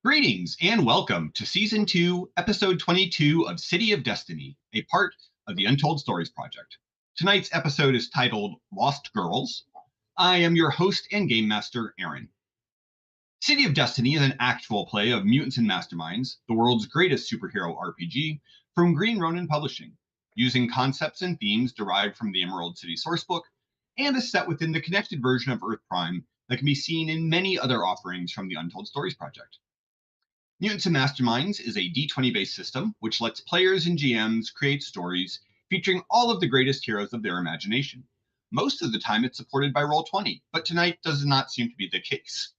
Greetings and welcome to Season 2, Episode 22 of City of Destiny, a part of the Untold Stories Project. Tonight's episode is titled Lost Girls. I am your host and game master, Aaron. City of Destiny is an actual play of Mutants and Masterminds, the world's greatest superhero RPG, from Green Ronin Publishing, using concepts and themes derived from the Emerald City sourcebook, and is set within the connected version of Earth Prime that can be seen in many other offerings from the Untold Stories Project. Mutants and Masterminds is a D20-based system which lets players and GMs create stories featuring all of the greatest heroes of their imagination. Most of the time it's supported by Roll20, but tonight does not seem to be the case.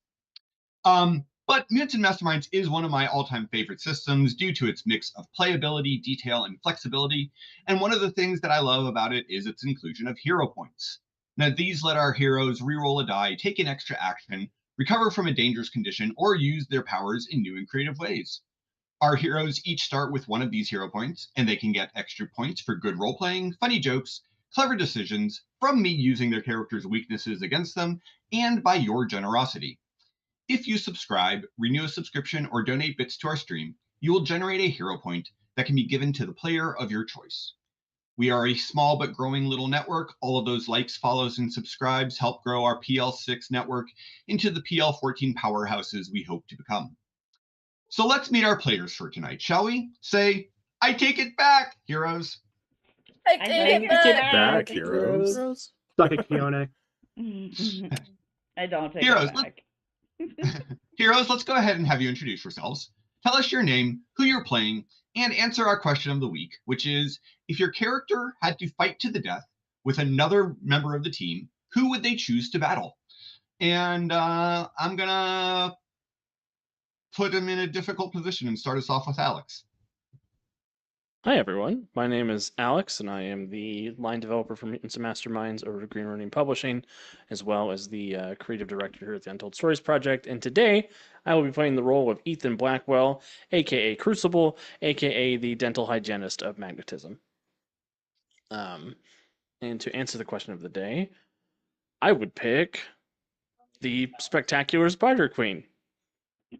But Mutants and Masterminds is one of my all-time favorite systems due to its mix of playability, detail, and flexibility, and one of the things that I love about it is its inclusion of hero points. Now, these let our heroes reroll a die, take an extra action, recover from a dangerous condition, or use their powers in new and creative ways. Our heroes each start with one of these hero points, and they can get extra points for good role-playing, funny jokes, clever decisions, from me using their characters' weaknesses against them, and by your generosity. If you subscribe, renew a subscription, or donate bits to our stream, you will generate a hero point that can be given to the player of your choice. We are a small but growing little network. All of those likes, follows, and subscribes help grow our PL6 network into the PL14 powerhouses we hope to become. So let's meet our players for tonight, shall we? Say, I take it back, heroes. I take it back. heroes. Suck it, Keone. I don't take Heroes, it back. Heroes, let's go ahead and have you introduce yourselves. Tell us your name, who you're playing, and answer our question of the week, which is, if your character had to fight to the death with another member of the team, who would they choose to battle? And I'm going to put him in a difficult position and start us off with Alex. Hi everyone, my name is Alex and I am the line developer for Mutants and Masterminds over at Green Ronin Publishing, as well as the creative director here at the Untold Stories Project. And today I will be playing the role of Ethan Blackwell, aka Crucible, aka the dental hygienist of magnetism. And to answer the question of the day, I would pick the spectacular Spider Queen.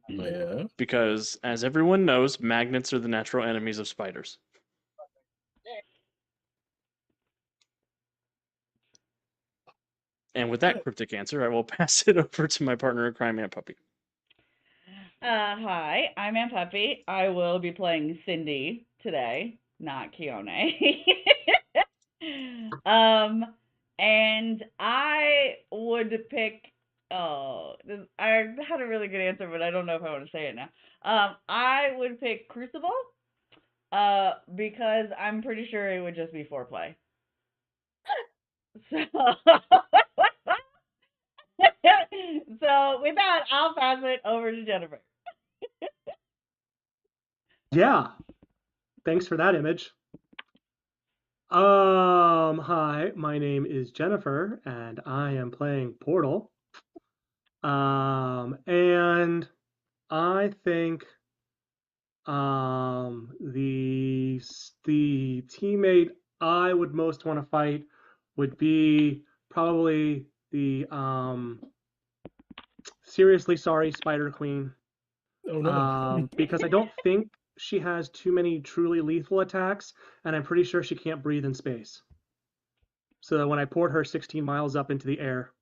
Yeah. Because, as everyone knows, magnets are the natural enemies of spiders. And with that cryptic answer, I will pass it over to my partner in crime, Aunt Puppy. Hi, I'm Aunt Puppy. I will be playing Cindy today, not Keone. And I would pick. Oh, I had a really good answer, but I don't know if I want to say it now. I would pick Crucible. Because I'm pretty sure it would just be foreplay. So, so with that, I'll pass it over to Jennifer. Yeah. Thanks for that image. Hi, my name is Jennifer, and I am playing Portal. And I think the teammate I would most want to fight would be probably the seriously sorry Spider Queen. Oh no. Because I don't think she has too many truly lethal attacks, and I'm pretty sure she can't breathe in space. So that when I port her 16 miles up into the air,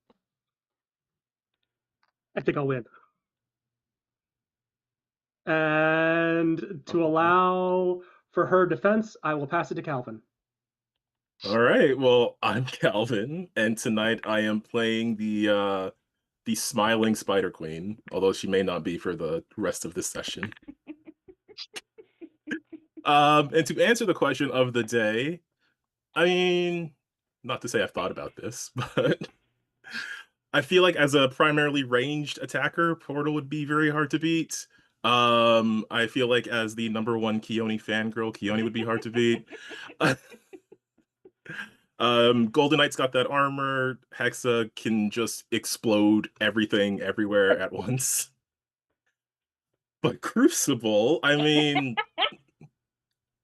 I think I'll win. And to allow for her defense, I will pass it to Calvin. All right. Well, I'm Calvin, and tonight I am playing the smiling Spider Queen, although she may not be for the rest of this session. And to answer the question of the day, I mean, not to say I've thought about this, but I feel like as a primarily ranged attacker, Portal would be very hard to beat. I feel like as the #1 Keone fangirl, Keone would be hard to beat. Golden Knight's got that armor. Hexa can just explode everything everywhere at once. But Crucible, I mean,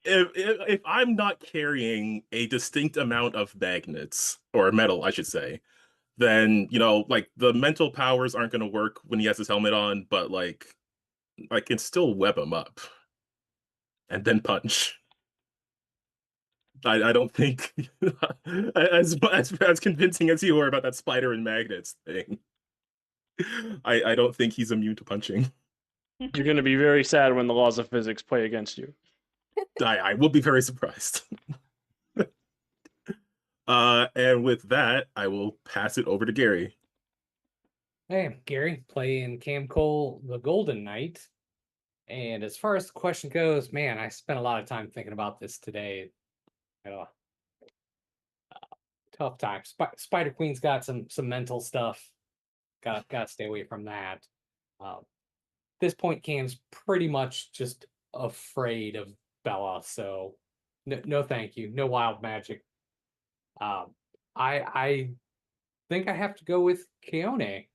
if I'm not carrying a distinct amount of magnets, or metal, I should say, then, you know, like, the mental powers aren't going to work when he has his helmet on, but, like, I can still web him up and then punch. I don't think as convincing as you were about that spider and magnets thing. I don't think he's immune to punching. You're going to be very sad when the laws of physics play against you. I will be very surprised. And with that, I will pass it over to Gary. Hey, I'm Gary, playing Cam Cole, the Golden Knight. And as far as the question goes, man, I spent a lot of time thinking about this today. Tough time. Spider Queen's got some mental stuff. Got to stay away from that. At this point, Cam's pretty much just afraid of Bella, so no thank you. No wild magic. I think I have to go with Keone.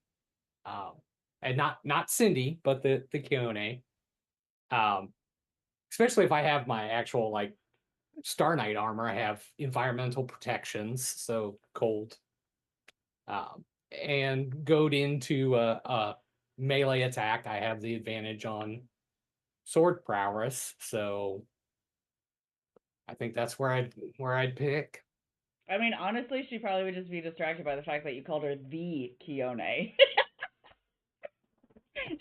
And not Cindy, but the Keone. Especially if I have my actual like Star Knight armor, I have environmental protections, so cold. And goad into a melee attack, I have the advantage on sword prowess, so I think that's where I'd pick. I mean, honestly, she probably would just be distracted by the fact that you called her the Keone.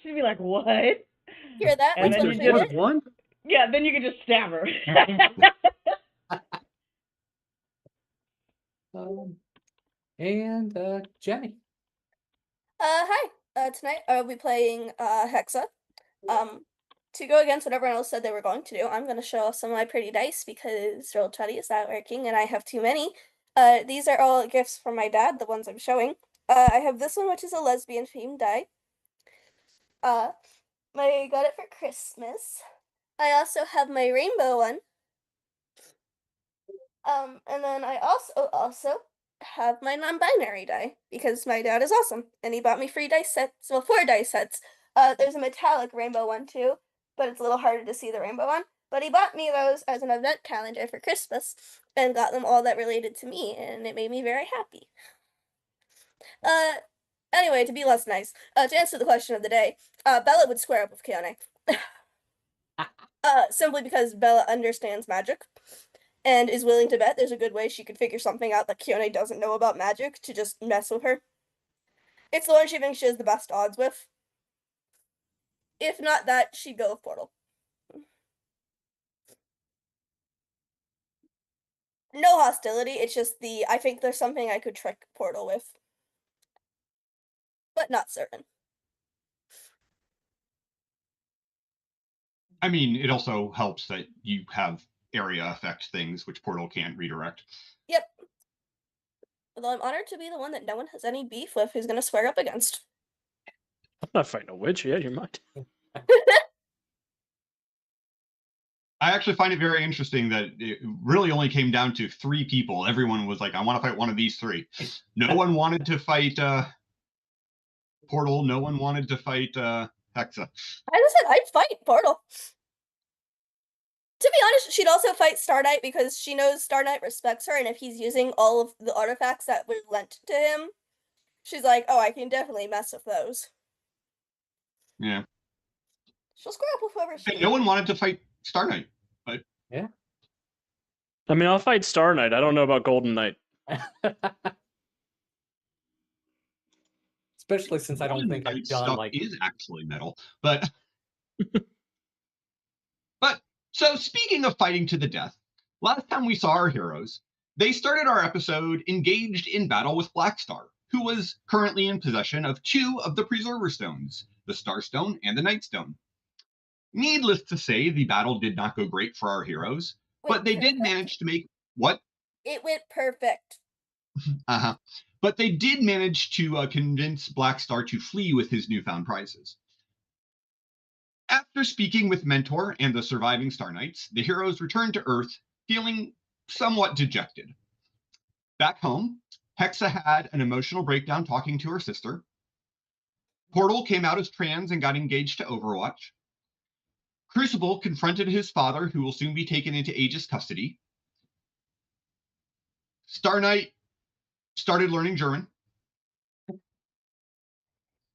She'd be like, "What?" Hear that? And What's then my you favorite? just, One? yeah, then you could just stab her. And Jenny. Hi. Tonight I'll be playing Hexa. To go against what everyone else said they were going to do, I'm going to show off some of my pretty dice because Roll20 is not working and I have too many. These are all gifts from my dad, the ones I'm showing. I have this one, which is a lesbian themed die. I got it for Christmas. I also have my rainbow one. And then I also have my non-binary die because my dad is awesome and he bought me free dice sets. Well, 4 dice sets. There's a metallic rainbow one too, but it's a little harder to see the rainbow one. But he bought me those as an event calendar for Christmas and got them all that related to me, and it made me very happy. Anyway, to be less nice, to answer the question of the day, Bella would square up with Keone. Simply because Bella understands magic and is willing to bet there's a good way she could figure something out that Keone doesn't know about magic to just mess with her. It's the one she thinks she has the best odds with. If not that, she'd go with Portal. No hostility, it's just I think there's something I could trick Portal with. But not certain. I mean, it also helps that you have area effect things, which Portal can't redirect. Yep. Although I'm honored to be the one that no one has any beef with who's going to square up against. I'm not fighting a witch yet. You're mind. I actually find it very interesting that it really only came down to 3 people. Everyone was like, I want to fight one of these 3. No one wanted to fight Portal. No one wanted to fight Hexa. I just said I'd fight Portal. To be honest, she'd also fight Star Knight because she knows Star Knight respects her, and if he's using all of the artifacts that were lent to him, she's like, oh, I can definitely mess with those. Yeah. She'll square up with whoever she No one wanted to fight Star Knight. But Yeah. I mean, I'll fight Star Knight. I don't know about Golden Knight. Especially since I don't think I've done stuff like is actually metal. But so speaking of fighting to the death, last time we saw our heroes, they started our episode engaged in battle with Blackstar, who was currently in possession of 2 of the Preserver Stones, the Star Stone and the Night Stone. Needless to say, the battle did not go great for our heroes, but they did manage to make what? It went perfect. But they did manage to convince Blackstar to flee with his newfound prizes. After speaking with Mentor and the surviving Star Knights, the heroes returned to Earth, feeling somewhat dejected. Back home, Hexa had an emotional breakdown talking to her sister. Portal came out as trans and got engaged to Overwatch. Crucible confronted his father, who will soon be taken into Aegis custody. Star Knight started learning German.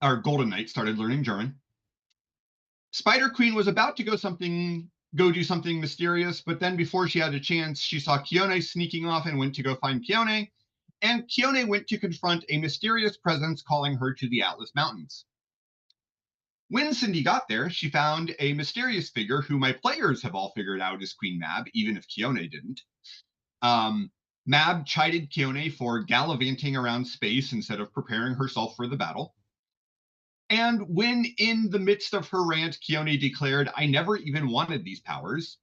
Or Golden Knight started learning German. Spider Queen was about to go do something mysterious, but then before she had a chance, she saw Keone sneaking off and went to go find Keone. And Keone went to confront a mysterious presence calling her to the Atlas Mountains. When Cindy got there, she found a mysterious figure who my players have all figured out is Queen Mab, even if Keone didn't. Mab chided Keone for gallivanting around space instead of preparing herself for the battle. And when in the midst of her rant, Keone declared, "I never even wanted these powers,"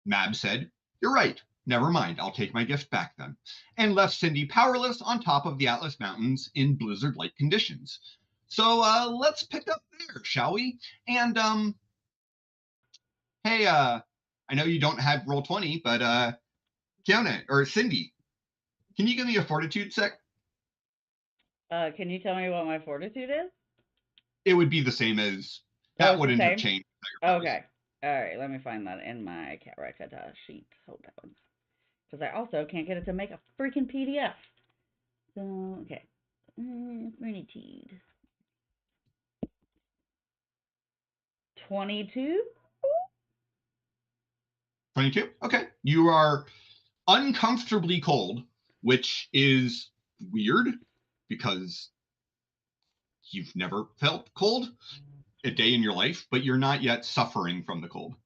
Mab said, "You're right. Never mind. I'll take my gift back then," and left Cindy powerless on top of the Atlas Mountains in blizzard-like conditions. So let's pick up there, shall we? And hey, I know you don't have Roll20, but Keone or Cindy, can you give me a fortitude sec? Can you tell me what my fortitude is? It would be the same as Oh, that it's the wouldn't have same? changed. Okay. All right. Let me find that in my Rakata sheet. Hold on. Because I also can't get it to make a freaking PDF. So, okay. Fortitude. 22? 22? Okay. You are uncomfortably cold, which is weird because you've never felt cold a day in your life, but you're not yet suffering from the cold.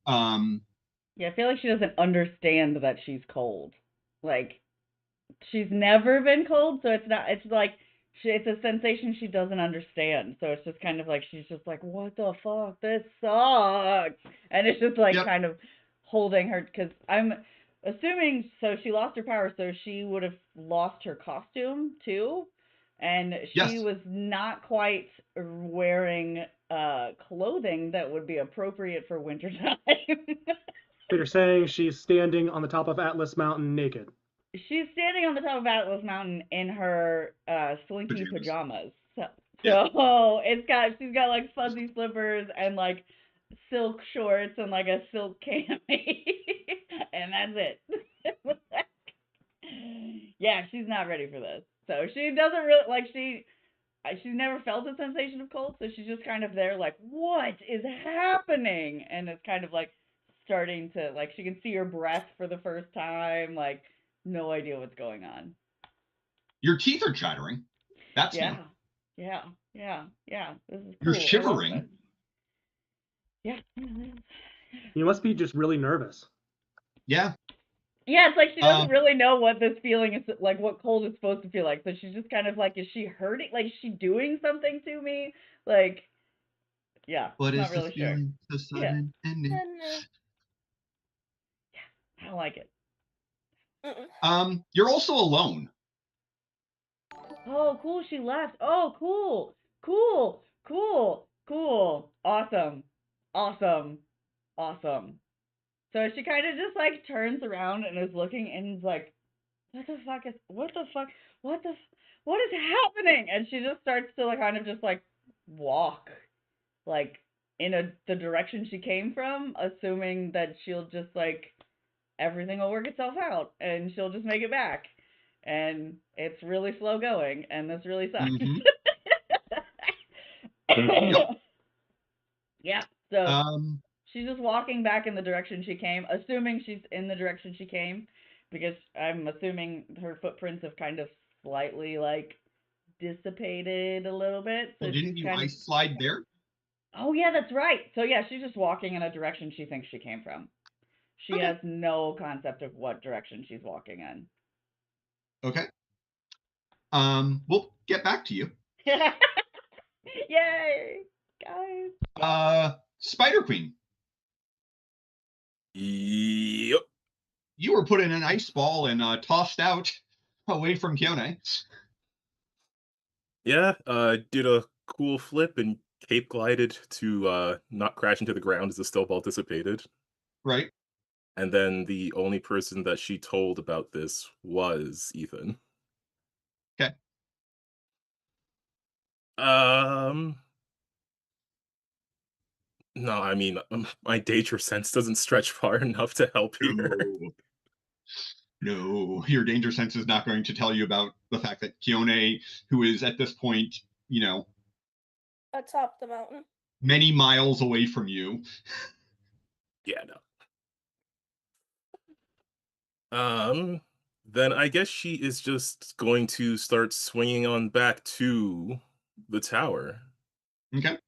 Yeah, I feel like she doesn't understand that she's cold. Like, she's never been cold, so it's not, it's like, it's a sensation she doesn't understand. So it's just kind of like, she's just like, what the fuck? This sucks. And it's just like Yep. kind of holding her, because I'm assuming, so she lost her power, so she would have lost her costume too. And she Yes. was not quite wearing clothing that would be appropriate for wintertime. So you're saying she's standing on the top of Atlas Mountain naked? She's standing on the top of Atlas Mountain in her slinky Pajamas. pajamas. So Yeah. she's got like fuzzy slippers and like silk shorts and like a silk cami. And that's it. Yeah, she's not ready for this. So she doesn't really like she's never felt a sensation of cold, so she's just kind of there like, what is happening? And it's kind of like starting to like she can see her breath for the first time, like no idea what's going on. Your teeth are chattering. That's Yeah. new. Yeah. This is cool. You're shivering. Yeah. You must be just really nervous. Yeah. Yeah, it's like she doesn't really know what this feeling is like, what cold is supposed to feel like. So she's just kind of like, is she hurting? Like, is she doing something to me? Like, yeah. What is not really this feeling so sudden and new? Yeah, I don't like it. You're also alone. Oh, cool. She left. Oh, cool. Awesome. So she kind of just like turns around and is looking and is like, what is happening? And she just starts to like kind of just like walk like in the direction she came from, assuming that she'll just like everything will work itself out and she'll just make it back. And it's really slow going and this really sucks. Yep. Yeah. So she's just walking back in the direction she came, assuming she's in the direction she came, because I'm assuming her footprints have kind of slightly like dissipated a little bit. So Well, didn't you kind ice slide there? Oh yeah, that's right. So yeah, she's just walking in a direction she thinks she came from. She has no concept of what direction she's walking in. Okay. We'll get back to you. Yay, guys. Spider Queen. Yep. You were put in an ice ball and tossed out away from Keone. Yeah, did a cool flip and cape glided to not crash into the ground as the still ball dissipated. Right. And then the only person that she told about this was Ethan. Okay. No, I mean, my danger sense doesn't stretch far enough to help here. No, your danger sense is not going to tell you about the fact that Keone, who is at this point, atop the mountain. many miles away from you. Yeah, no. Then I guess she is just going to start swinging on back to the tower. Okay.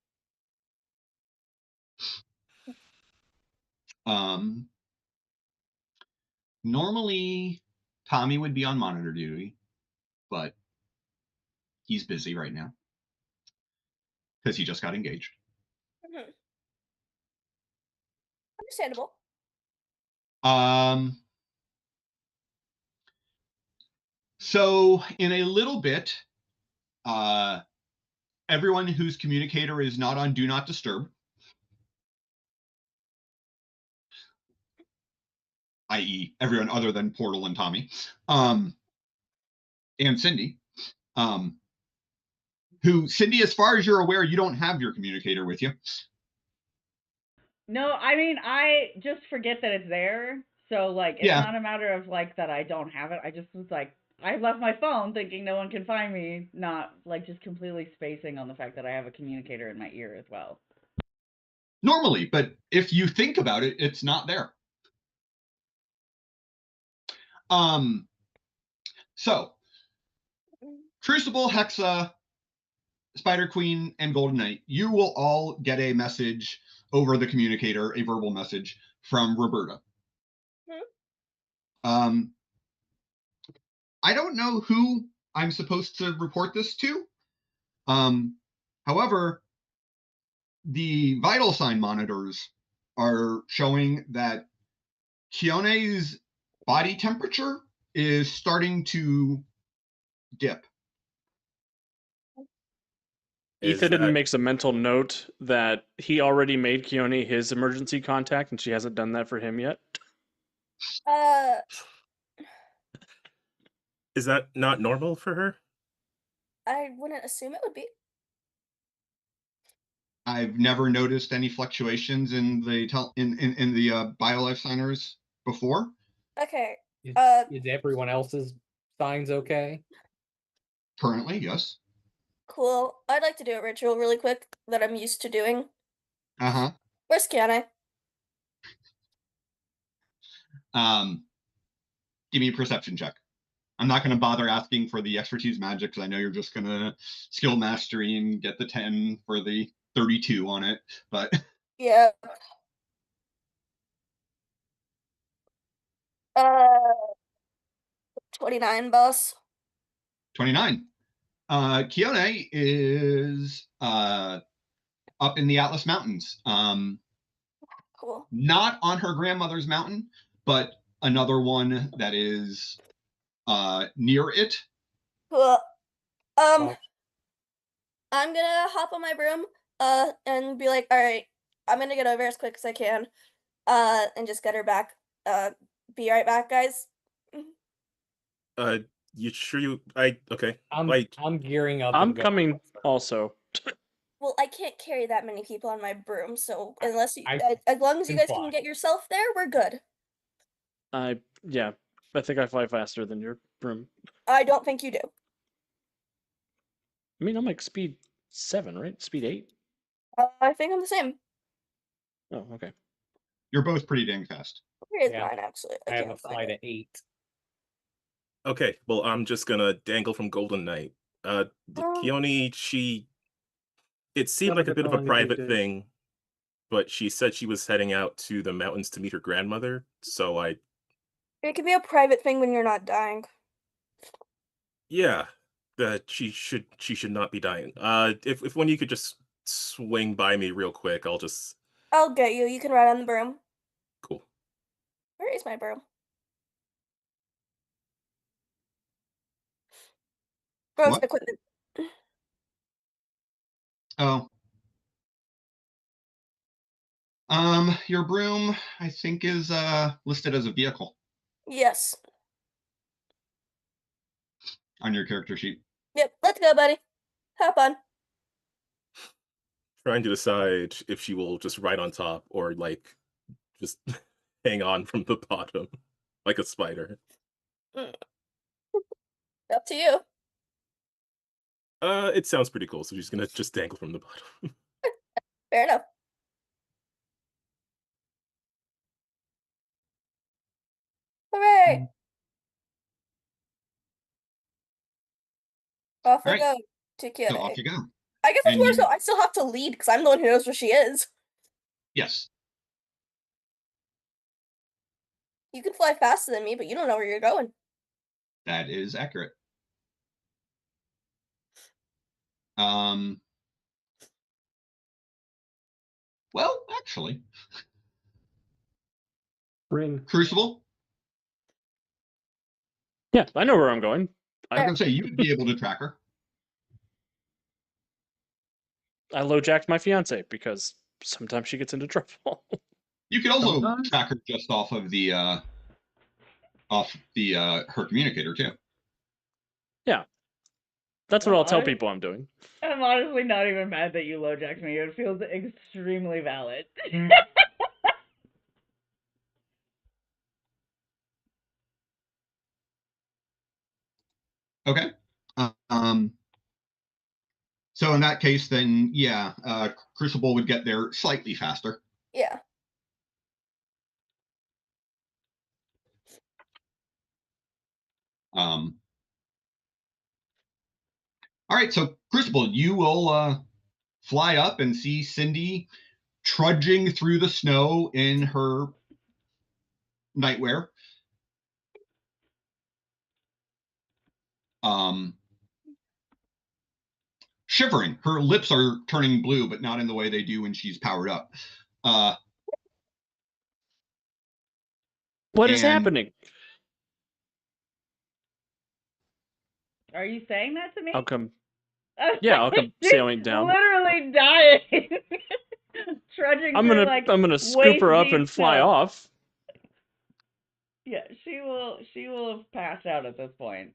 Normally Tommy would be on monitor duty, but he's busy right now because he just got engaged. Mhm. Understandable. So in a little bit, everyone whose communicator is not on Do Not Disturb, i.e. everyone other than Portal and Tommy, and Cindy, who, Cindy, as far as you're aware, you don't have your communicator with you. No, I mean, I just forget that it's there. So, like, it's Yeah. not a matter of, like, that I don't have it. I just was like, I left my phone thinking no one can find me, not, like, just completely spacing on the fact that I have a communicator in my ear as well. Normally, but if you think about it, it's not there. So, Crucible, Hexa, Spider Queen, and Golden Knight, you will all get a message over the communicator, a verbal message from Roberta. I don't know who I'm supposed to report this to. However, the vital sign monitors are showing that Kione's body temperature is starting to dip. Ethan makes a mental note that he already made Keone his emergency contact, and she hasn't done that for him yet. Is that not normal for her? I wouldn't assume it would be. I've never noticed any fluctuations in the in the BioLife signers before. Okay. Is everyone else's signs okay? Currently, yes. Cool. I'd like to do a ritual really quick that I'm used to doing. Uh-huh. Where's Kiana? Give me a perception check. I'm not going to bother asking for the expertise magic because I know you're just going to skill mastery and get the 10 for the 32 on it, but Yeah. 29, boss. 29. Kione is up in the Atlas Mountains. Cool. Not on her grandmother's mountain, but another one that is near it. Cool. Well, I'm gonna hop on my broom, and be like, all right, I'm gonna get over as quick as I can, and just get her back. Be right back, guys. You sure you? Okay. I'm gearing up. I'm and going. coming also. Well, I can't carry that many people on my broom, so unless you, I as long as you guys can can fly. get yourself there, we're good. Yeah, I think I fly faster than your broom. I don't think you do. I mean, I'm like speed 7, right? Speed 8? I think I'm the same. Oh, okay. You're both pretty dang fast. Where is Yeah. mine, actually? I have a can't find flight it. at 8. Okay, well, I'm just gonna dangle from Golden Knight. Keone, it seemed Never like a get bit of a going private these days. thing, but she said she was heading out to the mountains to meet her grandmother, so It can be a private thing when you're not dying. yeah, that she should not be dying. If one you could just swing by me real quick, I'll just I'll get you. You can ride on the broom. cool. Where is my broom? Broom's What? equipment. Oh. Your broom, I think, is listed as a vehicle Yes. on your character sheet. Yep. Let's go, buddy. Hop on. Trying to decide if she will just ride on top or like just hang on from the bottom like a spider. Up to you. It sounds pretty cool, so she's gonna just dangle from the bottom. Fair enough. Hooray! Off All we right, go to so Q&A. off you go. I guess it's And more you, so I still have to lead because I'm the one who knows where she is. yes, You can fly faster than me, but you don't know where you're going. that is accurate. Um, well, actually, Ring. Crucible, Yeah, I know where I'm going. I was gonna say you would be able to track her. I low-jacked my fiance because sometimes she gets into trouble. You could also Sometimes? track her just off of the her communicator too. Yeah, that's what I'll tell people I'm doing. I'm honestly not even mad that you low-jacked me. It feels extremely valid. Okay. So in that case, then yeah, Crucible would get there slightly faster. Yeah. All right, so Crucible, you will fly up and see Cindy trudging through the snow in her nightwear. Shivering. Her lips are turning blue, but not in the way they do when she's powered up. What is happening? Are you saying that to me? I'll come. Yeah, I'll come She's sailing down. Literally dying. Trudging I'm through gonna scoop her up and fly off. Yeah, she will have passed out at this point.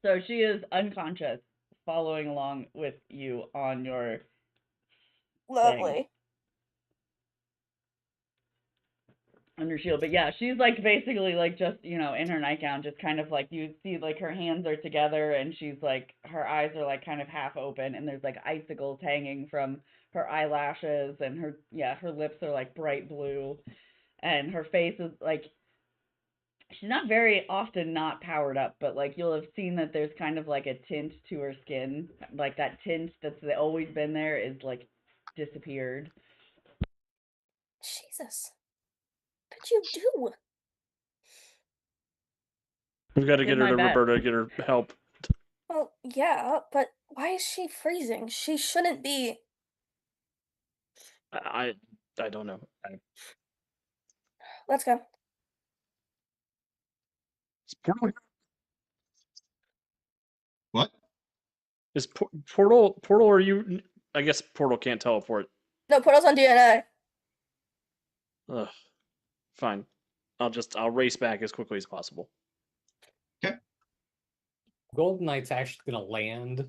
So she is unconscious, following along with you on your Lovely. on your shield. But yeah, she's like basically like just, in her nightgown, just kind of like you see like her hands are together and she's like her eyes are like kind of half open and there's like icicles hanging from her eyelashes and her lips are like bright blue and her face is like she's not very often not powered up, but like you'll have seen that there's kind of like a tint to her skin, like that tint that's always been there is like disappeared. Jesus. What did you do? We've got to get her to best. Roberta, get her help. Well, yeah, but why is she freezing? She shouldn't be. I don't know. Let's go. What? Is Portal? Are you? I guess Portal can't teleport. No, Portal's on DNA. Ugh. Fine. I'll race back as quickly as possible. Okay. Golden Knight's actually gonna land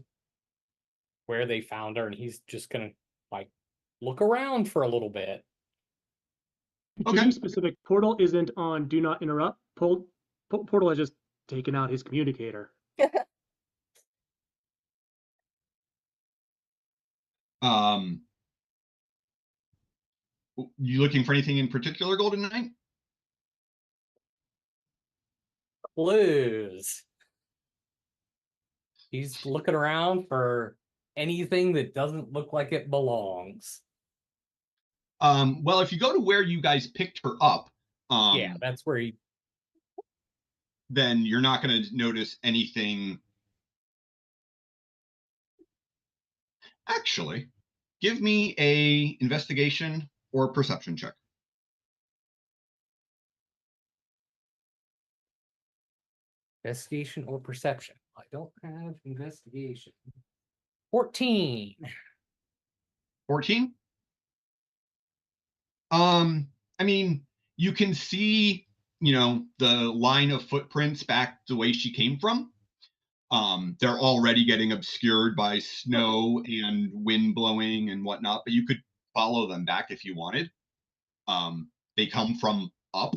where they found her, and he's just gonna like look around for a little bit. Okay. To be specific, Portal isn't on Do Not Interrupt. Portal has just taken out his communicator. You looking for anything in particular, Golden Knight? Clues. He's looking around for anything that doesn't look like it belongs. Well, if you go to where you guys picked her up, Yeah, that's where he. then you're not going to notice anything. Actually, give me a investigation or perception check. Investigation or perception? I don't have investigation. 14. 14? I mean, you can see, the line of footprints back the way she came from. They're already getting obscured by snow and wind blowing and whatnot, but you could follow them back if you wanted. They come from up.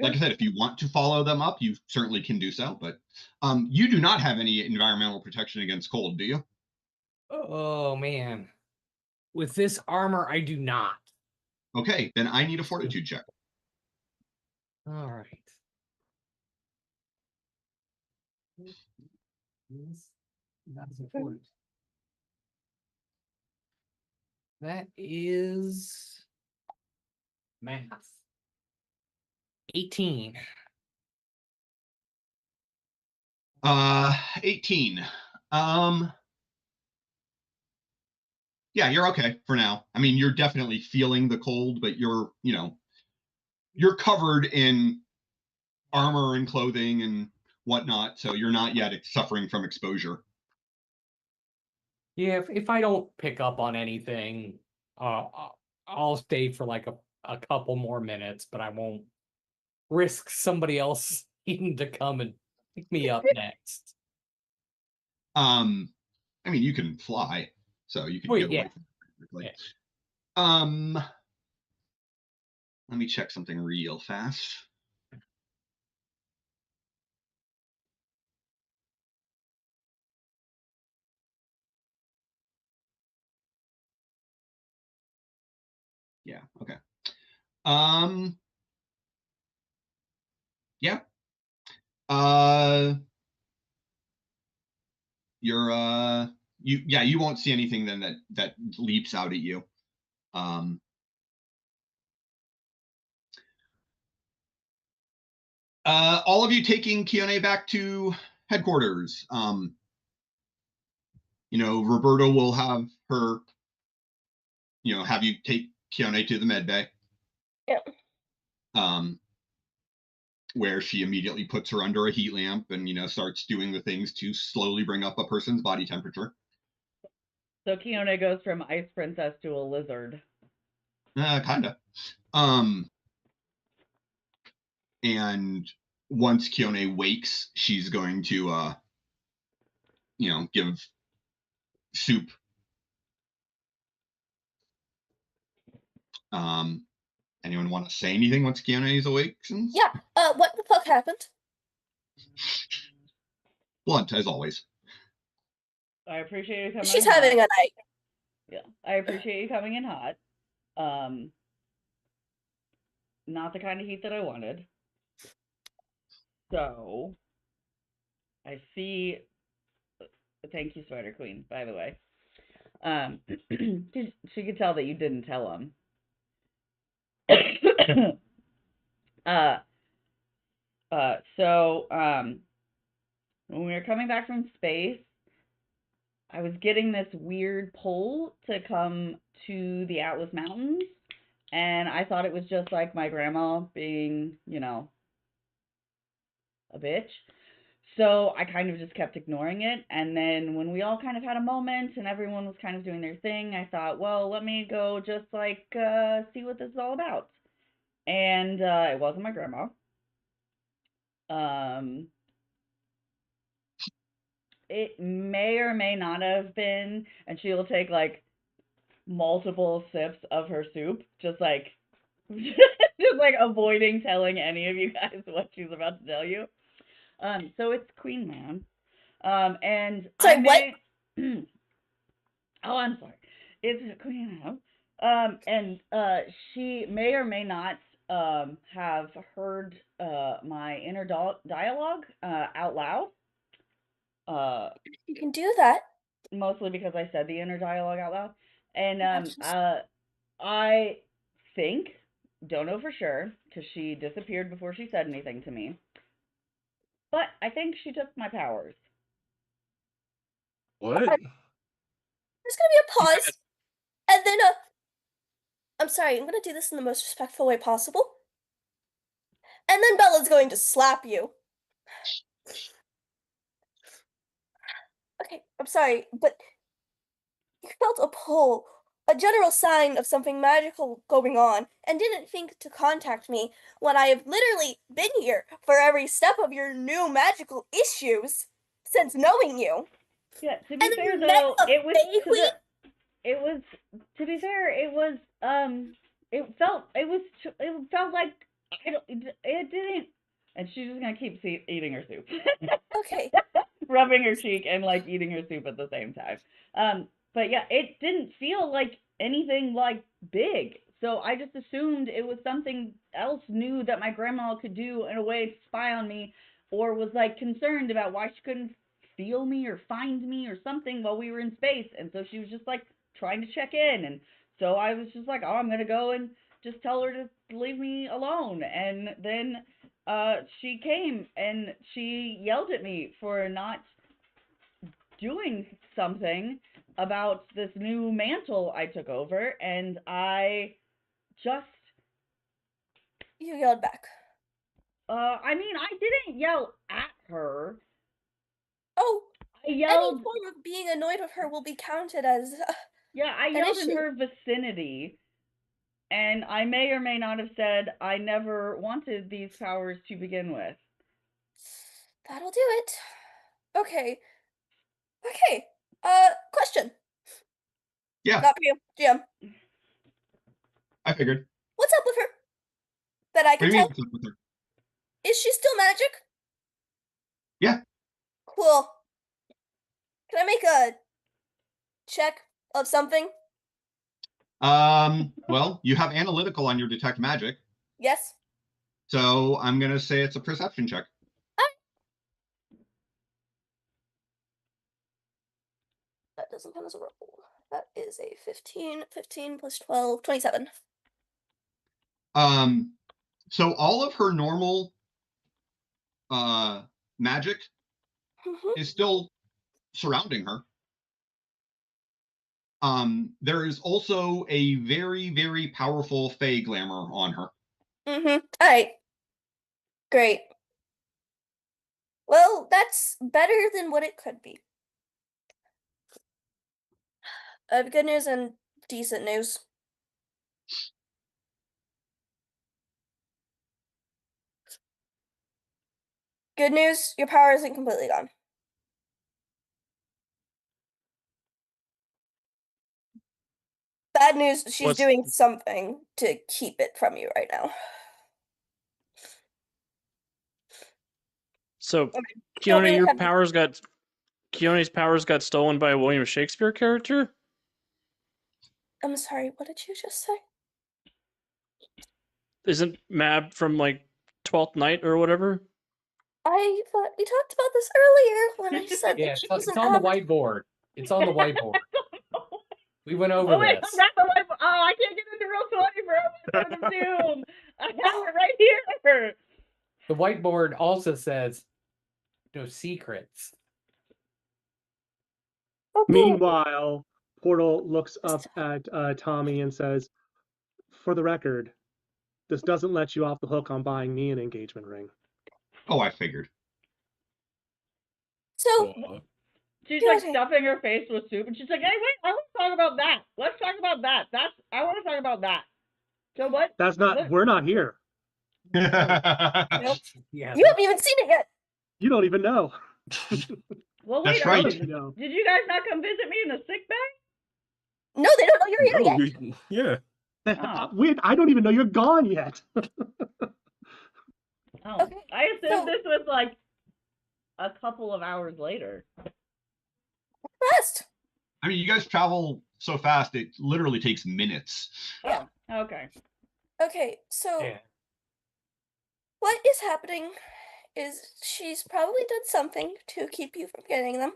like I said, if you want to follow them up, you certainly can do so. But you do not have any environmental protection against cold, do you? Oh man. With this armor, I do not. Okay, then I need a fortitude check. All right. That's important. That is math. 18. 18. Yeah, you're okay for now. I mean, you're definitely feeling the cold, but you're covered in armor and clothing and whatnot, so you're not yet suffering from exposure. Yeah, if I don't pick up on anything, I'll stay for like a couple more minutes, but I won't risk somebody else needing to come and pick me up next. I mean, you can fly, so you can Oh, get yeah. away from it quickly. Yeah. Let me check something real fast. Yeah, okay. Yeah. You won't see anything then that leaps out at you. All of you taking Kione back to headquarters. Roberta will have her, have you take Kione to the med bay. Yep. Where she immediately puts her under a heat lamp and, starts doing the things to slowly bring up a person's body temperature. So Kione goes from ice princess to a lizard. Kinda. And once Kione wakes, she's going to, give soup. Anyone want to say anything once Kione is awake? Yeah. What the fuck happened? Blunt, as always. I appreciate you coming. She's having a night. Yeah, I appreciate you coming in hot. Not the kind of heat that I wanted. So, I see. Thank you, Spider Queen, by the way. She could tell that you didn't tell him. So, when we were coming back from space, I was getting this weird pull to come to the Atlas Mountains, and I thought it was just like my grandma being, a bitch. So I kind of just kept ignoring it, and then when we all kind of had a moment and everyone was kind of doing their thing, I thought, well, let me go just see what this is all about. And it wasn't my grandma. It may or may not have been, and she'll take multiple sips of her soup, just avoiding telling any of you guys what she's about to tell you. So it's Queen Man. And Sorry, what? Oh, I'm sorry. It's Queen Man. And she may or may not have heard my inner dialogue out loud. You can do that. Mostly because I said the inner dialogue out loud. And I think, don't know for sure, because she disappeared before she said anything to me, but I think she took my powers. What? There's gonna be a pause, and then I'm sorry, I'm gonna do this in the most respectful way possible. And then Bella's going to slap you. Okay, I'm sorry, but you felt a pull, a general sign of something magical going on, and didn't think to contact me when I have literally been here for every step of your new magical issues since knowing you. Yeah, to be fair though, it felt like It didn't. And she's just gonna keep eating her soup. Okay. Rubbing her cheek and like eating her soup at the same time. But yeah, it didn't feel like anything like big. So I just assumed it was something else new that my grandma could do in a way to spy on me, or was like concerned about why she couldn't feel me or find me or something while we were in space. And so she was just like trying to check in. And so I was just like, oh, I'm gonna go and just tell her to leave me alone. And then she came and she yelled at me for not doing something about this new mantle I took over, and I just You yelled back. I mean, I didn't yell at her. Oh, I any yelled, form of being annoyed with her will be counted as. yeah, I an yelled in issue. her vicinity, and I may or may not have said I never wanted these powers to begin with. That'll do it. Okay. Okay. Question. Yeah. Not for you, GM. I figured. What's up with her? That I What do can you mean? tell. What's up with her? Is she still magic? Yeah. Cool. Can I make a check of something? Well, you have analytical on your detect magic, Yes. so I'm gonna say it's a perception check. That doesn't count as a roll. That is a 15. 15 plus 12, 27. So all of her normal magic Mhm. is still surrounding her. There is also a very, very powerful Fey glamour on her. Alright. Great. Well, that's better than what it could be. I have good news and decent news. Good news, your power isn't completely gone. Bad news, she's What's- doing something to keep it from you right now. So, Okay. Keone, really your heavy. Keone's powers got stolen by a William Shakespeare character? I'm sorry, what did you just say? Isn't Mab from like 12th Night or whatever? I thought we talked about this earlier when I said Yeah, that she it's, was it's an on the avid- whiteboard. It's on the whiteboard. We went over Oh wait, this. I'm not the life. Oh, I can't get into Roll 20 for Zoom. I have it right here. The whiteboard also says no secrets. Okay. Meanwhile, Portal looks up at Tommy and says, "For the record, this doesn't let you off the hook on buying me an engagement ring." Oh, I figured. So, She's Yeah, like okay. stuffing her face with soup, and she's like, "Hey, wait! I want to talk about that. Let's talk about that. I want to talk about that." So what? That's not. What? We're not here. Nope. Yeah. You haven't even seen it yet. You don't even know. Well, That's wait. right. None of you know. Did you guys not come visit me in the sick bay? No, they don't know you're here No, yet. yeah. Oh. I don't even know you're gone yet. Oh, Okay, I assumed so- this was like a couple of hours later. Fast. I mean, you guys travel so fast, it literally takes minutes. Oh, okay. Okay, so Yeah. what is happening is she's probably done something to keep you from getting them.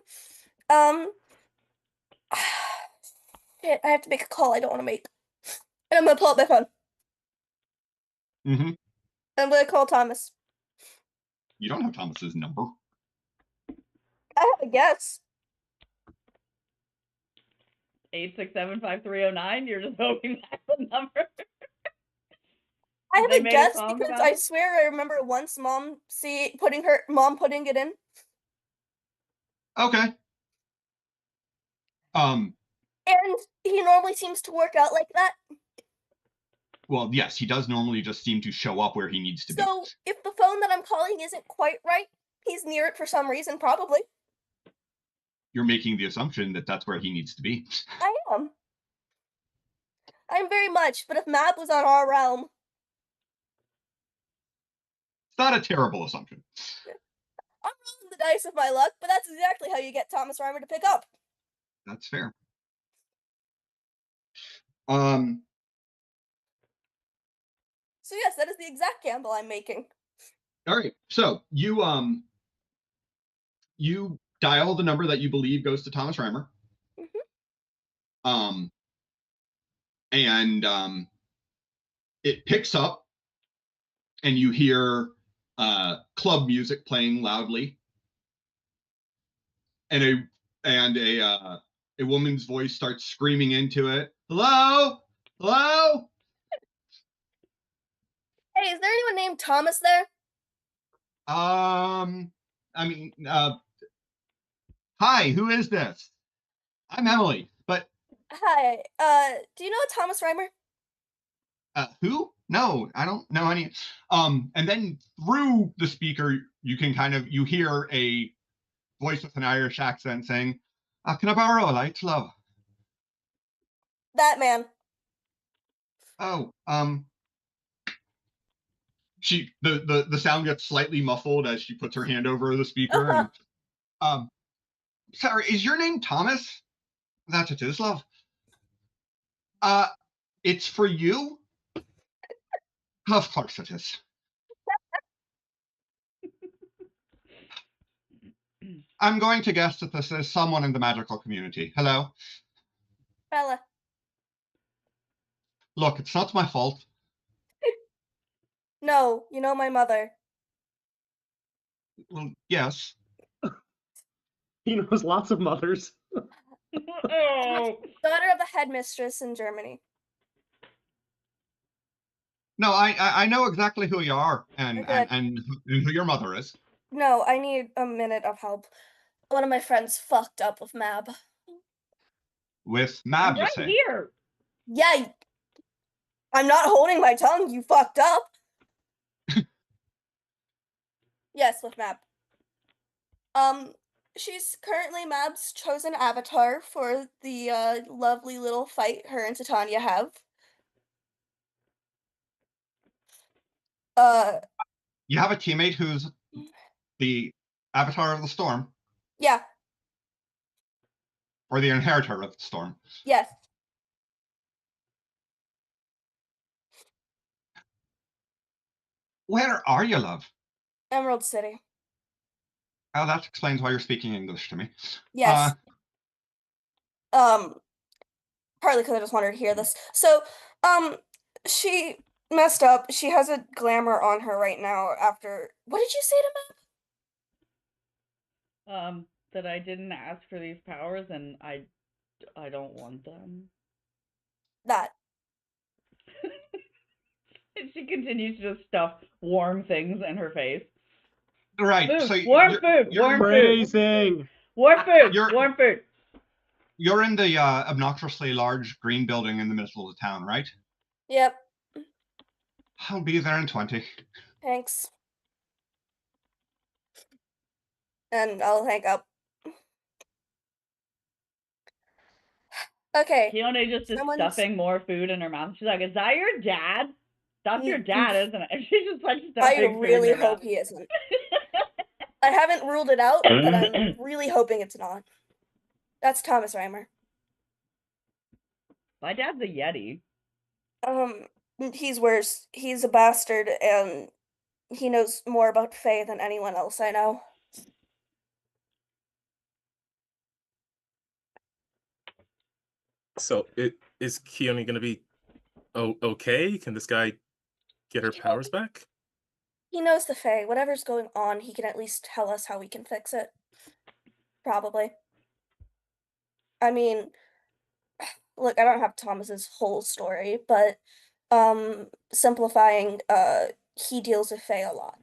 Shit, I have to make a call I don't want to make. And I'm gonna pull up my phone. Mm-hmm. I'm gonna call Thomas. You don't have Thomas's number. I have a guess. 8675309. You're just hoping that's the number. I have They a made a guess song because about I it? swear I remember once mom putting it in. Okay. And he normally seems to work out like that. Well, yes, he does normally just seem to show up where he needs to be. So if the phone that I'm calling isn't quite right, he's near it for some reason, probably. You're making the assumption that that's where he needs to be. I am. I'm very much, but if Mab was on our realm, not a terrible assumption. I'm rolling the dice with my luck, but that's exactly how you get Thomas Rhymer to pick up. That's fair. So yes, that is the exact gamble I'm making. All right. So you dial the number that you believe goes to Thomas Rhymer. Mhm. And it picks up, and you hear club music playing loudly, and a woman's voice starts screaming into it. Hello, hello. Hey, is there anyone named Thomas there? I mean, hi, who is this? I'm Emily, but Hi. Do you know a Thomas Rhymer? who? No, I don't know any. And then through the speaker, you can you hear a voice with an Irish accent saying, "Can I borrow a light, love?" That man. Oh, the sound gets slightly muffled as she puts her hand over the speaker. Uh-huh. And sorry, is your name Thomas? That it is, love. It's for you? Of course it is. I'm going to guess that this is someone in the magical community. Hello? Bella. Look, it's not my fault. No, you know my mother. Well, yes. He knows lots of mothers. Oh. Daughter of the headmistress in Germany. No, I know exactly who you are and Good. and who your mother is. No, I need a minute of help. One of my friends fucked up with Mab. With I'm Mab, you right say. here. Yeah, I'm not holding my tongue, you fucked up. Yes, with Mab. She's currently Mab's chosen avatar for the lovely little fight her and Titania have. You have a teammate who's the avatar of the storm, Yeah, or the inheritor of the storm. yes. Where are you, love? Emerald City. Oh, that explains why you're speaking English to me. Yes. Partly because I just wanted to hear this. So, she messed up. She has a glamour on her right now after. What did you say to Mab? That I didn't ask for these powers and I don't want them. That. And she continues to just stuff warm things in her face. Right. Food, So warm you're, food, you're, warm food, Phrasing. warm food, You're- warm food. You're in the obnoxiously large green building in the middle of the town, right? Yep. I'll be there in 20. Thanks. And I'll hang up. Okay. Keone just is Someone's- stuffing more food in her mouth. She's like, "Is that your dad? That's your Mm, dad, isn't it?" And she's just like I stuffing food really in her hope mouth. he isn't. I haven't ruled it out, but I'm really hoping it's not. That's Thomas Rhymer. My dad's a Yeti. He's worse. He's a bastard, and he knows more about Fae than anyone else I know. So is Keone going to be okay? Can this guy get her powers back? He knows the Fae. Whatever's going on, he can at least tell us how we can fix it. Probably. I mean, look, I don't have Thomas's whole story, but simplifying, he deals with Fae a lot.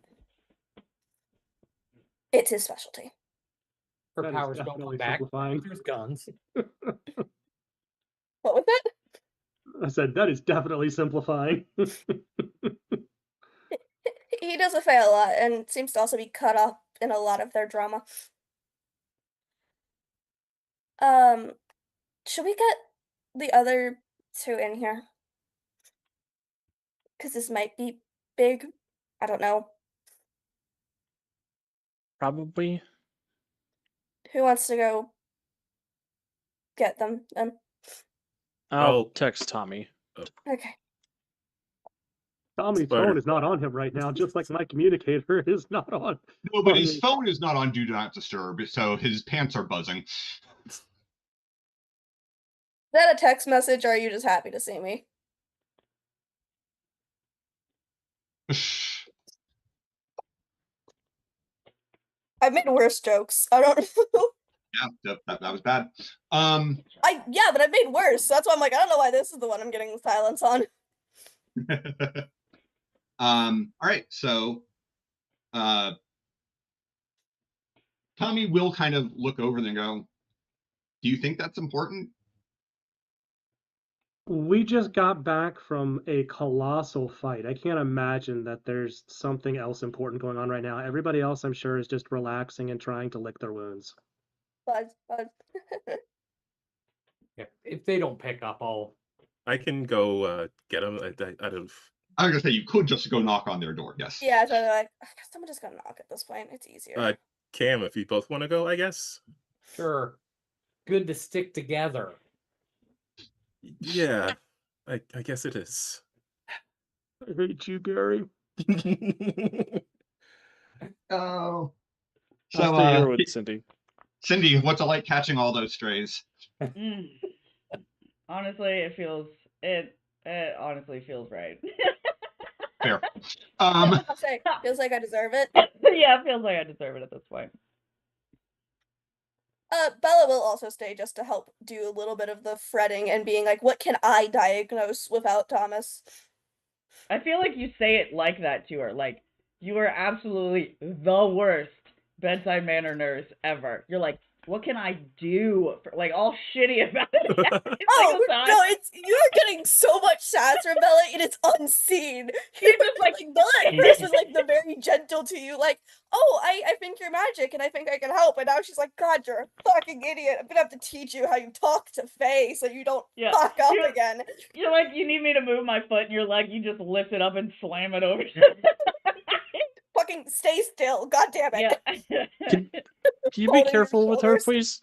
It's his specialty. Her That is powers don't definitely come back. simplifying. There's guns. What was it? I said that is definitely simplifying. He does with Fae a lot, and seems to also be cut up in a lot of their drama. Should we get the other two in here? Because this might be big. I don't know. probably. Who wants to go get them then? I'll Oh. text Tommy. Okay. Tommy's Spider. phone is not on him right now, just like my communicator is not on. No, but on his me. phone is not on Do Not Disturb, so his pants are buzzing. Is that a text message, or are you just happy to see me? I've made worse jokes. I don't know. Yeah, that was bad. Yeah, but I've made worse. So that's why I'm like, I don't know why this is the one I'm getting silence on. All right, so Tommy will kind of look over and go, do you think that's important? We just got back from a colossal fight. I can't imagine that there's something else important going on right now. Everybody else, I'm sure, is just relaxing and trying to lick their wounds. Buzz. Yeah, if they don't pick up, I can go get them. I was gonna say you could just go knock on their door. Yes. Yeah, so they're like, someone just gonna knock at this point. It's easier. Cam, if you both want to go, I guess. sure. Good to stick together. Yeah, I guess it is. I hate you, Gary. Oh. I'll So stay here with Cindy. Cindy, what's it like catching all those strays? Honestly, it honestly feels right. Fair. Feels like I deserve it. Yeah, it feels like I deserve it at this point. Bella will also stay just to help do a little bit of the fretting and being like, what can I diagnose without Thomas? I feel like you say it like that to her. Like, you are absolutely the worst bedside manner nurse ever. You're like, what can I do? Like, all shitty about it. Oh, no, you're getting so much sass from Bella, and it's unseen. You're just like Bella, this was like the very gentle to you, like, oh, I think you're magic, and I think I can help. And now she's like, God, you're a fucking idiot. I'm gonna have to teach you how you talk to Faye so you don't fuck up again. You're like, you need me to move my foot, and you're like, you just lift it up and slam it over. Fucking stay still, god damn it. Yeah. Can you be careful with her, please?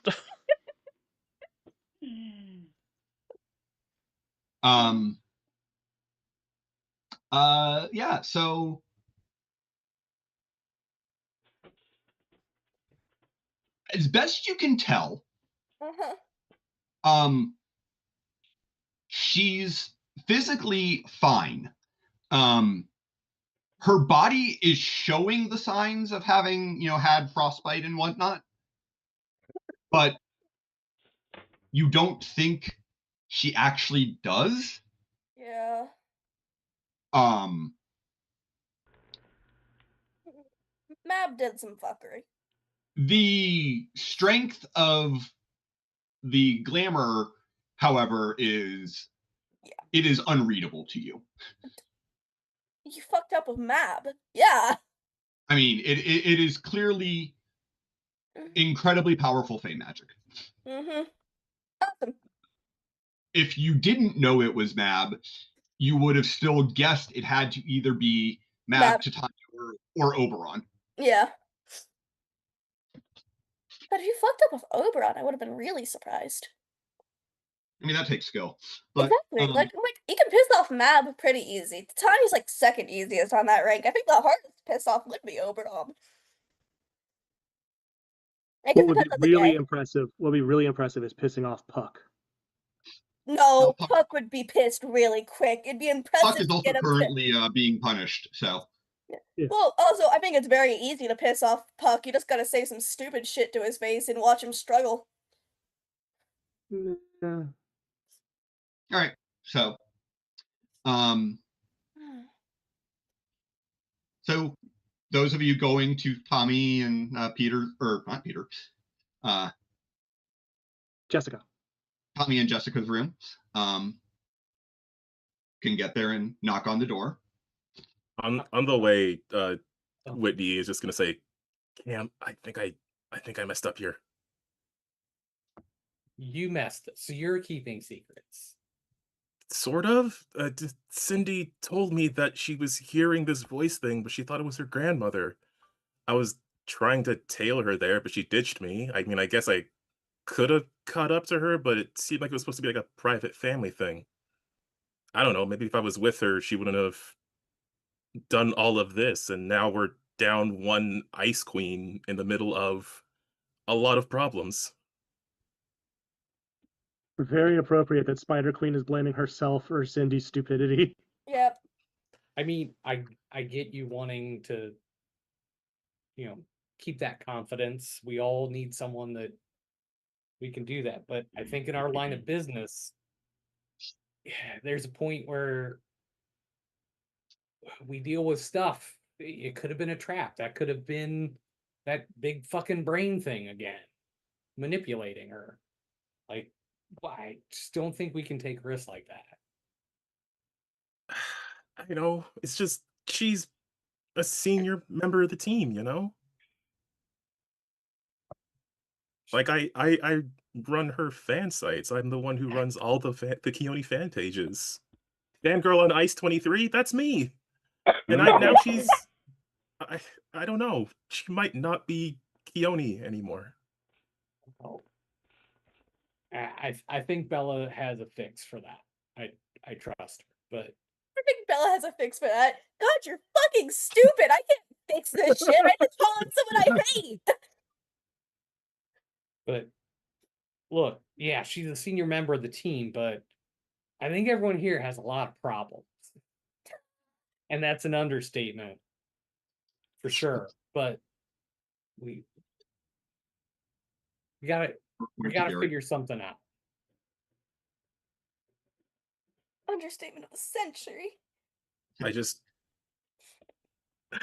Yeah, so as best you can tell, she's physically fine. Her body is showing the signs of having, had frostbite and whatnot, but you don't think she actually does. Yeah. Mab did some fuckery. The strength of the glamour, however, it is unreadable to you. You fucked up with Mab. Yeah. I mean, it is clearly incredibly powerful Fey magic. Awesome. If you didn't know it was Mab, you would have still guessed it had to either be Mab, Titania, or Oberon. Yeah. But if you fucked up with Oberon, I would have been really surprised. I mean, that takes skill. But, exactly. Like you can piss off Mab pretty easy. Titania's like second easiest on that rank. I think the hardest to piss off would be Oberon. What would be really impressive is pissing off Puck. No, Puck would be pissed really quick. It'd be impressive. Puck is also currently being punished, so. Yeah. Well, also, I think it's very easy to piss off Puck. You just gotta say some stupid shit to his face and watch him struggle. Yeah. All right, so, so those of you going to Tommy and Peter, or not Peter, Jessica. Tommy and Jessica's room, can get there and knock on the door. On the way, Whitney is just gonna say, "Cam, I think I messed up here." You messed up, so you're keeping secrets. Sort of. Cindy told me that she was hearing this voice thing, but she thought it was her grandmother. I was trying to tail her there, but she ditched me. I mean, I guess I could have caught up to her, but it seemed like it was supposed to be like a private family thing. I don't know. Maybe if I was with her, she wouldn't have done all of this, and now we're down one ice queen in the middle of a lot of problems. Very appropriate that Spider Queen is blaming herself for Cindy's stupidity. Yep. I mean, I get you wanting to, keep that confidence. We all need someone that we can do that. But I think in our line of business, there's a point where we deal with stuff. It could have been a trap. That could have been that big fucking brain thing again, manipulating her. Like, I just don't think we can take risks like that. It's just she's a senior member of the team, Like I run her fan sites. I'm the one who runs all the Keone fan pages. Fangirl on Ice 23, that's me. And now she's I don't know. She might not be Keone anymore. Oh. I think Bella has a fix for that. I trust her, but I think Bella has a fix for that. God, you're fucking stupid. I can't fix this shit. I just call on someone I hate. But look, yeah, she's a senior member of the team, but I think everyone here has a lot of problems. And that's an understatement for sure. But we gotta figure something out. Understatement of the century. I just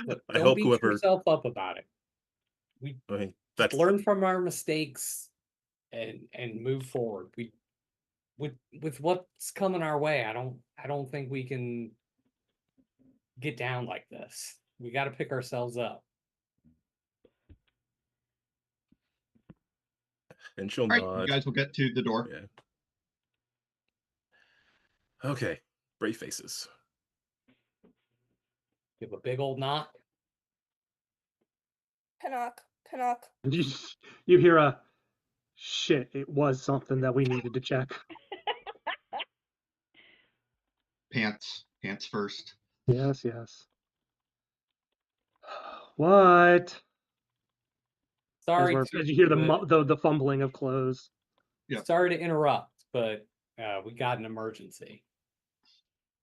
But I don't hope beat whoever yourself up about it. I mean Just that's learn from our mistakes and move forward. We with what's coming our way, I don't think we can get down like this. We got to pick ourselves up. and she'll All right, nod. you guys will get to the door. Yeah. Okay. Brave faces. Give a big old knock. Knock, knock. You hear a shit. It was something that we needed to check. Pants first. Yes. What? Sorry, As you hear but- the fumbling of clothes. Yeah. Sorry to interrupt, but we got an emergency.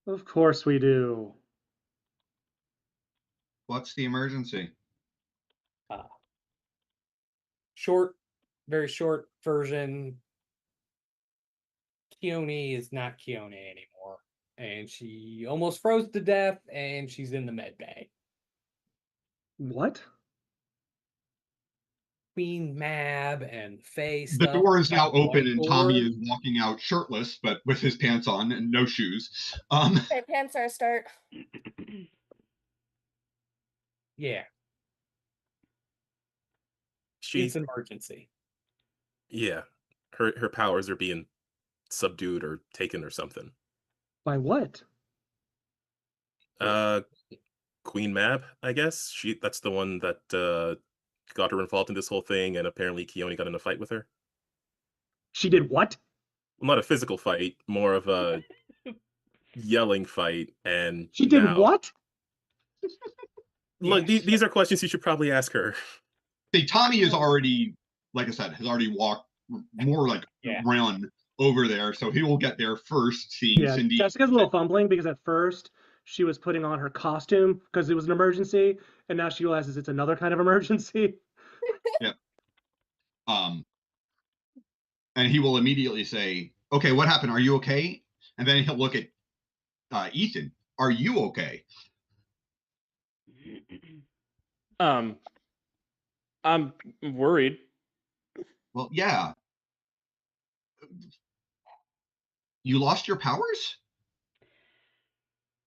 Of course we do. What's the emergency? Very short version. Keone is not Keone anymore, and she almost froze to death, and she's in the med bay. What? Queen Mab and Faye. The door is now open, and Tommy whiteboard. is walking out shirtless, but with his pants on and no shoes. Okay, pants are a start. Yeah, She's it's an emergency. yeah. Her powers are being subdued or taken or something. By what? Queen Mab, I guess. That's the one that got her involved in this whole thing, and apparently Keone got in a fight with her. She did what? Well, not a physical fight, more of a yelling fight, and She did what? Look, these are questions you should probably ask her. See, Tommy is already, like I said, has already walked more like run over there, so he will get there first, seeing Cindy. Jessica's a little fumbling because at first she was putting on her costume because it was an emergency, and now she realizes it's another kind of emergency. Yeah. And he will immediately say, "Okay, what happened? Are you okay?" And then he'll look at Ethan. Are you okay? I'm worried. Well, yeah. You lost your powers?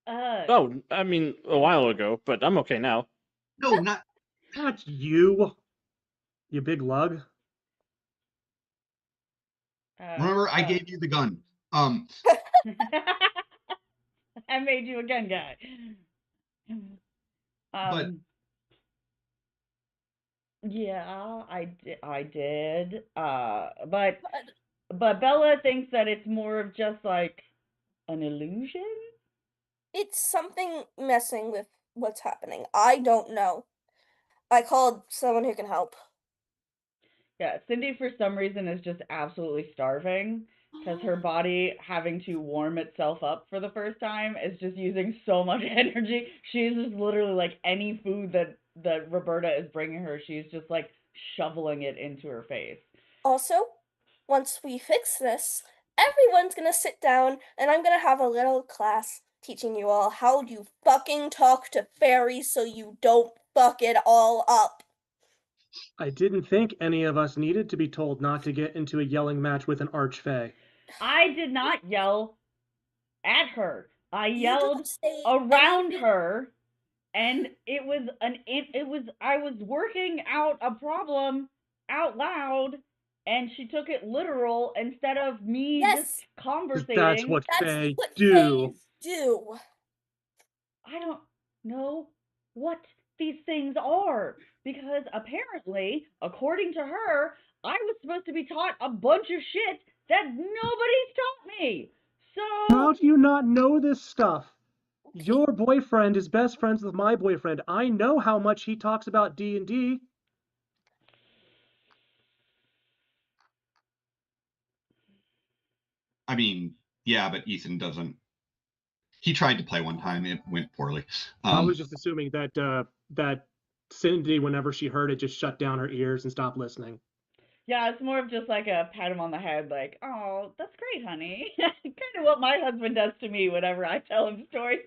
Oh, I mean, a while ago, but I'm okay now. No, not you. You big lug. Remember, I gave you the gun. I made you a gun guy. But Yeah, I did. But Bella thinks that it's more of just like an illusion. It's something messing with what's happening. I don't know. I called someone who can help. Yeah, Cindy for some reason is just absolutely starving because her body having to warm itself up for the first time is just using so much energy. She's just literally like any food that Roberta is bringing her, she's just like shoveling it into her face. Also, once we fix this, everyone's gonna sit down and I'm gonna have a little class teaching you all how you fucking talk to fairies so you don't fuck it all up. I didn't think any of us needed to be told not to get into a yelling match with an archfey. I did not yell at her. I You yelled don't say around anything. her, and I was working out a problem out loud, and she took it literal instead of me Yes. just conversating. That's what That's Fae what do. fays do. I don't know what these things are because apparently, according to her, I was supposed to be taught a bunch of shit that nobody's taught me. So How do you not know this stuff? Okay. Your boyfriend is best friends with my boyfriend. I know how much he talks about D&D. I mean, yeah, but Ethan doesn't. He tried to play one time. It went poorly. I was just assuming that that Cindy, whenever she heard it, just shut down her ears and stopped listening. yeah, it's more of just like a pat him on the head, like, oh, that's great, honey. Kind of what my husband does to me whenever I tell him stories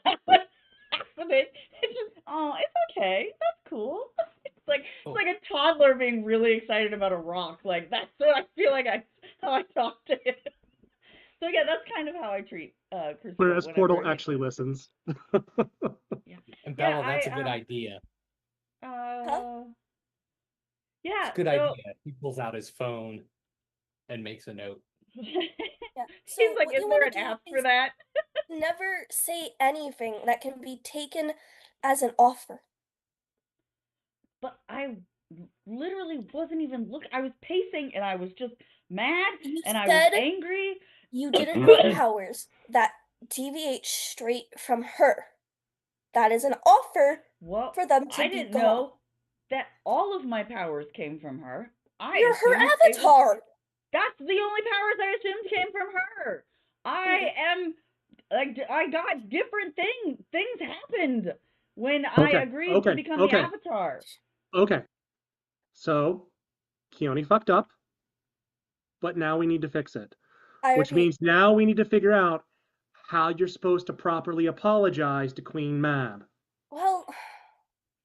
about what's happening. It's just, oh, it's okay. That's cool. It's like a toddler being really excited about a rock. Like that's what I feel like how I talk to him. So yeah, that's kind of how I treat Crucible. Whereas Portal actually listens. Yeah. And Bella, Yeah, that's a good idea. Yeah. It's a good idea. He pulls out his phone and makes a note. Yeah. So He's like, what is you there wanna an do app for is that? never say anything that can be taken as an offer. But I literally wasn't even looking. I was pacing and I was just mad You and I was said angry. you didn't have powers that deviate straight from her. That is an offer Well, for them to I be didn't gone. know that all of my powers came from her. You're her assumed it was- avatar. That's the only powers I assumed came from her. I am like I got different things. Things happened when I agreed to become the avatar. Okay. So, Keone fucked up, but now we need to fix it. Which means now we need to figure out how you're supposed to properly apologize to Queen Mab. Well,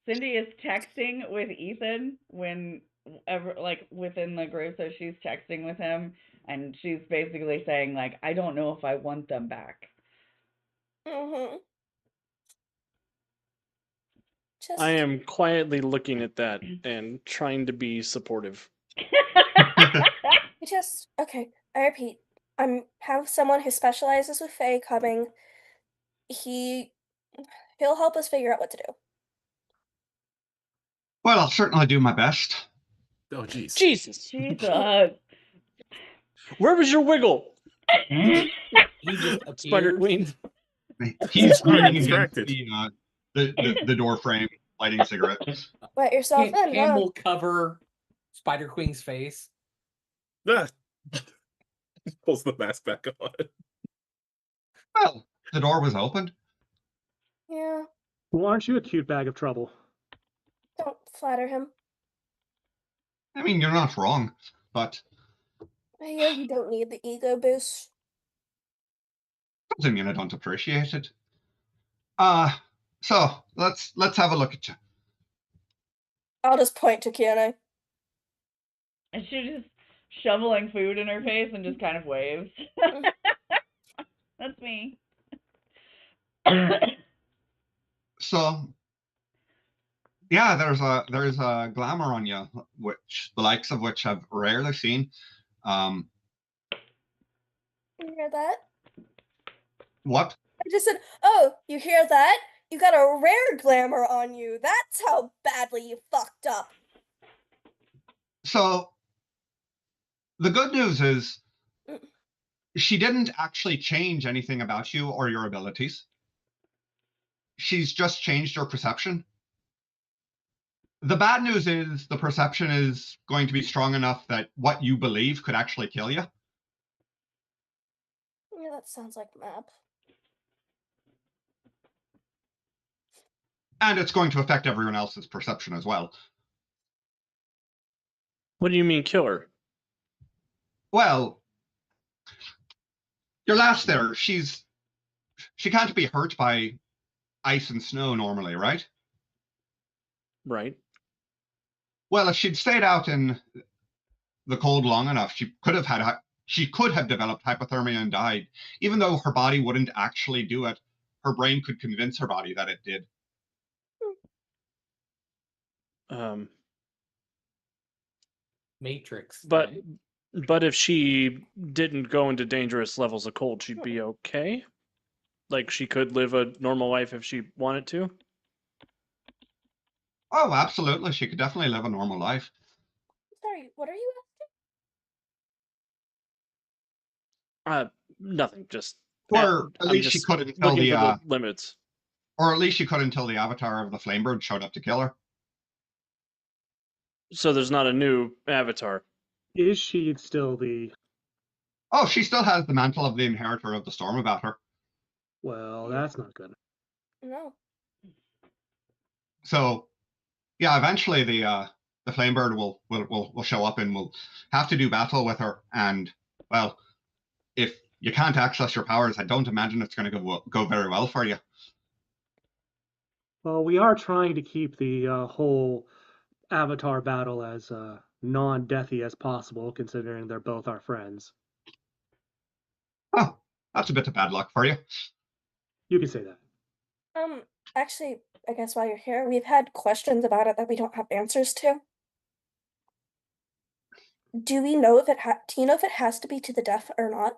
Cindy is texting with Ethan within the group, so she's texting with him, and she's basically saying like, I don't know if I want them back. I am quietly looking at that and trying to be supportive. Okay, I repeat. I have someone who specializes with Fae coming. He'll help us figure out what to do. Well, I'll certainly do my best. Oh, jeez. Jesus. Jesus. Where was your wiggle? He just appeared. Spider Queen. He's running distracted. against the door frame, lighting cigarettes. Let yourself in. Cam will cover Spider Queen's face. Pulls the mask back on. Well, the door was opened. Yeah. Well, aren't you a cute bag of trouble? Don't flatter him. I mean, you're not wrong, but Yeah, you don't need the ego boost. doesn't mean I don't appreciate it. So let's have a look at you. I'll just point to Keone. And she's just shoveling food in her face and just kind of waves. That's me. So, yeah, there's a glamour on you, which the likes of which I've rarely seen. You hear that? What? I just said, oh, you hear that? You got a rare glamour on you. That's how badly you fucked up. So the good news is Mm. she didn't actually change anything about you or your abilities. She's just changed your perception. The bad news is the perception is going to be strong enough that what you believe could actually kill you. Yeah, that sounds like map. And it's going to affect everyone else's perception as well. What do you mean killer? Well, your lass there, she can't be hurt by ice and snow normally, right? Right. Well, if she'd stayed out in the cold long enough, she could have developed hypothermia and died. Even though her body wouldn't actually do it, her brain could convince her body that it did. Matrix. But right? but if she didn't go into dangerous levels of cold, she'd be okay? Like she could live a normal life if she wanted to? Oh, absolutely. She could definitely live a normal life. Sorry, what are you Nothing. Just Or at I'm least she just could until looking the for the limits. or at least she could until the avatar of the Flamebird showed up to kill her. So there's not a new avatar. Is she still the... Oh, she still has the mantle of the inheritor of the storm about her. Well, that's not good. No. So yeah, eventually the Flamebird will show up and will have to do battle with her. And well, if you can't access your powers, I don't imagine it's going to go very well for you. Well, we are trying to keep the whole Avatar battle as non-deathy as possible, considering they're both our friends. Oh, that's a bit of bad luck for you. You can say that. Actually, I guess while you're here, we've had questions about it that we don't have answers to. Do we know if do you know if it has to be to the death or not?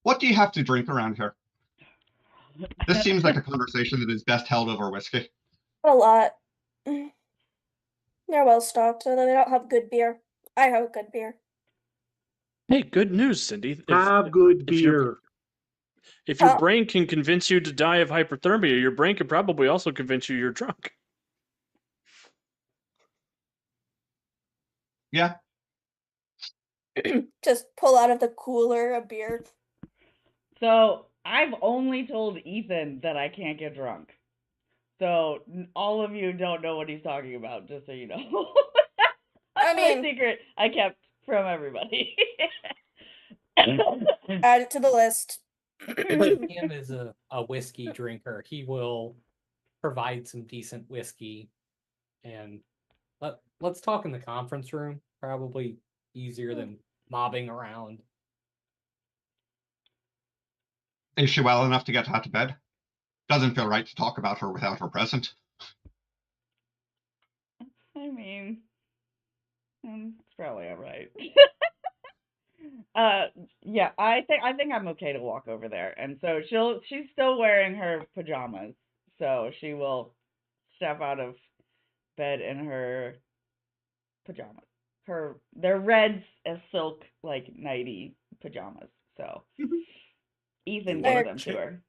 What do you have to drink around here? This seems like a conversation that is best held over whiskey. A lot. They're well stocked, so they don't have good beer. I have good beer. Hey, good news, Cindy. Have good beer. If your brain can convince you to die of hyperthermia, your brain could probably also convince you you're drunk. Yeah. Just pull out of the cooler a beer. So I've only told Ethan that I can't get drunk. So all of you don't know what he's talking about, just so you know. I mean, a secret I kept from everybody. Add it to the list. But him is a whiskey drinker. He will provide some decent whiskey, and let's talk in the conference room. Probably easier than mobbing around. Is she well enough to get out of bed? Doesn't feel right to talk about her without her present. I mean, it's probably all right. Yeah, I think I'm okay to walk over there. And so she's still wearing her pajamas. So she will step out of bed in her pajamas. They're red as silk, like nighty pajamas. So Ethan gave them to her.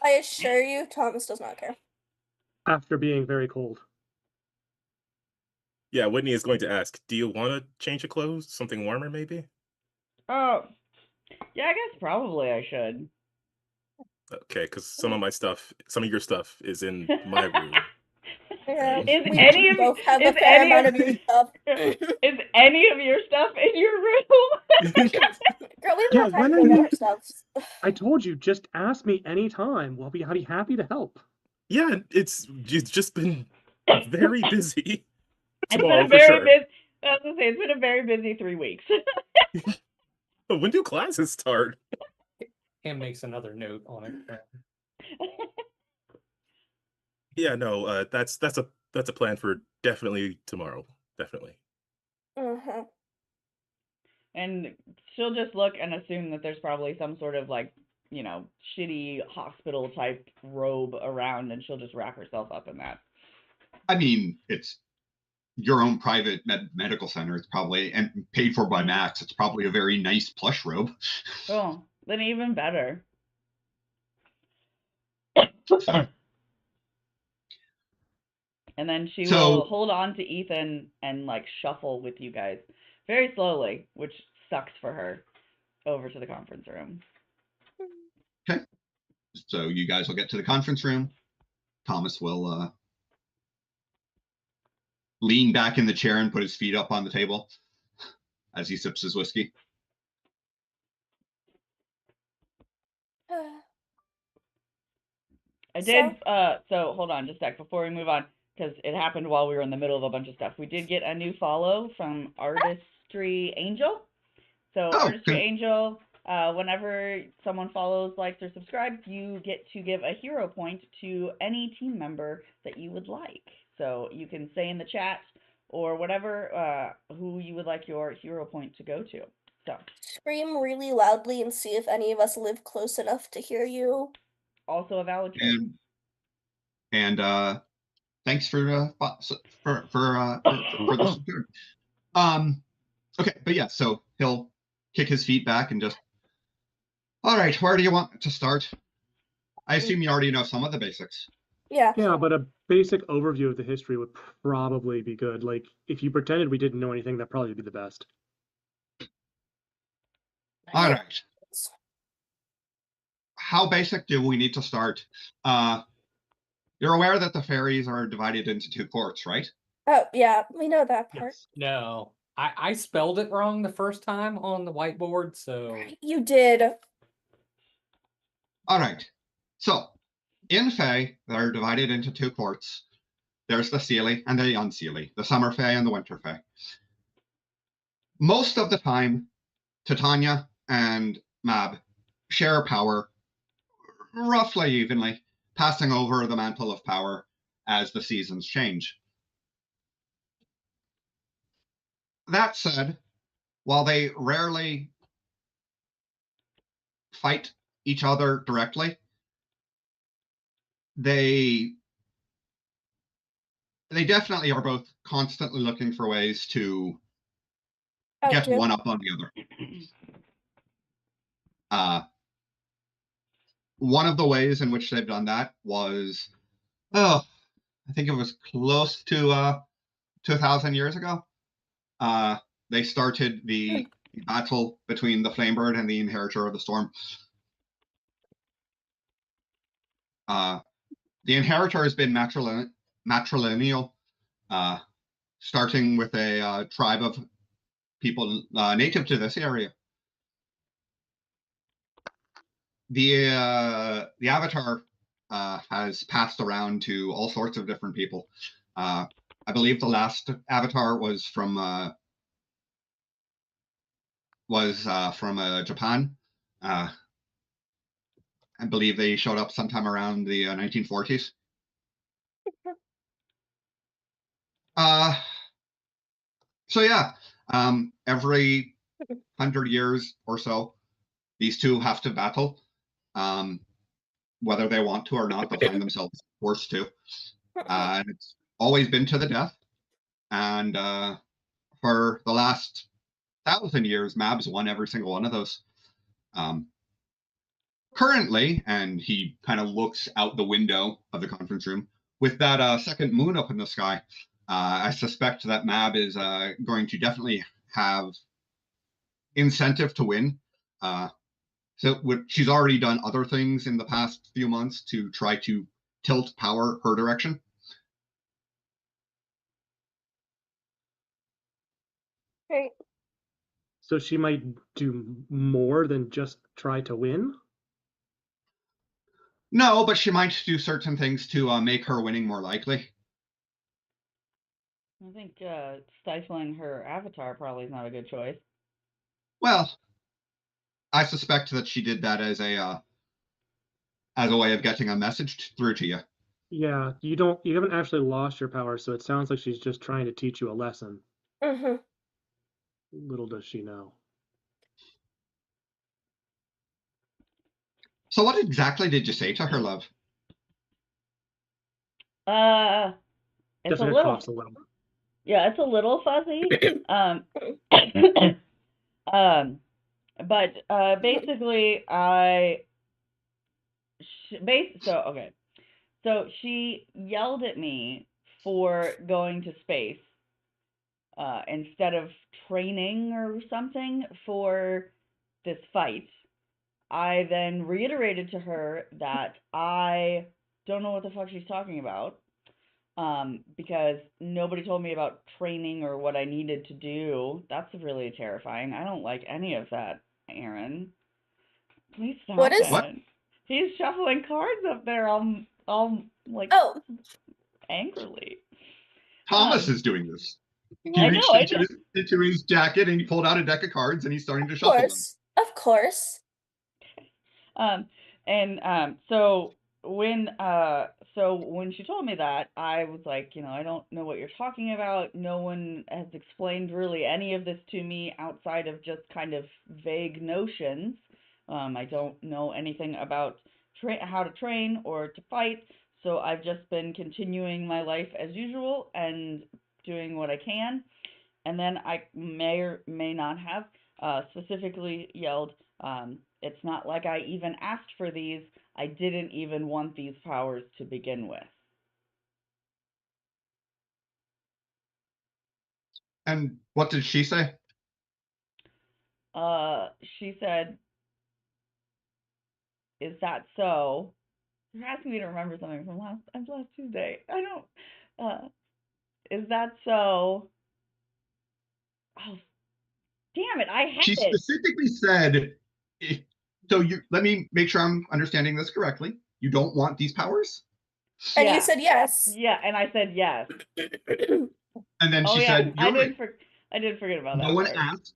I assure you, Thomas does not care. After being very cold. Yeah, Whitney is going to ask, do you want to change of clothes? Something warmer, maybe? Oh, yeah, I guess probably I should. Okay, because some of your stuff is in my room. Yeah, Is we any of both have a is fair any amount of of your stuff. is any of your stuff in your room? Girl, we Yeah, don't have when time are to you- get our stuff. I told you, just ask me anytime. I'll be happy to help. Yeah, it's just been very busy. It's Tomorrow, been a for very sure. busy. I was gonna say it's been a very busy 3 weeks. When do classes start? Him makes another note on it. Yeah, no, that's a plan for definitely tomorrow. Definitely. Uh-huh. And she'll just look and assume that there's probably some sort of like, you know, shitty hospital type robe around, and she'll just wrap herself up in that. I mean, it's your own private medical center. It's probably, and paid for by Max. It's probably a very nice plush robe. Oh, then even better. And then she will hold on to Ethan and like shuffle with you guys very slowly, which sucks for her, over to the conference room. Okay. So you guys will get to the conference room. Thomas will lean back in the chair and put his feet up on the table as he sips his whiskey. I did, so hold on just a sec before we move on, because it happened while we were in the middle of a bunch of stuff. We did get a new follow from Artistry Angel. So Artistry Angel, whenever someone follows, likes, or subscribes, you get to give a hero point to any team member that you would like. So you can say in the chat or whatever who you would like your hero point to go to. So scream really loudly and see if any of us live close enough to hear you. Also a valid choice. And thanks for the support. Okay, but yeah, so he'll kick his feet back and just, all right, where do you want to start? I assume you already know some of the basics. Yeah. Yeah, but a basic overview of the history would probably be good. Like, if you pretended we didn't know anything, that'd probably be the best. All right. How basic do we need to start? You're aware that the fairies are divided into 2 courts, right? Oh, yeah, we know that part. Yes. No, I spelled it wrong the first time on the whiteboard, so... You did. All right. So, in Fae, they're divided into 2 courts. There's the Seelie and the Unseelie, the Summer Fae and the Winter Fae. Most of the time, Titania and Mab share power roughly evenly, passing over the mantle of power as the seasons change. That said, while they rarely fight each other directly, they definitely are both constantly looking for ways to get one up on the other. One of the ways in which they've done that was, I think it was close to 2,000 years ago. They started the battle between the Flamebird and the Inheritor of the Storm. The Inheritor has been matrilineal, starting with a tribe of people native to this area. The Avatar has passed around to all sorts of different people. I believe the last Avatar was from Japan. I believe they showed up sometime around the 1940s. So yeah, every 100 years or so, these two have to battle. Whether they want to or not, they'll find themselves forced to. And it's always been to the death. And for the last 1,000 years, Mab's won every single one of those. Currently, and he kind of looks out the window of the conference room, with that second moon up in the sky, I suspect that Mab is going to definitely have incentive to win. So she's already done other things in the past few months to try to tilt power her direction. Right. So she might do more than just try to win? No, but she might do certain things to make her winning more likely. I think stifling her avatar probably is not a good choice. Well, I suspect that she did that as a way of getting a message through to you. Yeah, you haven't actually lost your power, so it sounds like she's just trying to teach you a lesson. Mm-hmm. Little does she know. So what exactly did you say to her, love? It's Just when a it little, coughs a little. yeah, it's a little fuzzy. But basically, so she yelled at me for going to space instead of training or something for this fight. I then reiterated to her that I don't know what the fuck she's talking about, because nobody told me about training or what I needed to do. That's really terrifying. I don't like any of that, Aaron. Please stop What is- What? it. He's shuffling cards up there all like Oh, angrily. Thomas Um, is doing this. He I reached know, into his jacket and he pulled out a deck of cards and he's starting to of shuffle them. course. Of course. So when she told me that, I was like, I don't know what you're talking about. No one has explained really any of this to me outside of just kind of vague notions. I don't know anything about how to train or to fight, so I've just been continuing my life as usual and doing what I can. And then I may or may not have specifically yelled, it's not like I even asked for these. I didn't even want these powers to begin with. And what did she say? She said, is that so? You're asking me to remember something from last Tuesday. I don't, is that so? Oh, damn it, I had She it. specifically said, let me make sure I'm understanding this correctly. You don't want these powers? And Yeah. you said yes. Yeah, and I said yes. And then she said, I you're right. did forget about that No one part. asked,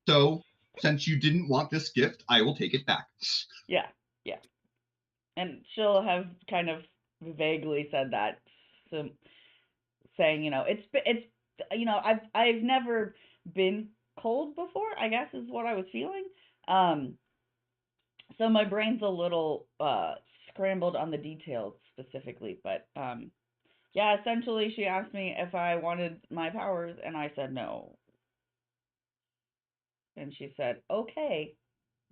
so since you didn't want this gift, I will take it back. Yeah. And she'll have kind of vaguely said that, so saying, it's I've never been cold before, I guess is what I was feeling. So my brain's a little scrambled on the details specifically, but yeah, essentially she asked me if I wanted my powers and I said no. And she said, "Okay,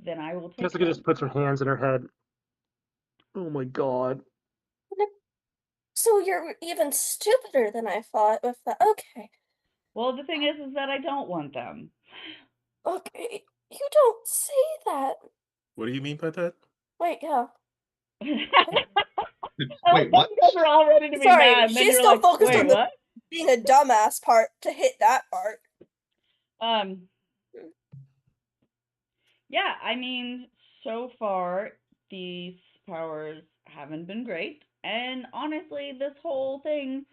then I will take Jessica them." just puts her hands in her head. Oh my god. So you're even stupider than I thought with that. Okay. Well, the thing is that I don't want them. Okay. You don't say that. What do you mean by that? Wait, yeah. Wait, what? You guys are all ready to be Sorry, mad. And then she's you're still like, focused wait, on the what? being a dumbass part to hit that part. Yeah, I mean, so far these powers haven't been great, and honestly, this whole thing,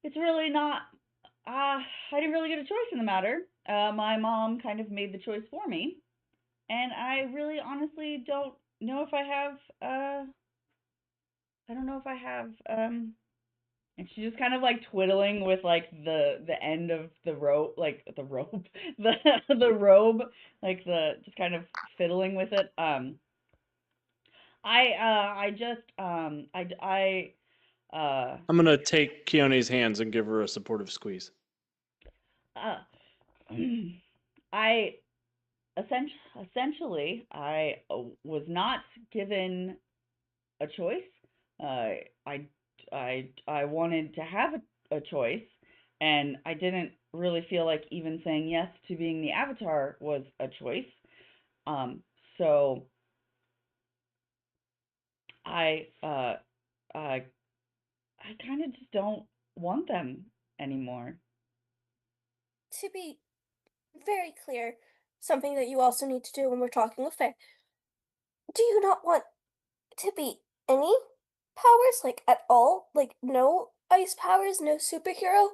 it's really not. I didn't really get a choice in the matter. My mom kind of made the choice for me, and I really, honestly don't know if I have. I don't know if I have. And she's just kind of like twiddling with like the end of the rope, like the rope, the robe, like just kind of fiddling with it. I'm gonna take Keone's hands and give her a supportive squeeze. I essentially I was not given a choice. I wanted to have a choice, and I didn't really feel like even saying yes to being the Avatar was a choice. So I kind of just don't want them anymore. To be very clear, something that you also need to do when we're talking with Faye. Do you not want to be any powers, like at all? Like no ice powers, no superhero?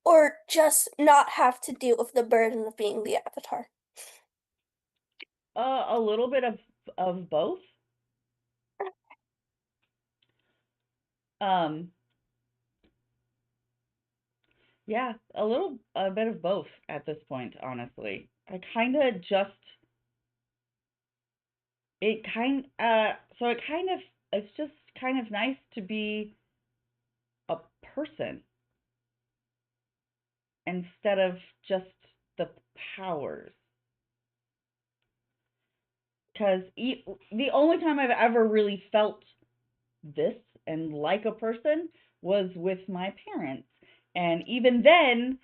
Or just not have to deal with the burden of being the Avatar? A little bit of both. Yeah, a bit of both at this point, honestly. I kind of just it's just kind of nice to be a person instead of just the powers. Because the only time I've ever really felt this and like a person was with my parents. And even then,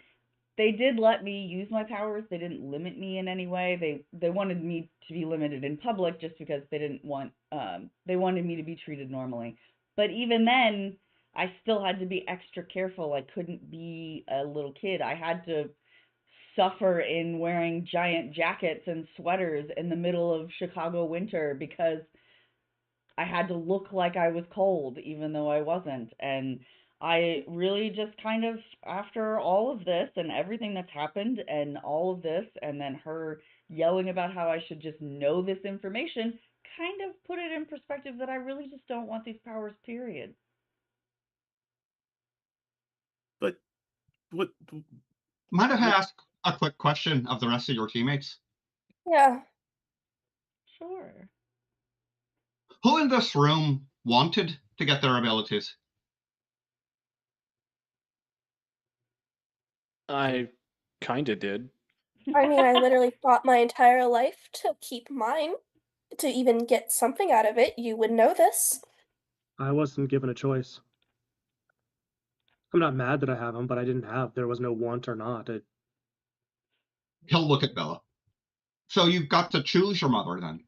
they did let me use my powers. They didn't limit me in any way. They wanted me to be limited in public just because they didn't want they wanted me to be treated normally. But even then, I still had to be extra careful. I couldn't be a little kid. I had to suffer in wearing giant jackets and sweaters in the middle of Chicago winter because I had to look like I was cold even though I wasn't. And I really just kind of, after all of this and everything that's happened and all of this, and then her yelling about how I should just know this information, kind of put it in perspective that I really just don't want these powers, period. But what? Mind if I ask a quick question of the rest of your teammates? Yeah. Sure. Who in this room wanted to get their abilities? I kind of did. I mean, I literally fought my entire life to keep mine, to even get something out of it. You would know this. I wasn't given a choice. I'm not mad that I have them, but I didn't have. There was no want or not. He'll look at Bella. So you've got to choose your mother then.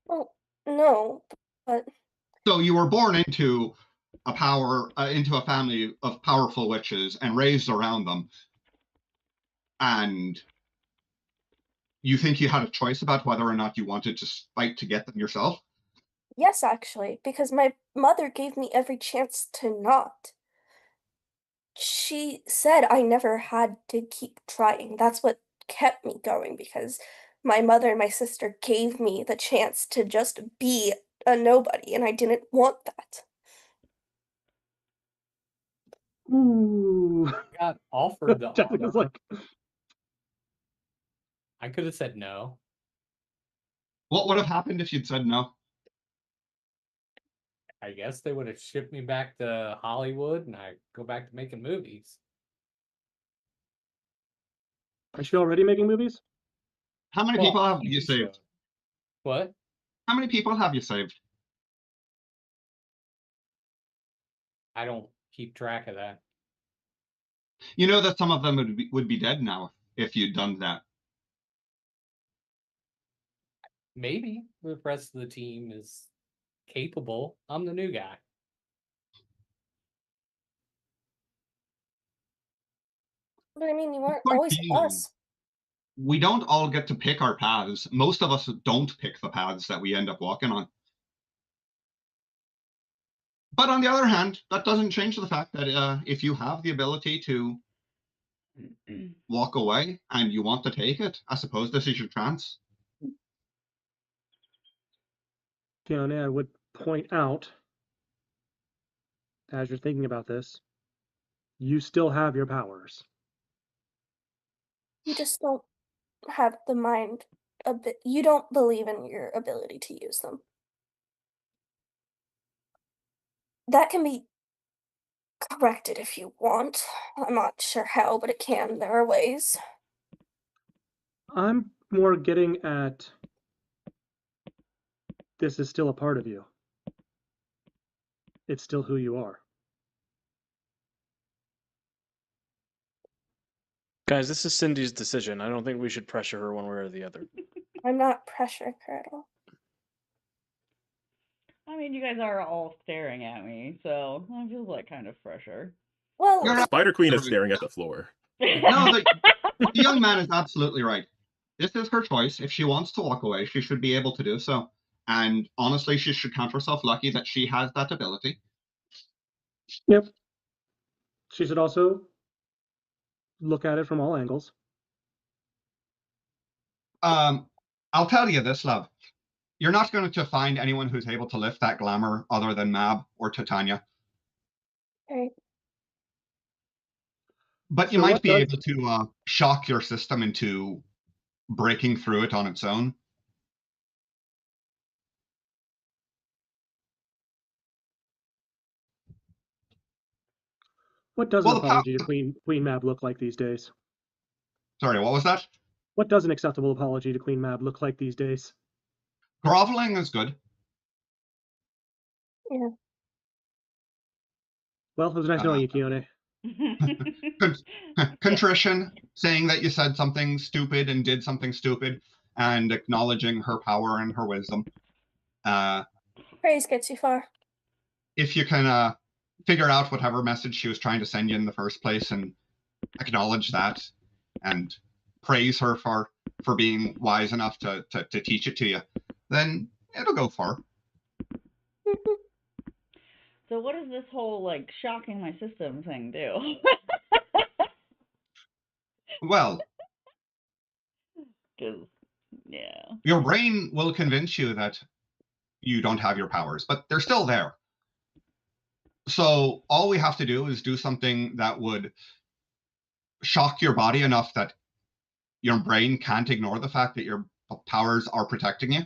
Well, no, but So you were born into into a family of powerful witches and raised around them. And you think you had a choice about whether or not you wanted to fight to get them yourself? yes, actually, because my mother gave me every chance to not. She said I never had to keep trying. That's what kept me going because my mother and my sister gave me the chance to just be a nobody, and I didn't want that. Ooh. Got offered the Jessica's honor. like, I could have said no. What would have happened if you'd said no? I guess they would have shipped me back to Hollywood and I go back to making movies. is she already making movies? How many Well, people have TV you saved? show. What? How many people have you saved? I don't keep track of that. You know that some of them would be dead now if you'd done that. Maybe the rest of the team is capable. I'm the new guy. But I mean, you weren't Point always being, with us. we don't all get to pick our paths. Most of us don't pick the paths that we end up walking on. But on the other hand, that doesn't change the fact that if you have the ability to walk away and you want to take it, I suppose this is your chance. Fiona, I would point out, as you're thinking about this, you still have your powers. You just don't have the mind a bit. You don't believe in your ability to use them. That can be corrected if you want. I'm not sure how, but it can. There are ways. I'm more getting at this is still a part of you. It's still who you are. Guys, this is Cindy's decision. I don't think we should pressure her one way or the other. I'm not pressure curdle. I mean, you guys are all staring at me, so it feels like kind of pressure. Well, You're not- Spider Queen is staring at the floor. No, the young man is absolutely right. This is her choice. If she wants to walk away, she should be able to do so. And honestly, she should count herself lucky that she has that ability. Yep. She should also look at it from all angles. I'll tell you this, love. You're not going to find anyone who's able to lift that glamour other than Mab or Titania. okay. But you So might what be does- able to shock your system into breaking through it on its own. What does an Well, apology to Queen Mab look like these days? Sorry, what was that? What does an acceptable apology to Queen Mab look like these days? Groveling is good. Yeah. Well, it was nice knowing you, Keone. Contrition, saying that you said something stupid and did something stupid, and acknowledging her power and her wisdom. Praise gets you far. If you can figure out whatever message she was trying to send you in the first place and acknowledge that and praise her for being wise enough to teach it to you, then it'll go far. So what does this whole, like, shocking my system thing do? Well, Because, yeah. your brain will convince you that you don't have your powers, but they're still there. So all we have to do is do something that would shock your body enough that your brain can't ignore the fact that your powers are protecting you.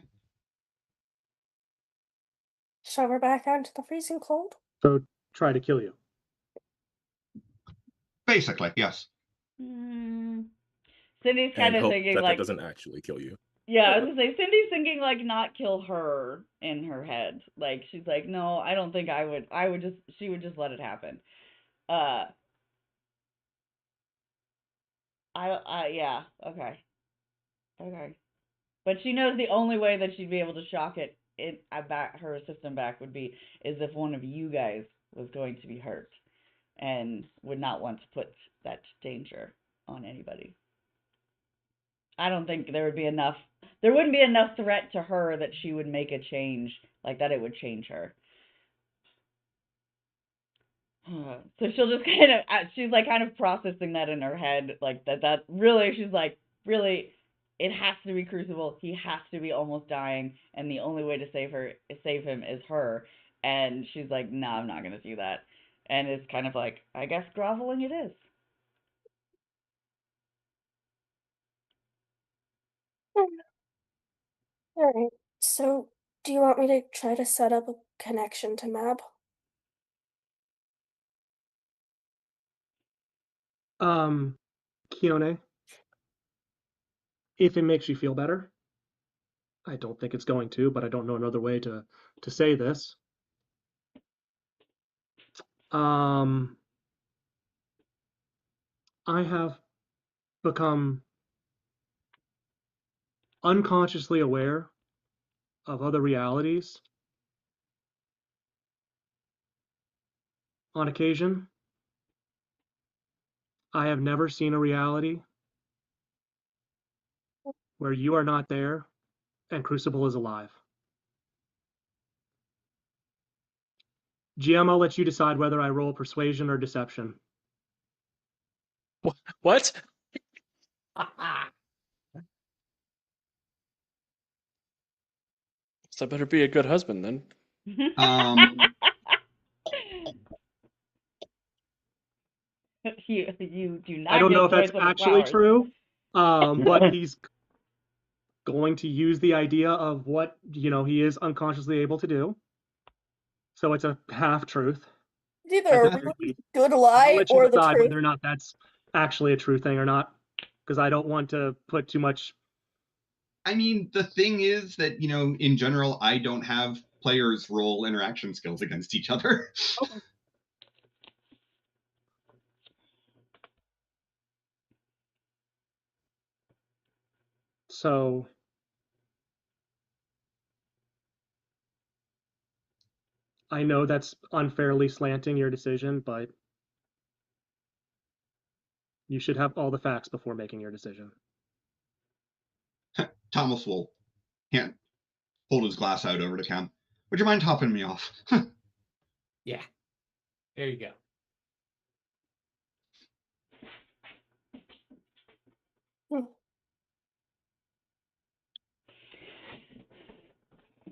Shove her back out into the freezing cold. So try to kill you. Basically, yes. Cindy's kind of hope thinking, that like... that doesn't actually kill you. Yeah, I was gonna say, Cindy's thinking, like, not kill her in her head. Like, she's like, no, I don't think I would. She would just let it happen. Yeah, okay. But she knows the only way that she'd be able to shock her system back would be is if one of you guys was going to be hurt and would not want to put that danger on anybody. I don't think there wouldn't be enough threat to her that she would make a change, like that it would change her. So she'll just she's like kind of processing that in her head, like that really, she's like, really, it has to be Crucible. He has to be almost dying, and the only way to save him is her. And she's like, no, I'm not gonna do that. And it's kind of like, I guess groveling it is. Alright, so do you want me to try to set up a connection to Mab? Keone, if it makes you feel better, I don't think it's going to, but I don't know another way to say this. I have become unconsciously aware of other realities on occasion. I have never seen a reality where you are not there and Crucible is alive. GM, I'll let you decide whether I roll persuasion or deception. What? So I better be a good husband then. You do not. I don't know if that's actually true, but he's going to use the idea of what he is unconsciously able to do. So it's a half truth. It's either a really good lie or the truth. Whether or not that's actually a true thing or not, because I don't want to put too much. I mean, the thing is that, in general, I don't have players roll interaction skills against each other. Okay. So I know that's unfairly slanting your decision, but you should have all the facts before making your decision. Thomas will hold his glass out over to Cam. Would you mind topping me off? Yeah. There you go.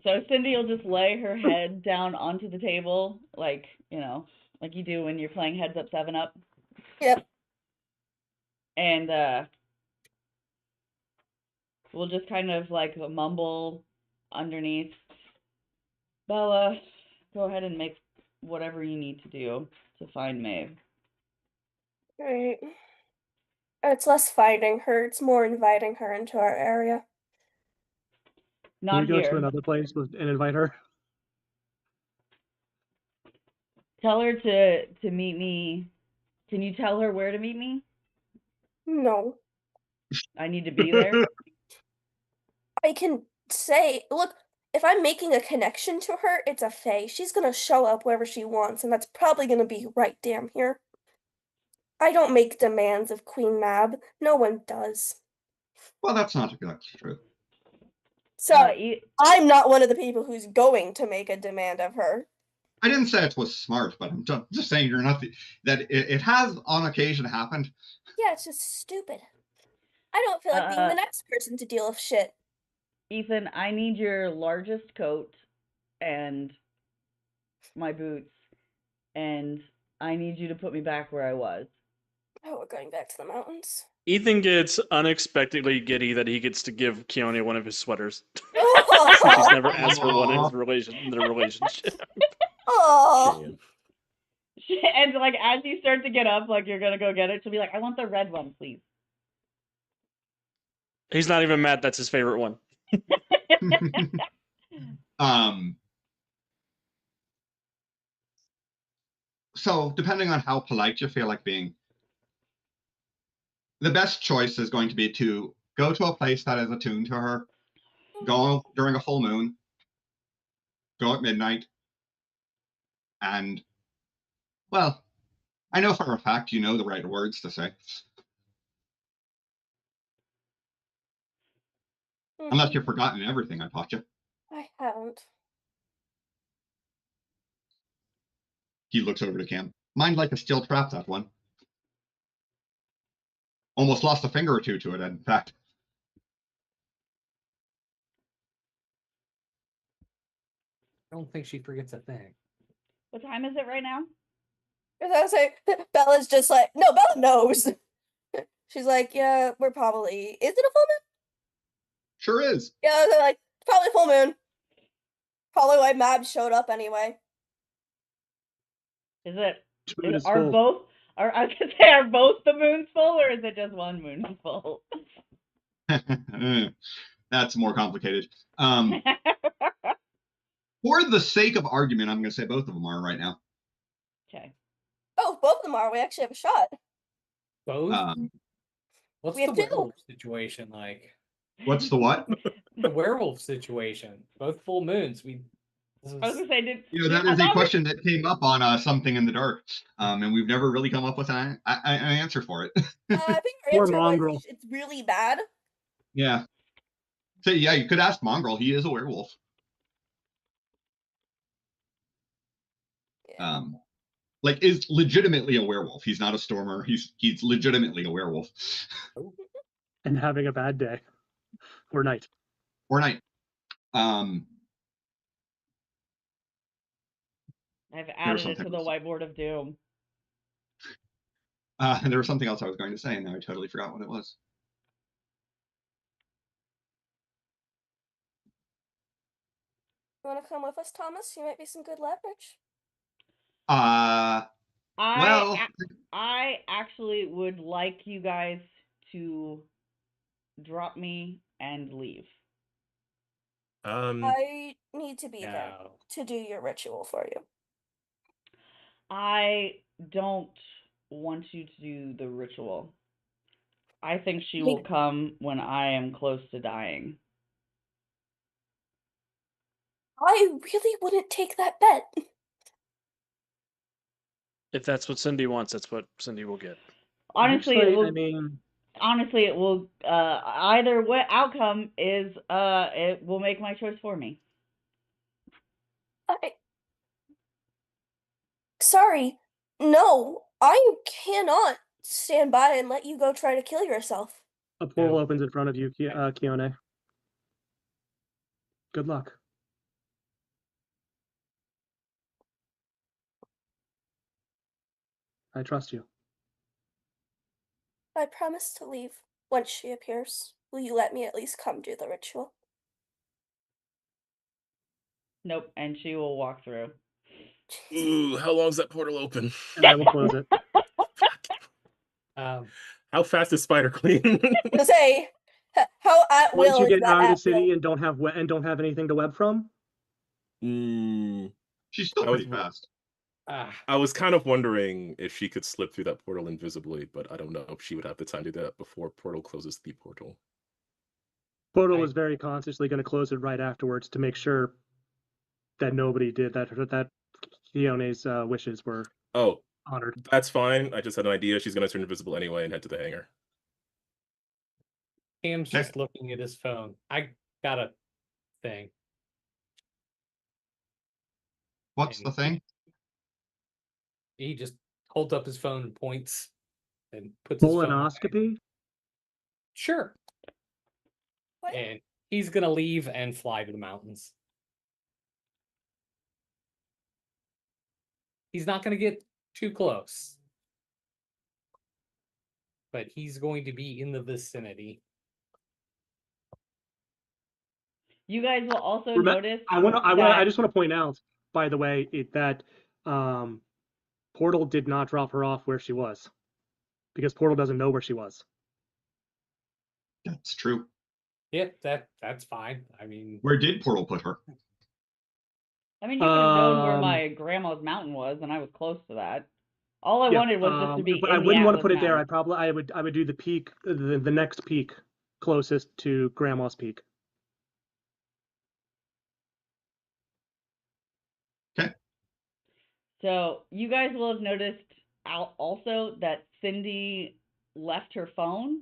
So Cindy will just lay her head down onto the table, like you do when you're playing Heads Up 7 Up. Yep. And we'll just kind of like mumble underneath. Bella, go ahead and make whatever you need to do to find Maeve. Right. It's less fighting her, it's more inviting her into our area. Can Not we go here. to another place and invite her? Tell her to meet me. Can you tell her where to meet me? No. I need to be there. I can say, look, if I'm making a connection to her, it's a fae. She's gonna show up wherever she wants, and that's probably gonna be right damn here. I don't make demands of Queen Mab. No one does. Well, that's not exactly true. So, I'm not one of the people who's going to make a demand of her. I didn't say it was smart, but I'm just saying you're not that it has on occasion happened. Yeah, it's just stupid. I don't feel like being the next person to deal with shit. Ethan, I need your largest coat and my boots, and I need you to put me back where I was. Oh, we're going back to the mountains. Ethan gets unexpectedly giddy that he gets to give Keone one of his sweaters. Since he's never asked for one in their relationship. Oh. And like as you start to get up, like you're gonna go get it, she'll be like, "I want the red one, please." He's not even mad. That's his favorite one. So depending on how polite you feel like being, the best choice is going to be to go to a place that is attuned to her, go during a full moon, go at midnight, and, well, I know for a fact you know the right words to say. Unless you've forgotten everything I taught you. I haven't. He looks over to Cam. Mind like a steel trap, that one. Almost lost a finger or two to it, in fact. I don't think she forgets a thing. What time is it right now? As I was saying, Bella's just like, no, Bella knows. She's like, yeah, we're probably, is it a full moon? Sure is. Yeah, they're like, probably full moon. Probably why Mab showed up anyway. Is it? Are both? I was gonna say, are both the moons full, or is it just one moon full? That's more complicated. For the sake of argument, I'm going to say both of them are right now. Okay. Oh, both of them are. We actually have a shot. Both? What's the werewolf situation like? What's the what? The werewolf situation. Both full moons. I was gonna say, that is a question that came up on Something in the Dark, and we've never really come up with an answer for it. I think our answer was it's really bad. Yeah. So yeah, you could ask Mongrel. He is a werewolf. Yeah. Like is legitimately a werewolf. He's not a stormer. He's legitimately a werewolf. And having a bad day or night. Or night. I've added it to the whiteboard of doom. There was something else I was going to say, and now I totally forgot what it was. You want to come with us, Thomas? You might be some good leverage. I actually would like you guys to drop me and leave. I need to be there to do your ritual for you. I don't want you to do the ritual. I think she will come when I am close to dying. I really wouldn't take that bet. If that's what Cindy wants, that's what Cindy will get. Honestly, it will. Either what outcome is, it will make my choice for me. Sorry, no, I cannot stand by and let you go try to kill yourself. A portal opens in front of you, Keone. Good luck. I trust you. I promise to leave once she appears. Will you let me at least come do the ritual? Nope, and she will walk through. Ooh, how long is that portal open? And I will close it. How fast is Spider Queen? To say, how at Once will you is get that out of the at will? city and don't have anything to web from. She's still I was- pretty fast. I was kind of wondering if she could slip through that portal invisibly, but I don't know if she would have the time to do that before portal closes the portal. Portal is very consciously going to close it right afterwards to make sure that nobody did that Keone's wishes were Oh, honored. that's fine. I just had an idea. She's going to turn invisible anyway and head to the hangar. Cam's Okay. just looking at his phone. I got a thing. What's the thing? He just holds up his phone and points and puts his phone away. Colonoscopy? Sure. What? And he's gonna leave and fly to the mountains. He's not gonna get too close. But he's going to be in the vicinity. You guys will also notice. I just want to point out, by the way, that Portal did not drop her off where she was, because Portal doesn't know where she was. That's true. Yeah, that's fine. I mean, Where did Portal put her? I mean, you would have known where my grandma's mountain was, and I was close to that. All I wanted was just to be. But in I wouldn't the want to Atlas put it there. Mountains. I would do the peak, the next peak closest to Grandma's peak. Okay. So you guys will have noticed also that Cindy left her phone,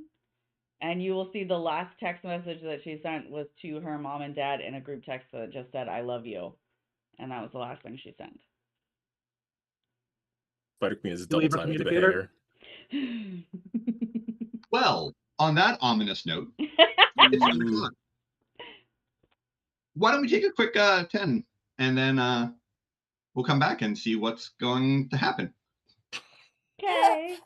and you will see the last text message that she sent was to her mom and dad in a group text that just said, "I love you," and that was the last thing she sent. Spider Queen is You double leave her timing to the communicator? hangar. Well, on that ominous note, it's 10 o'clock. Why don't we take a quick 10, and then we'll come back and see what's going to happen. Okay.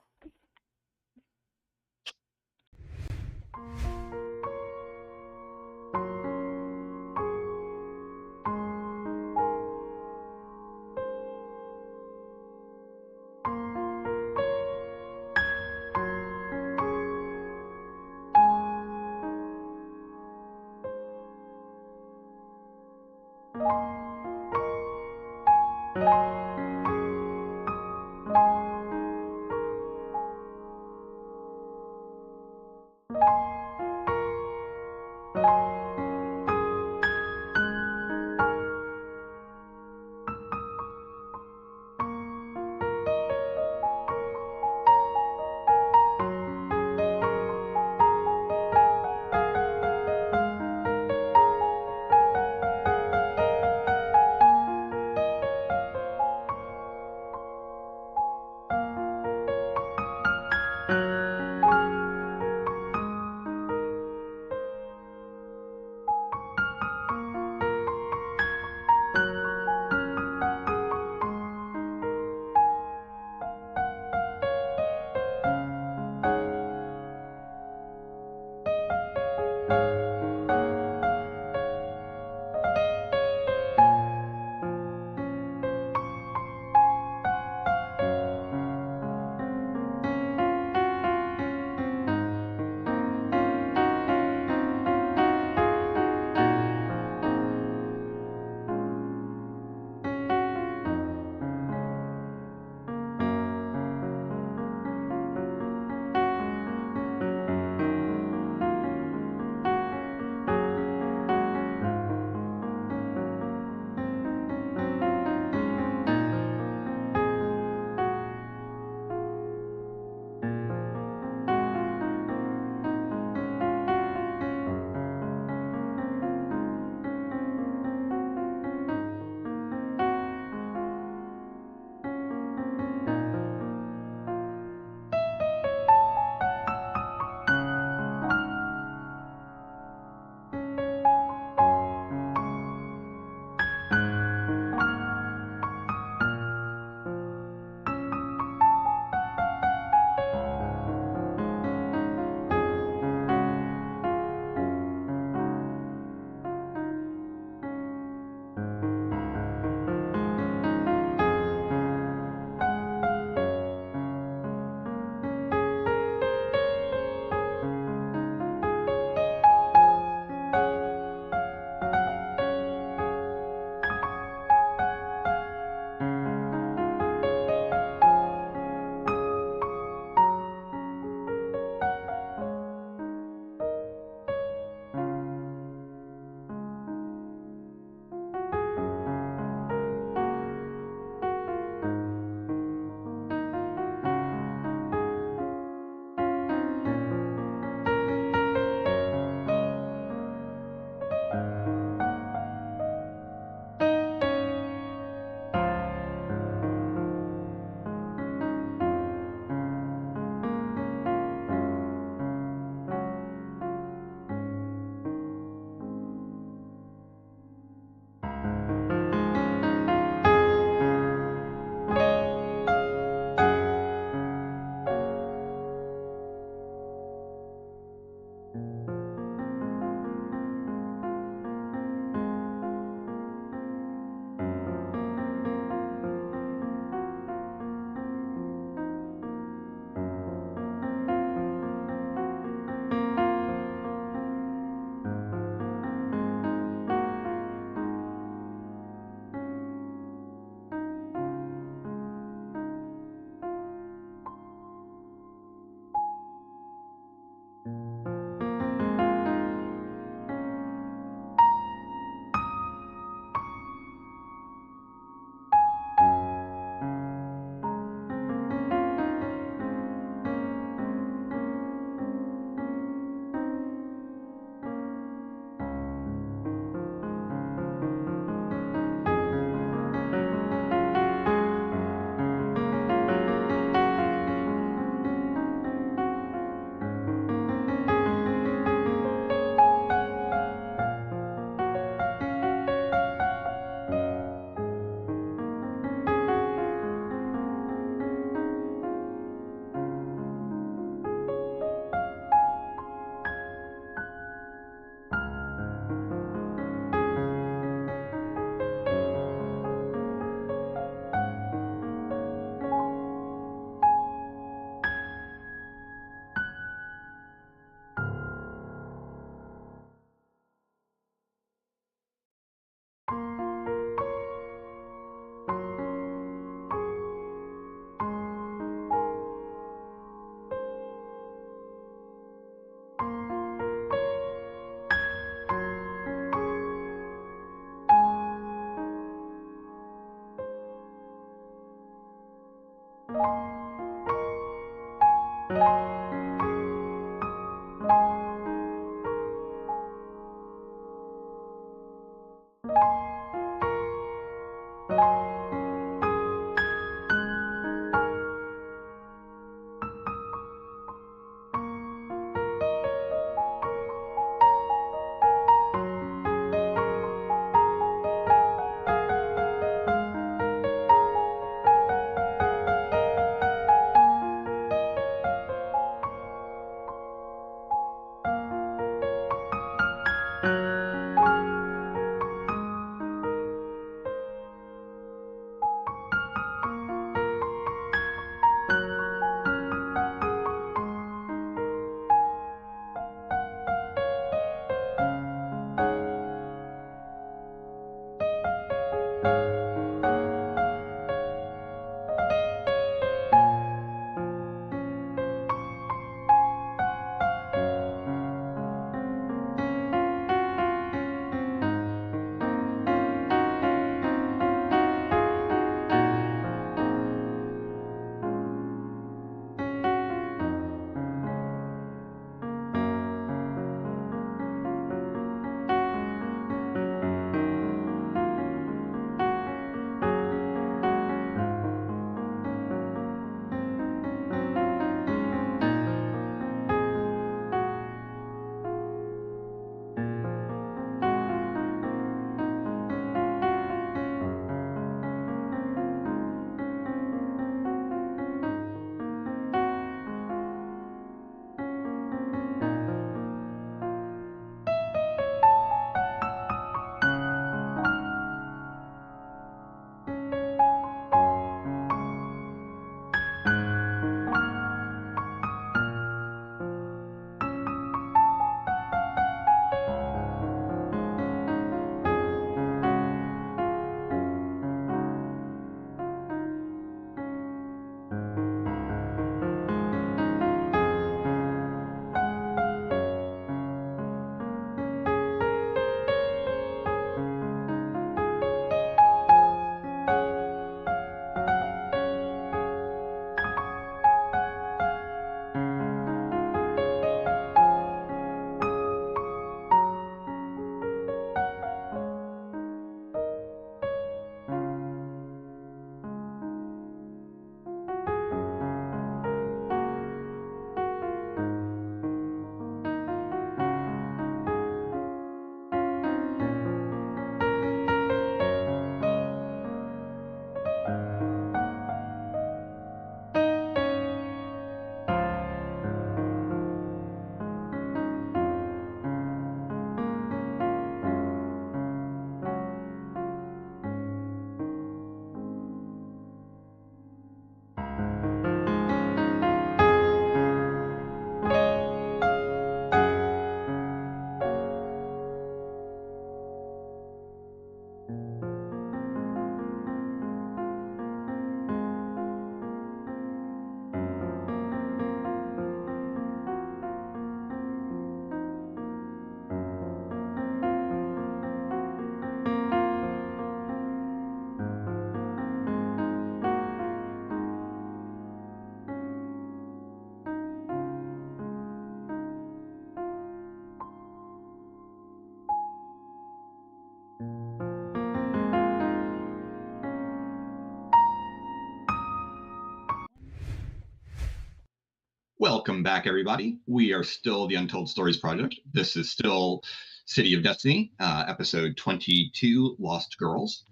Welcome back, everybody. We are still the Untold Stories Project. This is still City of Destiny, episode 22, Lost Girls.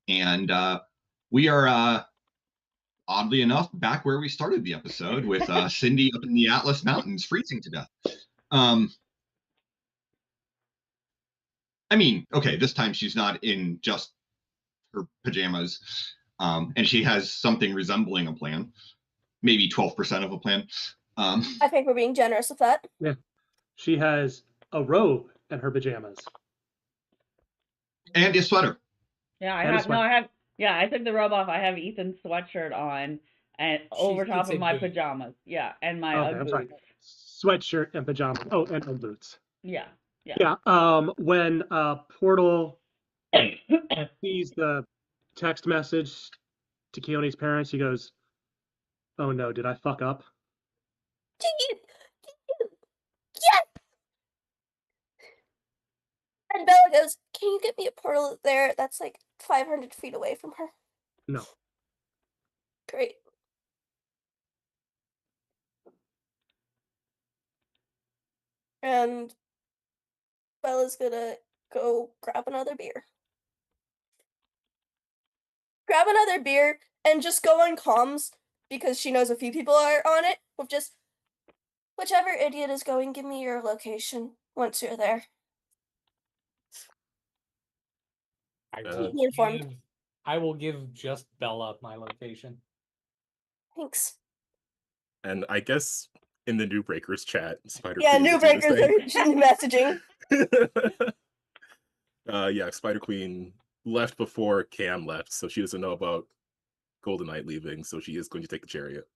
And we are, oddly enough, back where we started the episode with Cindy up in the Atlas Mountains freezing to death. I mean, okay, this time she's not in just her pajamas, and she has something resembling a plan, maybe 12% of a plan. I think we're being generous with that. Yeah. She has a robe and her pajamas. And a sweater. Yeah, And a sweater. I took the robe off. I have Ethan's sweatshirt on and over top of my boots. pajamas. Yeah, and my Okay, Ugg I'm sorry. boots. Sweatshirt and pajamas. Oh, and Ugg boots. Yeah. Yeah. When Portal sees the text message to Keone's parents, he goes, Oh no, did I fuck up? Yes! And Bella goes, can you get me a portal there that's like 500 feet away from her? No. Great. And Bella's gonna go grab another beer. Grab another beer and just go on comms because she knows a few people are on it with just whichever idiot is going, give me your location once you're there. Keep me informed. I will give just Bella my location. Thanks. And I guess in the New Breakers chat, Spider Yeah, Queen New will do Breakers the are messaging. yeah, Spider Queen left before Cam left, so she doesn't know about Golden Knight leaving, so she is going to take the chariot.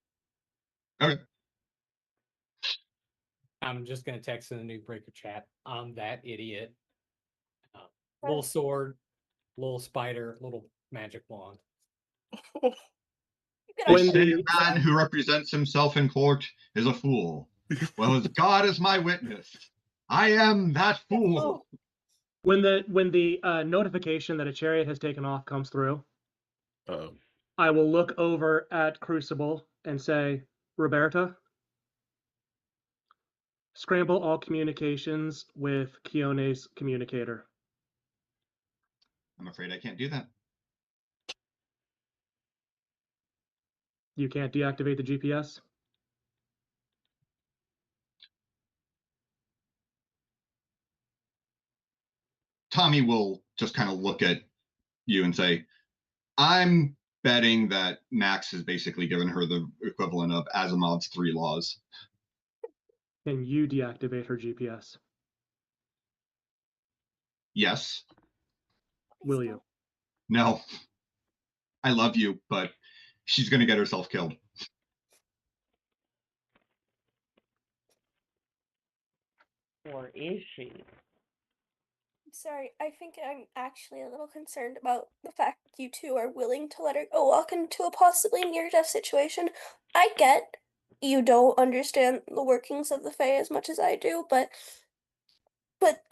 Okay. I'm just gonna text in the New Breaker chat. I'm that idiot. Little sword, little spider, little magic wand. They say a man who represents himself in court is a fool. Well, as God is my witness, I am that fool. When the notification that a chariot has taken off comes through, I will look over at Crucible and say, Roberta, scramble all communications with Kione's communicator. I'm afraid I can't do that. You can't deactivate the GPS? Tommy will just kind of look at you and say, I'm betting that Max has basically given her the equivalent of Asimov's 3 laws. Can you deactivate her GPS? Yes. Will you? No. I love you, but she's going to get herself killed. Or is she? Sorry, I think I'm actually a little concerned about the fact that you two are willing to let her go walk into a possibly near-death situation. I get you don't understand the workings of the Fae as much as I do, but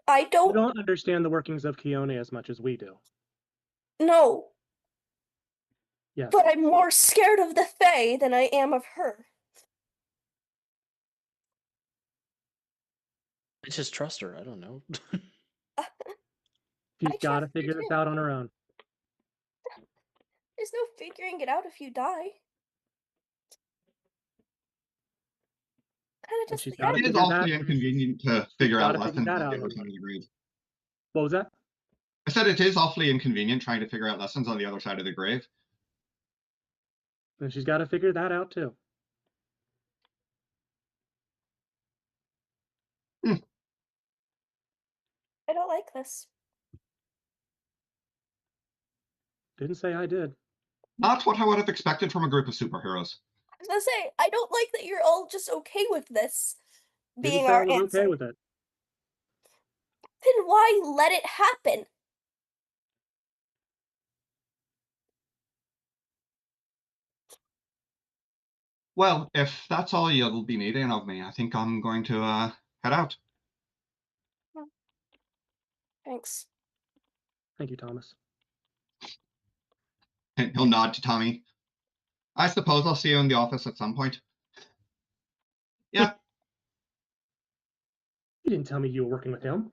I don't. You don't understand the workings of Kione as much as we do. No. Yes. But I'm more scared of the Fae than I am of her. I just trust her. I don't know. She's got to figure this out on her own. There's no figuring it out if you die. Kind of just. It is awfully inconvenient to figure out lessons on the other side of the grave. What was that? I said it is awfully inconvenient trying to figure out lessons on the other side of the grave. And she's got to figure that out too. I don't like this. Didn't say I did. Not what I would have expected from a group of superheroes. I was gonna say, I don't like that you're all just okay with this being Didn't say our I was answer. okay with it. Then why let it happen? Well, if that's all you'll be needing of me, I think I'm going to head out. Thanks. Thank you, Thomas. And he'll nod to Tommy. I suppose I'll see you in the office at some point. Yeah. You didn't tell me you were working with him.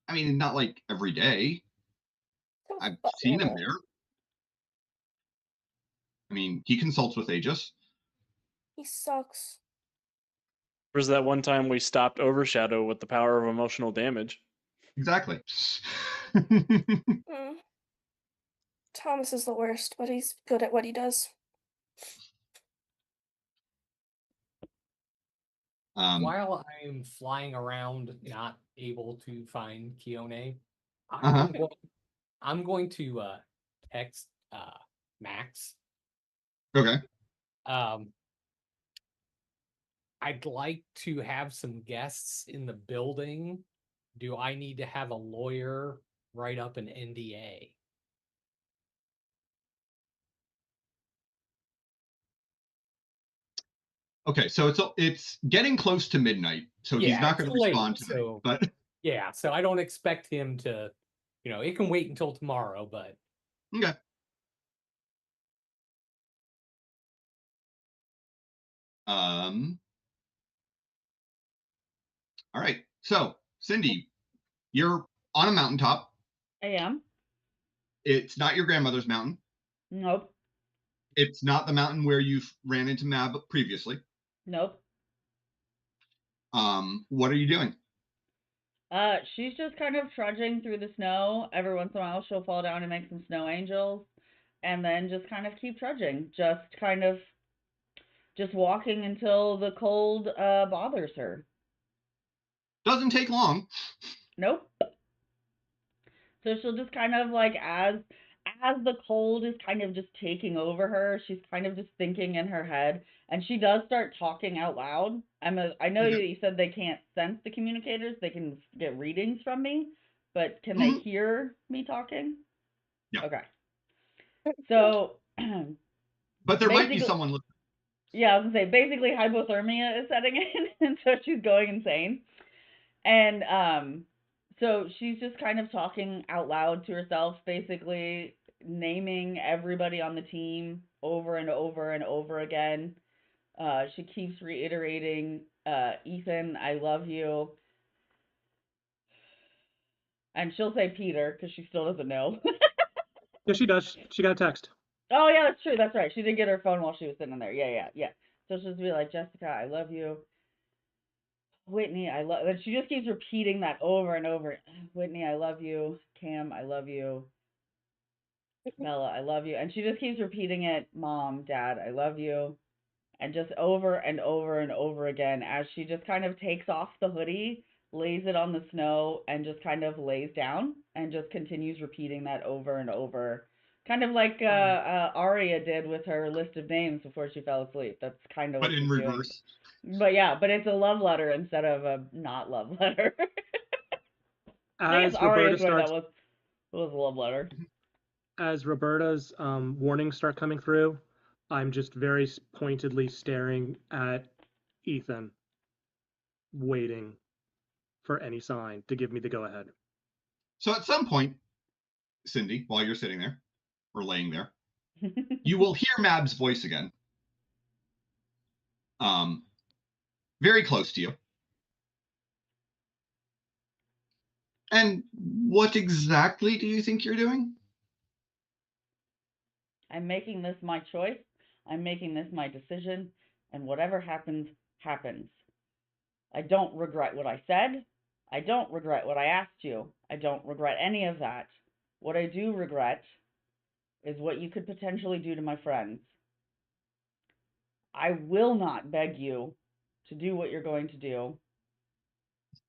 I mean, not like every day. I've seen him there. I mean, he consults with Aegis. He sucks. There's that one time we stopped Overshadow with the power of emotional damage. Exactly. Thomas is the worst, but he's good at what he does. While I'm flying around, not able to find Kione, I'm going to text Max. Okay. I'd like to have some guests in the building. Do I need to have a lawyer write up an NDA? Okay, so it's getting close to midnight, so he's Yeah, not it's going to respond late, tonight. so But yeah, so I don't expect him to, it can wait until tomorrow, but okay. All right. So, Cindy, you're on a mountaintop. I am. It's not your grandmother's mountain. Nope. It's not the mountain where you've ran into Mab previously. Nope. What are you doing? She's just kind of trudging through the snow. Every once in a while, she'll fall down and make some snow angels, and then just kind of keep trudging. Just walking until the cold bothers her. Doesn't take long. Nope. So she'll just kind of like as the cold is kind of just taking over her, she's kind of just thinking in her head, and she does start talking out loud. I know you said they can't sense the communicators; they can get readings from me, but can they hear me talking? Yeah. Okay. So. But there might be someone listening. Yeah, I was gonna say basically hypothermia is setting in, and so she's going insane, and so she's just kind of talking out loud to herself, basically naming everybody on the team over and over and over again. She keeps reiterating, Ethan, I love you. And she'll say Peter, because she still doesn't know. Yeah, she does. She got a text. Oh, yeah, that's true. That's right. She did get her phone while she was sitting there. Yeah. So she'll just be like, Jessica, I love you. Whitney, I love. And she just keeps repeating that over and over. Whitney, I love you. Cam, I love you. Bella, I love you. And she just keeps repeating it. Mom, Dad, I love you. And just over and over and over again as she just kind of takes off the hoodie, lays it on the snow, and just kind of lays down and just continues repeating that over and over. Kind of like Arya did with her list of names before she fell asleep. That's kind of what she's doing. But in reverse. But yeah, but it's a love letter instead of a not love letter. I guess Arya's way that was a love letter. As Roberta's warnings start coming through, I'm just very pointedly staring at Ethan, waiting for any sign to give me the go-ahead. So at some point, Cindy, while you're sitting there, or laying there, you will hear Mab's voice again. Very close to you. And what exactly do you think you're doing? I'm making this my choice. I'm making this my decision. And whatever happens, happens. I don't regret what I said. I don't regret what I asked you. I don't regret any of that. What I do regret is what you could potentially do to my friends. I will not beg you to do what you're going to do.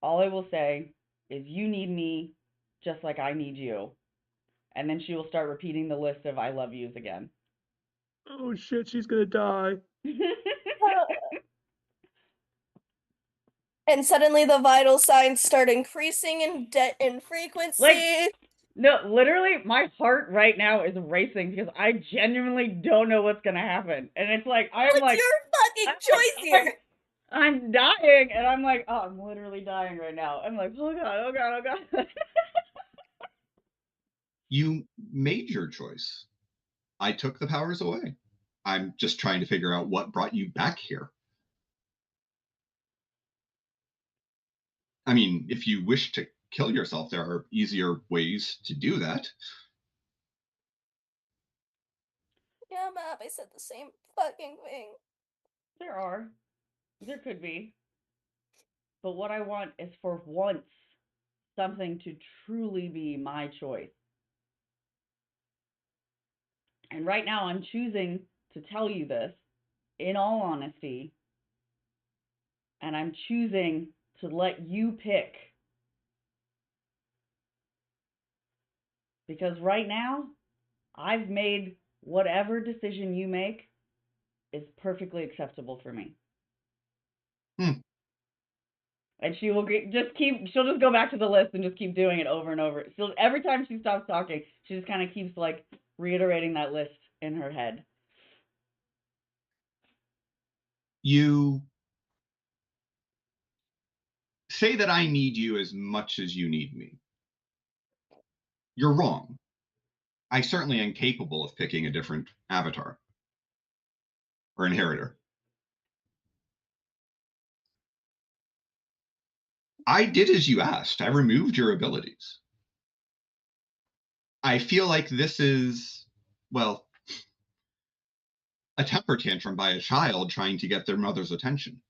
All I will say is you need me just like I need you. And then she will start repeating the list of I love yous again. Oh shit, she's gonna die. And suddenly the vital signs start increasing in frequency. No, literally, my heart right now is racing because I genuinely don't know what's gonna happen, and it's like What's your fucking choice here? I'm dying, and I'm like, oh, I'm literally dying right now. I'm like, oh god. You made your choice. I took the powers away. I'm just trying to figure out what brought you back here. I mean, if you wish to kill yourself, there are easier ways to do that. Yeah, Mom, I said the same fucking thing. There could be. But what I want is for once something to truly be my choice. And right now I'm choosing to tell you this in all honesty. And I'm choosing to let you pick. Because right now, I've made whatever decision you make is perfectly acceptable for me. And she will she'll just go back to the list and just keep doing it over and over. So every time she stops talking, she just kind of keeps like reiterating that list in her head. You say that I need you as much as you need me. You're wrong. I certainly am capable of picking a different avatar or inheritor. I did as you asked. I removed your abilities. I feel like this is, well, a temper tantrum by a child trying to get their mother's attention.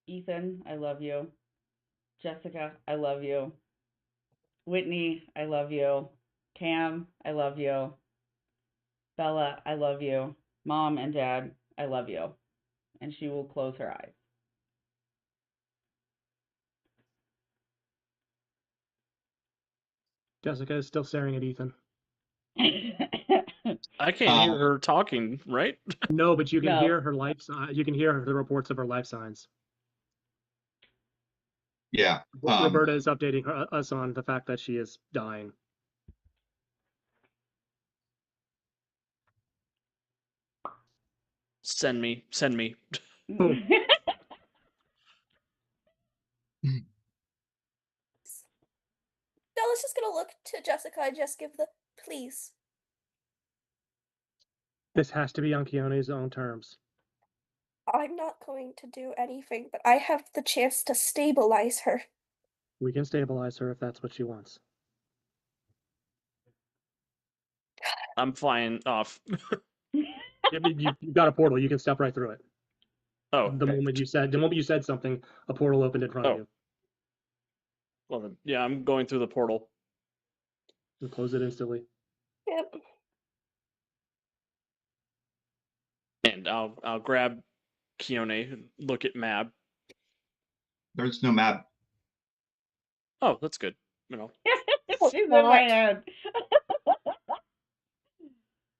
Ethan, I love you. Jessica, I love you. Whitney, I love you. Cam, I love you. Bella, I love you. Mom and Dad, I love you. And she will close her eyes. Jessica is still staring at Ethan. I can't hear her talking, right? No, but you can No. hear her life. You can hear the reports of her life signs. Yeah. Roberta is updating us on the fact that she is dying. Send me. Bella's just gonna look to Jessica and just give the please. This has to be on Keone's own terms. I'm not going to do anything, but I have the chance to stabilize her. We can stabilize her if that's what she wants. I'm flying off. You've got a portal. You can step right through it. Oh, The moment you said something, a portal opened in front of you. Well, then, yeah, I'm going through the portal. And close it instantly. Yep. And I'll grab Keone and look at Mab. There's no Mab. Oh, that's good. You know. She's in my head.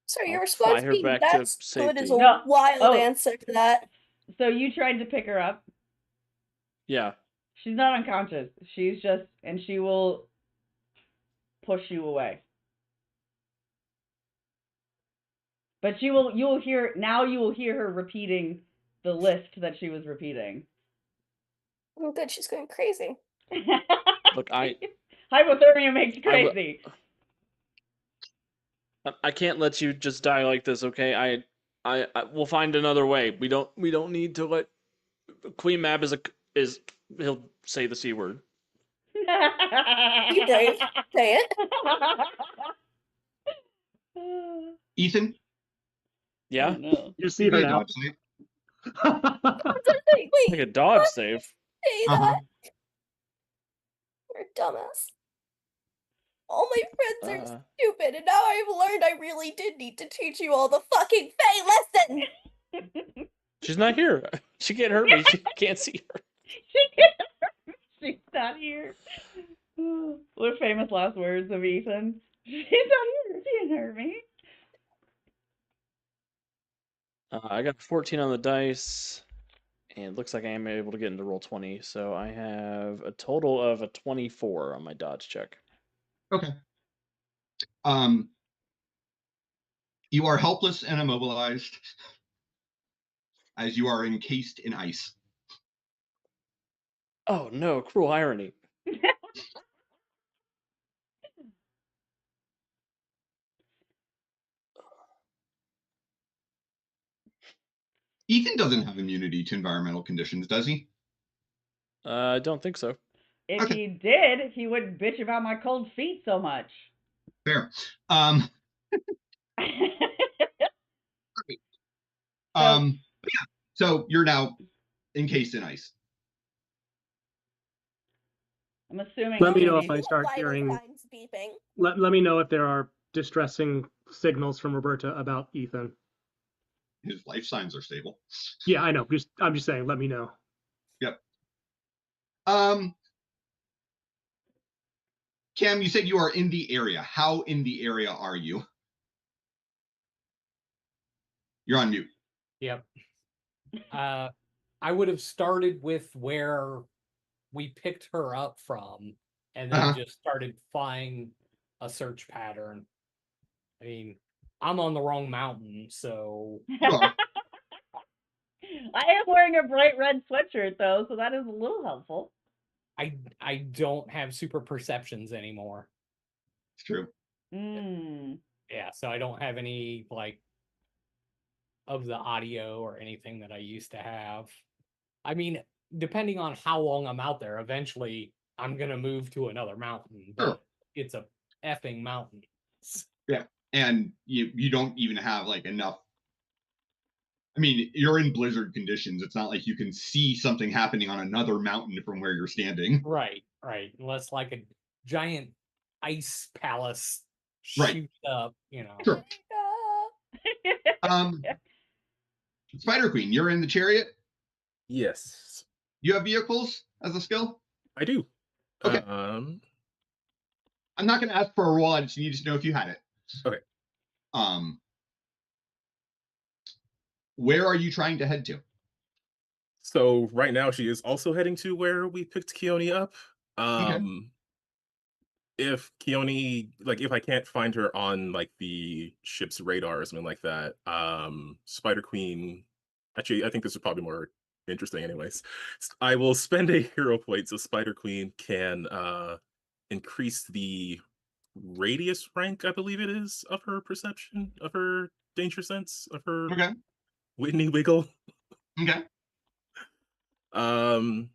So your I'll response fly her being back to that's good safety. is a No. wild answer to that. So you tried to pick her up. Yeah. She's not unconscious. She's just, and she will push you away. But you will hear her repeating the list that she was repeating. Oh, good. She's going crazy. Look, hypothermia makes you crazy. I can't let you just die like this, okay? I we'll find another way. We don't need to let Queen Mab is he'll say the C word. You Dave, say it. Ethan? Yeah? Oh, no. You see her now. Wait. Like a dodge save. Say that. You're a dumbass. All my friends are stupid, and now I've learned I really did need to teach you all the fucking Fae lesson! She's not here. She can't hurt me. She can't see her. She's not here. What famous last words of Ethan? She's not here. She didn't hurt me. I got 14 on the dice, and it looks like I am able to get into roll 20. So I have a total of a 24 on my dodge check. Okay. You are helpless and immobilized as you are encased in ice. Oh no, cruel irony. Ethan doesn't have immunity to environmental conditions, does he? I don't think so. If he did, he wouldn't bitch about my cold feet so much. Fair. So you're now encased in ice. I'm assuming. Let me know if I start hearing. Beeping. Let me know if there are distressing signals from Roberta about Ethan. His life signs are stable. Yeah, I know. I'm just saying. Let me know. Yep. Cam, you said you are in the area. How in the area are you? You're on mute. Yep. I would have started with where we picked her up from and then just started flying a search pattern. I mean, I'm on the wrong mountain, so Well, I am wearing a bright red sweatshirt though, so that is a little helpful. I don't have super perceptions anymore. it's true. Yeah, so I don't have any like of the audio or anything that I used to have. I mean, depending on how long I'm out there, eventually I'm gonna move to another mountain, but Sure. it's a effing mountain. Yeah, and you don't even have like enough. I mean, you're in blizzard conditions. It's not like you can see something happening on another mountain from where you're standing. Right. Unless like a giant ice palace Right. shoots up, you know. Sure. Spider Queen, you're in the chariot. Yes, You have vehicles as a skill. I do. Okay. I'm not going to ask for a roll. I just need to know if you had it. Okay. Where are you trying to head to? So right now she is also heading to where we picked Keone up. Okay. If Keone, like if I can't find her on like the ship's radar or something like that, Spider Queen, actually I think this is probably more interesting anyways. I will spend a hero point so Spider Queen can increase the radius rank, I believe it is, of her perception, of her danger sense, of her Okay. Whitney Wiggle. Okay. So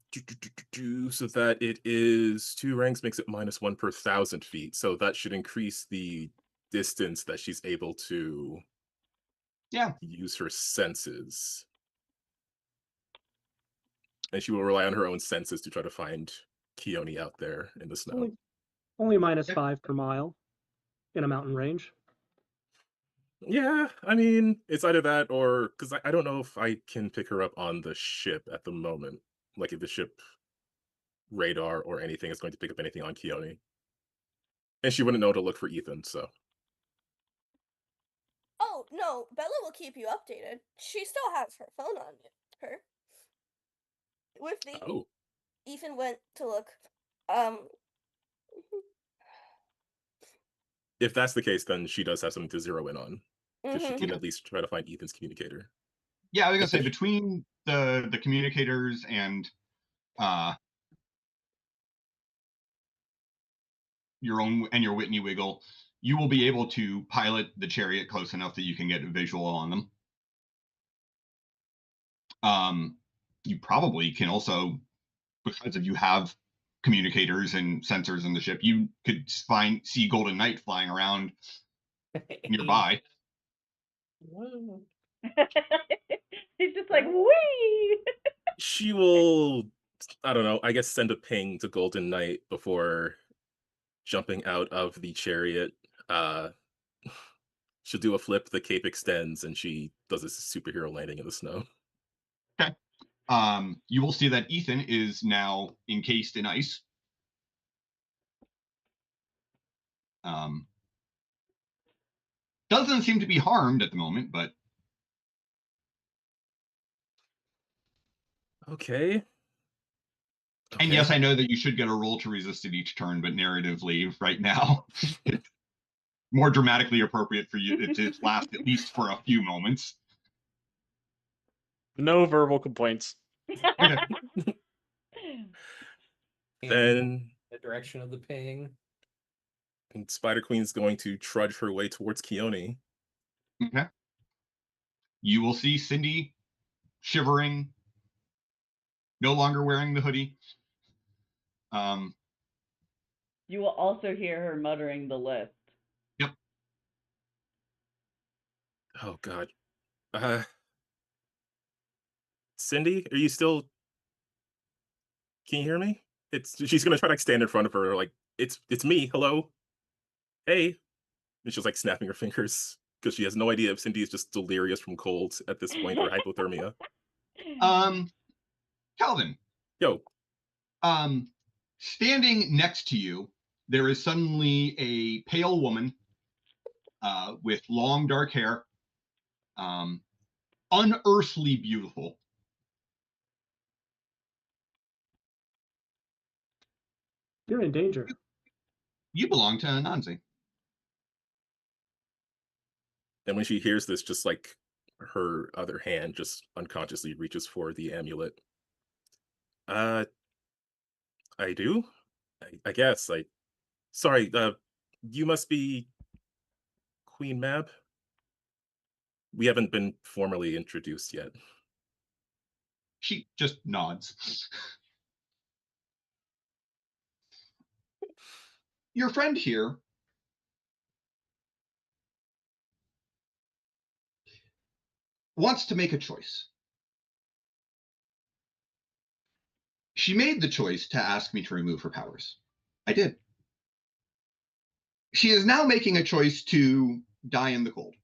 that it is 2 ranks makes it -1 per 1,000 feet. So that should increase the distance that she's able to use her senses. And she will rely on her own senses to try to find Keone out there in the snow. Only -5 per mile in a mountain range. Yeah, I mean, it's either that or because I don't know if I can pick her up on the ship at the moment. Like if the ship radar or anything is going to pick up anything on Keone. And she wouldn't know to look for Ethan, so. Oh, no, Bella will keep you updated. She still has her phone on her. With the Ethan went to look. If that's the case, then she does have something to zero in on. Because she can Okay. at least try to find Ethan's communicator. Yeah, I was gonna say between the communicators and your Whitney Wiggle, you will be able to pilot the chariot close enough that you can get a visual on them. You probably can also, because if you have communicators and sensors in the ship, you could see Golden Knight flying around nearby. He's just like, wee. She will, I don't know, I guess send a ping to Golden Knight before jumping out of the chariot. She'll do a flip, the cape extends, and she does a superhero landing in the snow. Okay. You will see that Ethan is now encased in ice. Doesn't seem to be harmed at the moment, but Okay. And yes, I know that you should get a roll to resist it each turn, but narratively, right now, it's more dramatically appropriate for you to last at least for a few moments. No verbal complaints. Okay. Then the direction of the ping. And Spider Queen's going to trudge her way towards Keone. Okay. You will see Cindy shivering, no longer wearing the hoodie. You will also hear her muttering the list. Yep. Oh God. Cindy, are you still? Can you hear me? She's gonna try to stand in front of her, like it's me. Hello, hey. And she's like snapping her fingers because she has no idea if Cindy is just delirious from cold at this point or hypothermia. Calvin. Yo. Standing next to you, there is suddenly a pale woman with long dark hair, unearthly beautiful. You're in danger. You belong to Anansi. And when she hears this, just like her other hand just unconsciously reaches for the amulet. Uh, I do? I guess. Sorry, you must be Queen Mab? We haven't been formally introduced yet. She just nods. Your friend here wants to make a choice. She made the choice to ask me to remove her powers. I did. She is now making a choice to die in the cold.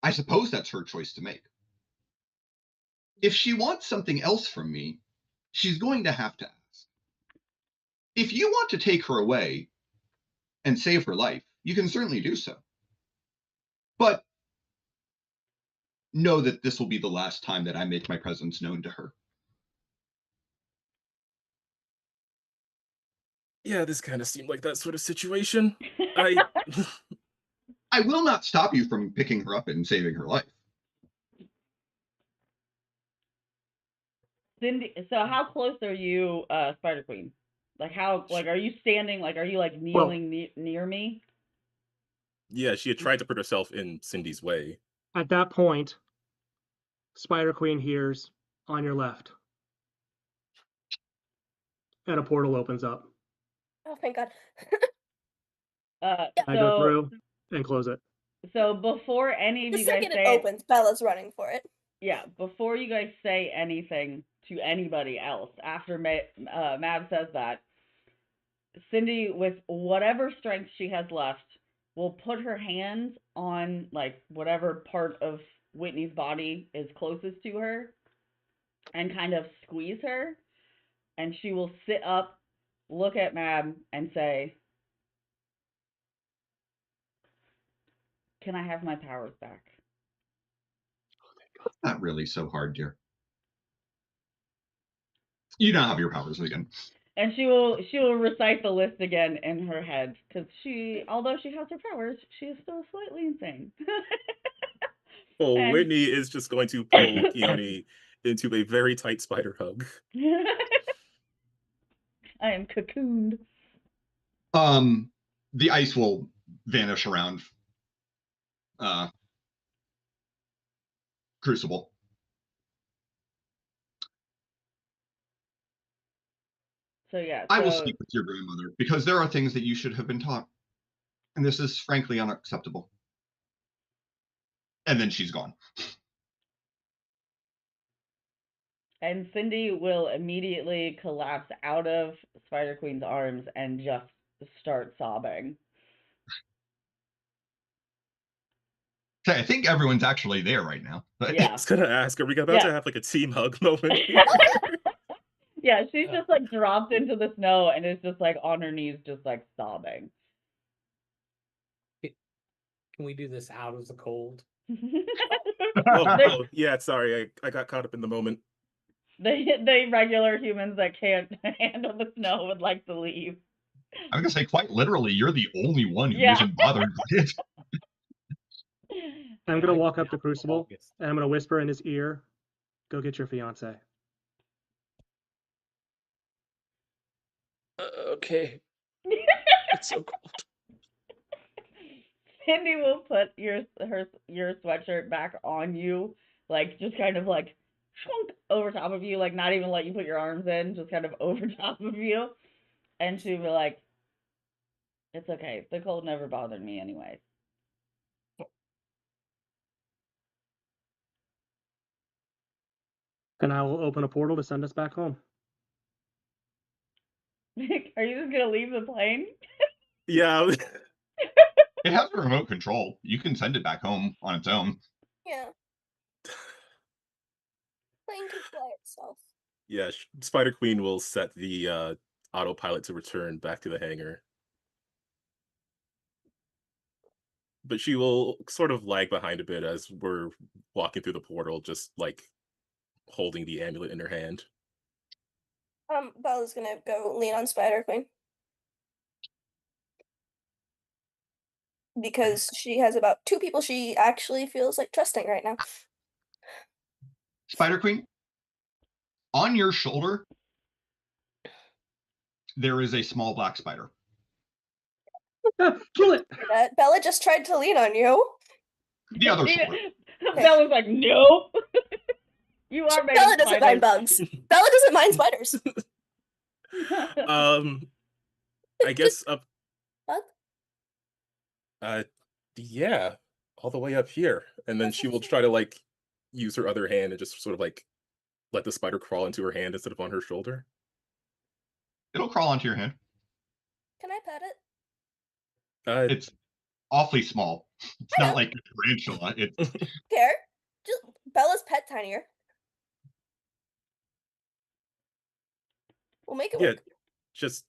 I suppose that's her choice to make. If she wants something else from me, she's going to have to ask. If you want to take her away and save her life, you can certainly do so. But know that this will be the last time that I make my presence known to her. Yeah, this kind of seemed like that sort of situation. I will not stop you from picking her up and saving her life. Cindy, so how close are you, Spider Queen? Like are you standing, like are you like kneeling near me? Yeah, she had tried to put herself in Cindy's way. At that point, Spider Queen hears on your left. And a portal opens up. Oh, thank God. I go through and close it. So before any of The you guys second say it opens, Bella's running for it. Yeah, before you guys say anything to anybody else, after Mab says that, Cindy, with whatever strength she has left, will put her hands on like whatever part of Whitney's body is closest to her and kind of squeeze her, and she will sit up, look at Mab, and say, "Can I have my powers back?" Not really so hard, dear. You now have your powers again. And she will recite the list again in her head, because although she has her powers, she is still slightly insane. Whitney is just going to pull Keone into a very tight spider hug. I am cocooned. The ice will vanish around Crucible. So yeah. I will speak with your grandmother, because there are things that you should have been taught. And this is frankly unacceptable. And then she's gone. And Cindy will immediately collapse out of Spider Queen's arms and just start sobbing. So I think everyone's actually there right now. But Yeah. I was gonna ask, are we about to have like a team hug moment? Yeah, she's just like dropped into the snow and is just like on her knees, just like sobbing. Can we do this out of the cold? Yeah, sorry, I got caught up in the moment. The regular humans that can't handle the snow would like to leave. I'm gonna say, quite literally, you're the only one who isn't bothered by it. I'm gonna walk up to Crucible and I'm gonna whisper in his ear, "Go get your fiance." Okay. It's so cold. Cindy will put your sweatshirt back on you, like just kind of like shunk over top of you, like not even let you put your arms in, just kind of over top of you, and she'll be like, "It's okay. The cold never bothered me anyway." And I will open a portal to send us back home. Are you just gonna leave the plane? Yeah. It has a remote control. You can send it back home on its own. Yeah. Plane can fly itself. Yeah, Spider Queen will set the autopilot to return back to the hangar. But she will sort of lag behind a bit as we're walking through the portal, just like holding the amulet in her hand. Bella's gonna go lean on Spider Queen. Because she has about 2 people she actually feels like trusting right now. Spider Queen, on your shoulder, there is a small black spider. Kill it! Bella just tried to lean on you. The other shoulder. Bella's like, no. You are made Bella of doesn't mind spiders. bugs. Bella doesn't mind spiders. I guess up. Bug? Yeah, all the way up here, and then she will try to like use her other hand and just sort of like let the spider crawl into her hand instead of on her shoulder. It'll crawl onto your hand. Can I pet it? It's awfully small. It's not like a tarantula. It's Care? Just Bella's pet tinier. We'll make it yeah, work. just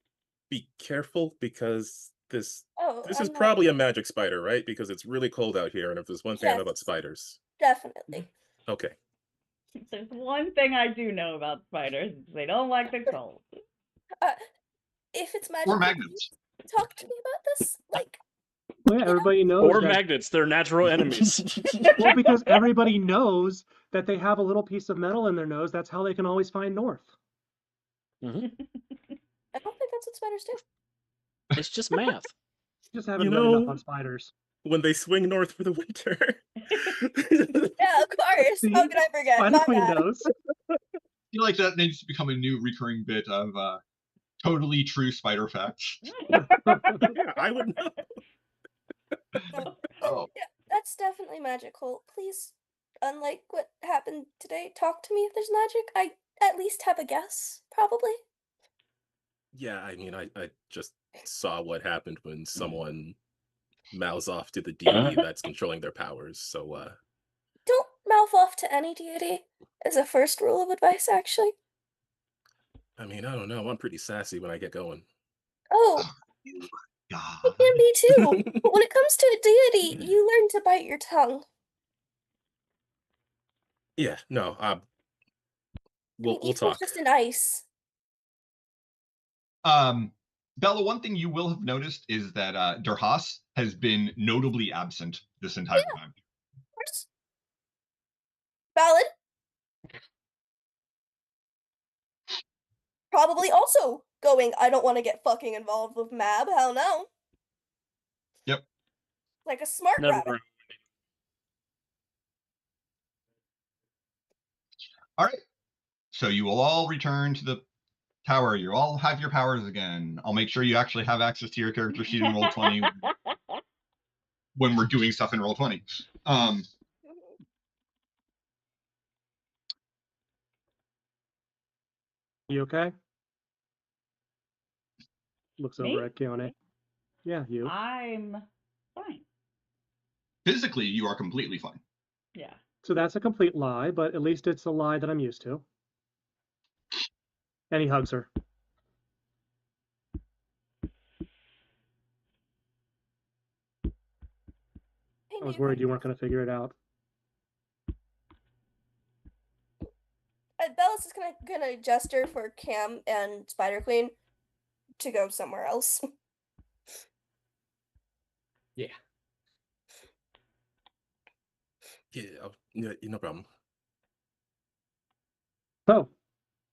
be careful because this Oh, is I'm not- probably a magic spider, right? Because it's really cold out here, and if there's one thing I know Yes. about spiders, Definitely. okay. There's one thing I do know about spiders. They don't like the cold. If it's magic, or magnets. talk to me about this. Like, Well, yeah, everybody knows Or that, magnets, they're natural enemies. well, because everybody knows that they have a little piece of metal in their nose. That's how they can always find north. I don't think that's what spiders do. It's just math. Just haven't You read enough know- on spiders. When they swing north for the winter. Yeah, of course. See? How could I forget? Spider My Queen bad. knows. I feel like that needs to become a new recurring bit of totally true spider facts. Yeah, I would know. Oh, Yeah, that's definitely magical. Please, unlike what happened today, talk to me if there's magic. I at least have a guess, probably. Yeah, I mean, I just saw what happened when someone mouths off to the deity that's controlling their powers. So, Don't mouth off to any deity, as a first rule of advice, actually. I mean, I don't know. I'm pretty sassy when I get going. Oh, God. you can be too. But when it comes to a deity, you learn to bite your tongue. Yeah, no, we'll Evil's talk. just an ice. Bella, one thing you will have noticed is that Durhas has been notably absent this entire time. Of course. Valid. Probably also going, I don't want to get fucking involved with Mab. Hell no. Yep. Like a smart Never rabbit. mind. All right. So you will all return to the tower. You all have your powers again. I'll make sure you actually have access to your character sheet in Roll20 when we're doing stuff in Roll20. You okay? Looks Me? over at Keone. Yeah, you. I'm fine. Physically, you are completely fine. Yeah. So that's a complete lie, but at least it's a lie that I'm used to. And he hugs her. I was worried you weren't going to figure it out. Bella's just gonna gesture for Cam and Spider Queen to go somewhere else. Yeah, yeah, no problem. Oh,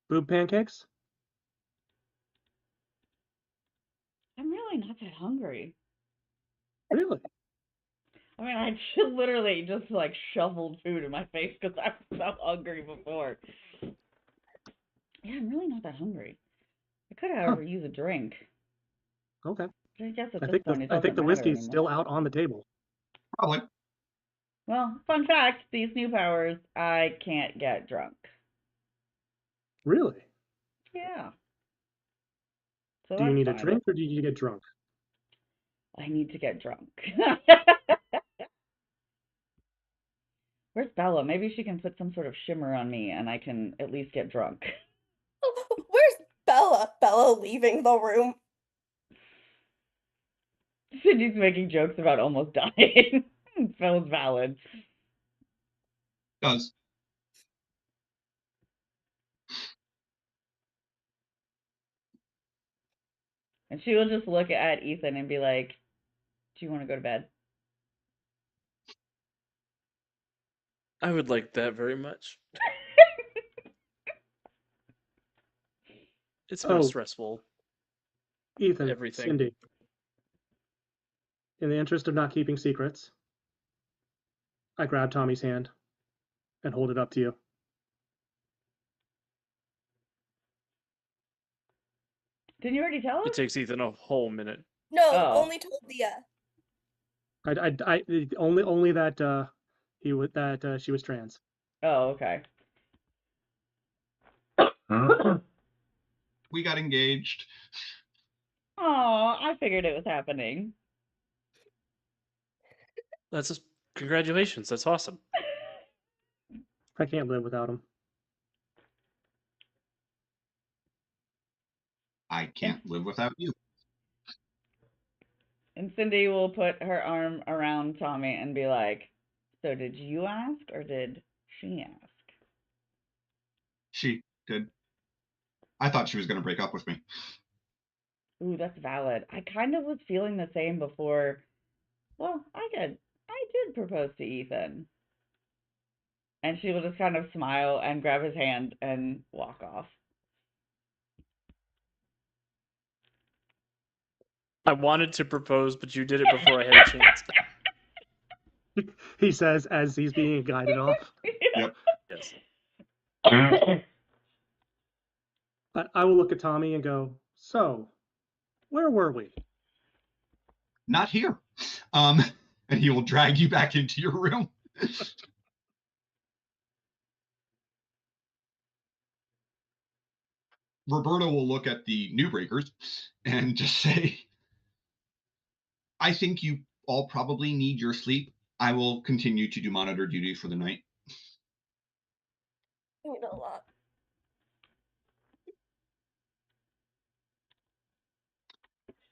boob pancakes? I'm really not that hungry. Really? I mean, I literally just like shoveled food in my face because I was so hungry before. Yeah, I'm really not that hungry. I could, however, use a drink. Okay. But I guess at I this think point, the, it I doesn't think the matter whiskey's anymore. still out on the table. Probably. Well, fun fact: these new powers, I can't get drunk. Really? Yeah. So Do you that's need a fine. drink or do you need to get drunk? I need to get drunk. Where's Bella? Maybe she can put some sort of shimmer on me and I can at least get drunk. Where's Bella? Bella leaving the room. Cindy's making jokes about almost dying. Feels valid. Does. And she will just look at Ethan and be like, "Do you want to go to bed?" I would like that very much. It's been Oh, stressful. Ethan, Everything. Cindy. In the interest of not keeping secrets, I grab Tommy's hand and hold it up to you. Didn't you already tell us? It takes Ethan a whole minute. No, Oh. only told Leah. Only that she was trans. Oh, okay. We got engaged. Oh, I figured it was happening. That's just congratulations. That's awesome. I can't live without him. I can't live without you. And Cindy will put her arm around Tommy and be like, "So did you ask or did she ask?" She did. I thought she was going to break up with me. Ooh, that's valid. I kind of was feeling the same before. Well, I did propose to Ethan. And she will just kind of smile and grab his hand and walk off. I wanted to propose, but you did it before I had a chance. He says as he's being guided off. Yep. Yes. I will look at Tommy and go, "So, where were we?" Not here. And he will drag you back into your room. Roberta will look at the new breakers and just say, "I think you all probably need your sleep. I will continue to do monitor duty for the night." You know a lot.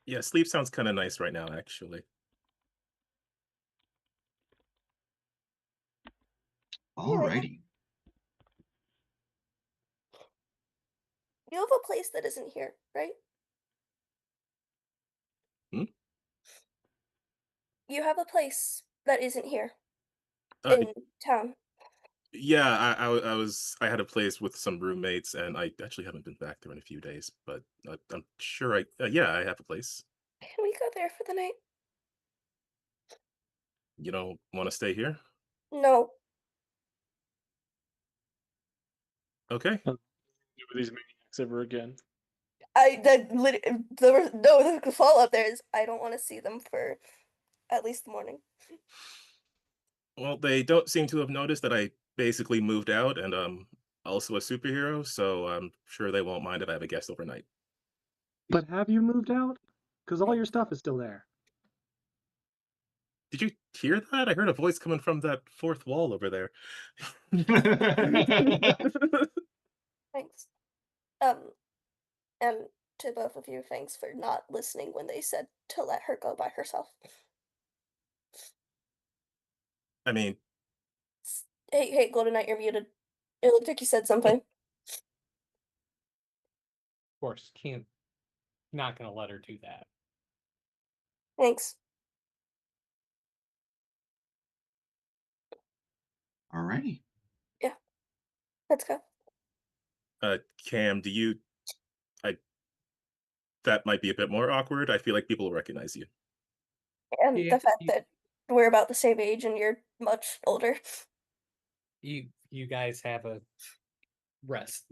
Yeah, sleep sounds kind of nice right now, actually. Alrighty. You have a place that isn't here, right? Hmm? You have a place that isn't here Uh, in town. yeah, I had a place with some roommates, and I actually haven't been back there in a few days, but I'm sure yeah, I have a place. Can we go there for the night? You don't want to stay here? No. Okay. Do these maniacs ever again? The follow-up there is I don't want to see them for at least the morning. Well, they don't seem to have noticed that I basically moved out, and also a superhero, so I'm sure they won't mind if I have a guest overnight. But have you moved out? Because all your stuff is still there. Did you hear that? I heard a voice coming from that fourth wall over there. Thanks. And to both of you, thanks for not listening when they said to let her go by herself. I mean, Hey, Golden Knight, you're muted. It looked like you said something. Of course, not gonna let her do that. Thanks. Alrighty. Let's go. Cam, that might be a bit more awkward. I feel like people will recognize you. And Yeah, the fact that we're about the same age and you're much older. You guys have a rest.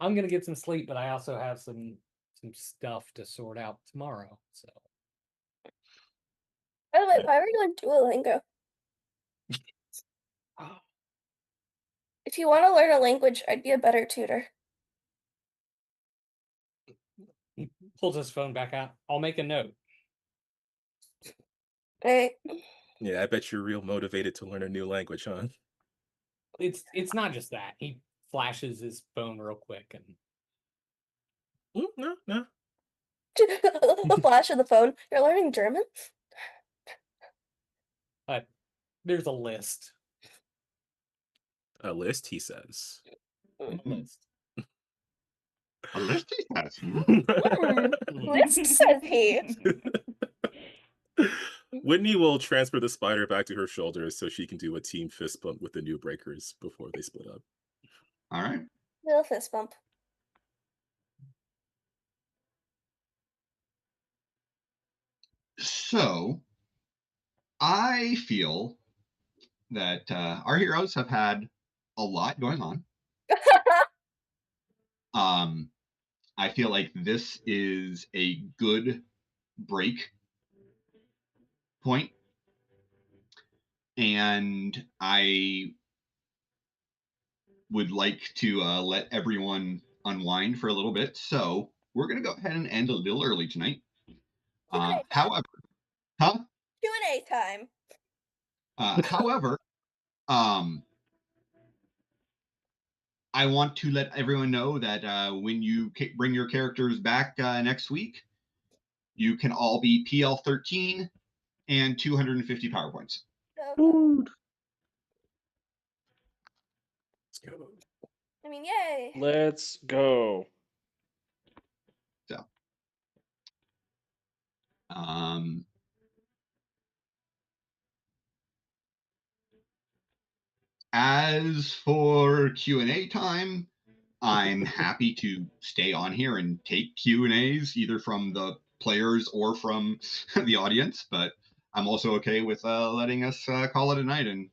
I'm gonna get some sleep, but I also have some stuff to sort out tomorrow. So By the way, Yeah. why were you on Duolingo? oh, If you want to learn a language, I'd be a better tutor. he pulls his phone back out. I'll make a note. Right? Yeah, I bet you're real motivated to learn a new language, huh? It's not just that. He flashes his phone real quick and No. A flash of the phone. You're learning German? there's a list. A list, he says. A list. A list he says. List says he. Whitney will transfer the spider back to her shoulders so she can do a team fist bump with the new breakers before they split up. All right. Little fist bump. So, I feel that our heroes have had a lot going on. I feel like this is a good break point, and I would like to let everyone unwind for a little bit. So we're going to go ahead and end a little early tonight. Q&A time. However, huh? Q&A time. However, I want to let everyone know that when you bring your characters back next week, you can all be PL13 and 250 power points. Dude. Let's go. I mean, yay. Let's go. So, as for Q&A time, I'm happy to stay on here and take Q&As either from the players or from the audience, but I'm also okay with letting us call it a night and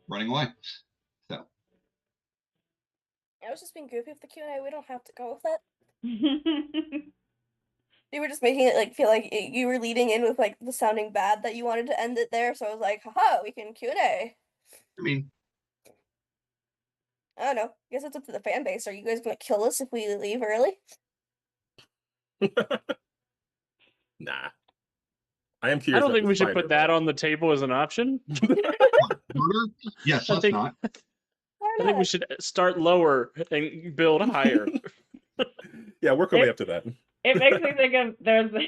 running away. So I was just being goofy with the Q&A. We don't have to go with it. You were just making it like feel like you were leading in with like the sounding bad that you wanted to end it there. So I was like, haha, we can Q&A. I mean, I don't know. I guess it's up to the fan base. Are you guys gonna kill us if we leave early? Nah. I am I curious. don't think we should put that on the table as an option. murder? Yes, I let's think not. I think we should start lower and build higher. Yeah, work our way up to that. It makes me think of there's this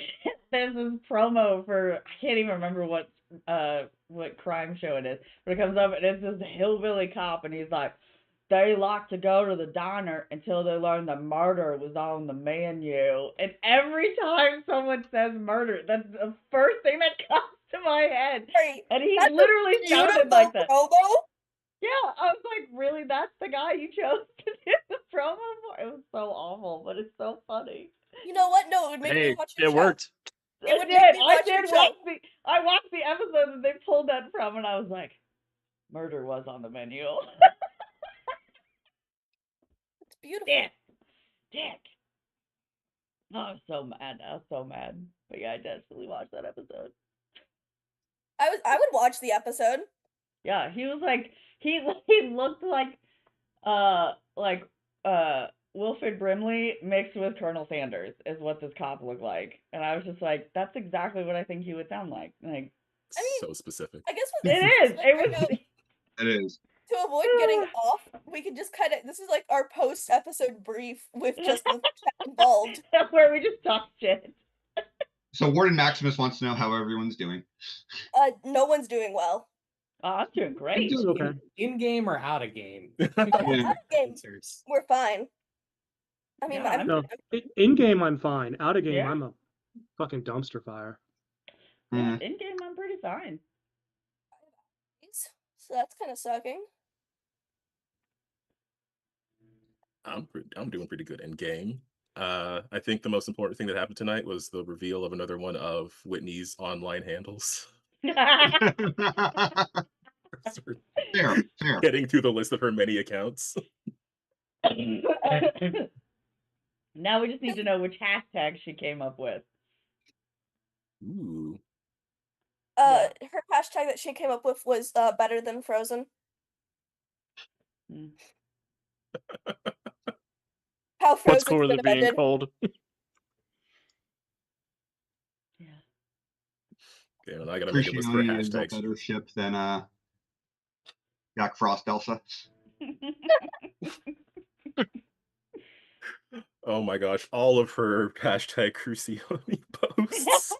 promo for, I can't even remember what crime show it is, but it comes up and it's this hillbilly cop and he's like, they like to go to the diner until they learn the murder was on the menu. And every time someone says murder, that's the first thing that comes to my head. Right. And he That's a literally sounded like that. promo? Yeah, I was like, really? That's the guy you chose to do the promo for? It was so awful, but it's so funny. You know what? No, it would make me watch your It show. worked. It would make me watch your show. I watched the episode that they pulled that from, and I was like, murder was on the menu. It's beautiful. Dick. Oh, I was so mad. But yeah, I definitely watched that episode. I would watch the episode. Yeah, he was like, he looked like Wilfred Brimley mixed with Colonel Sanders is what this cop looked like. And I was just like, that's exactly what I think he would sound like. Like, I mean, so specific. I guess it is. It is. To avoid getting off, we can just kind of, this is like our post-episode brief with just the chat involved. Where we just talk shit. So Warden Maximus wants to know how everyone's doing. No one's doing well. Oh, I'm doing great. I'm doing okay. In game or out of game? Out of game, Answers. we're fine. I mean, Yeah, No, in game I'm fine. Out of game Yeah. I'm a fucking dumpster fire. Yeah, in game I'm pretty fine. So that's kind of sucking. I'm doing pretty good in game. I think the most important thing that happened tonight was the reveal of another one of Whitney's online handles. Fair. Getting through the list of her many accounts. Now we just need to know which hashtag she came up with. Ooh. Her hashtag that she came up with was better than Frozen. How Frozen's What's cooler than being amended. cold? Yeah. Okay, well, I gotta make a list for Appreciating is a hashtags. better ship than Jack Frost Elsa. Oh my gosh, all of her hashtag Crucione posts.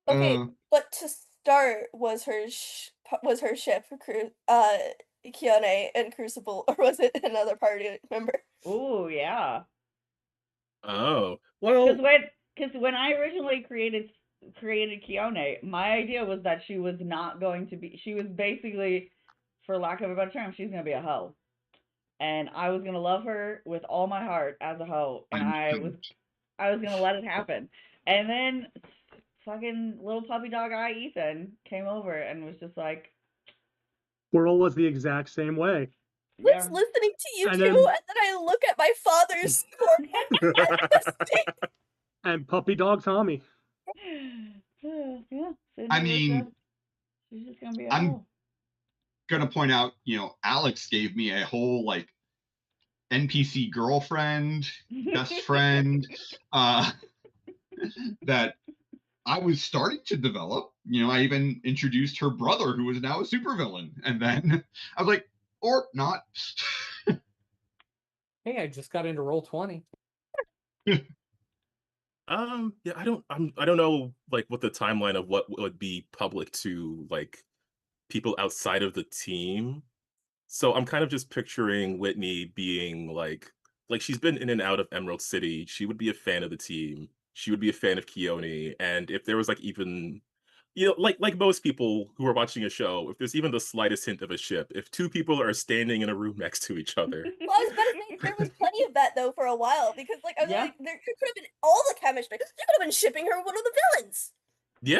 Okay, but to start was her ship crew. Kione and Crucible, or was it another party member? Ooh, yeah. Oh, Because well, when I originally created Kione, my idea was that she was not going to be. She was basically, for lack of a better term, she's gonna be a hoe, and I was gonna love her with all my heart as a hoe, and I'm I was gonna let it happen, and then fucking little puppy dog eye Ethan came over and was just like, Squirrel was the exact same way. I yeah. was listening to you And two, then- and then I look at my father's And puppy dog Tommy. Yeah, Cindy I was mean, she's just gonna be a I'm- hoe. Gonna point out, Alex gave me a whole like NPC girlfriend, best friend, that I was starting to develop. I even introduced her brother, who is now a supervillain, and then I was like, or not. Hey, I just got into Roll20. yeah, I don't know like what the timeline of what would be public to like people outside of the team. So I'm kind of just picturing Whitney being like she's been in and out of Emerald City. She would be a fan of the team. She would be a fan of Keone. And if there was like even like most people who are watching a show, if there's even the slightest hint of a ship, if two people are standing in a room next to each other, Well, I was about to say there was plenty of that though for a while because like I was Yeah. like there could have been all the chemistry. You could have been shipping her with one of the villains. yeah.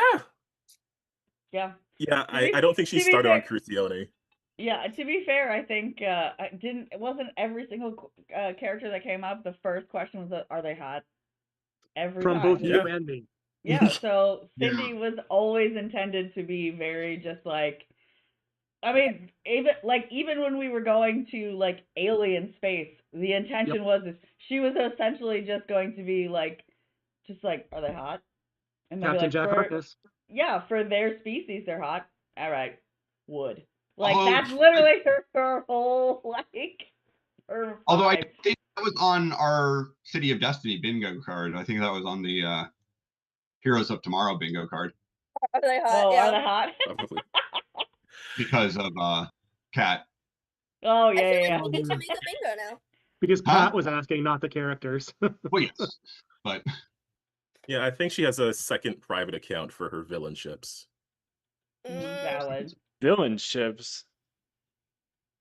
Yeah. Yeah, To be- I don't think she to be started on fair- Crucione. Yeah, to be fair, I think it wasn't every single character that came up. The first question was, "Are they hot?" Every From time. both Yeah. you and me. Yeah, so Yeah. Cindy was always intended to be very just like, I mean, even when we were going to like alien space, the intention was she was essentially just going to be like, are they hot? And they'd be Captain like, Jack Harkness. yeah, for their species, they're hot. All right, wood. Like Oh, that's literally her whole like her. Although I vibe. think that was on our City of Destiny bingo card. I think that was on the Heroes of Tomorrow bingo card Are they hot? Oh, yeah. are they hot? Probably. because of Kat. Oh I yeah, feel yeah. like we need to make a bingo now. Because Huh? Pat was asking, not the characters. Well, yes, but Yeah, I think she has a second private account for her villain ships. Valid. Villain ships.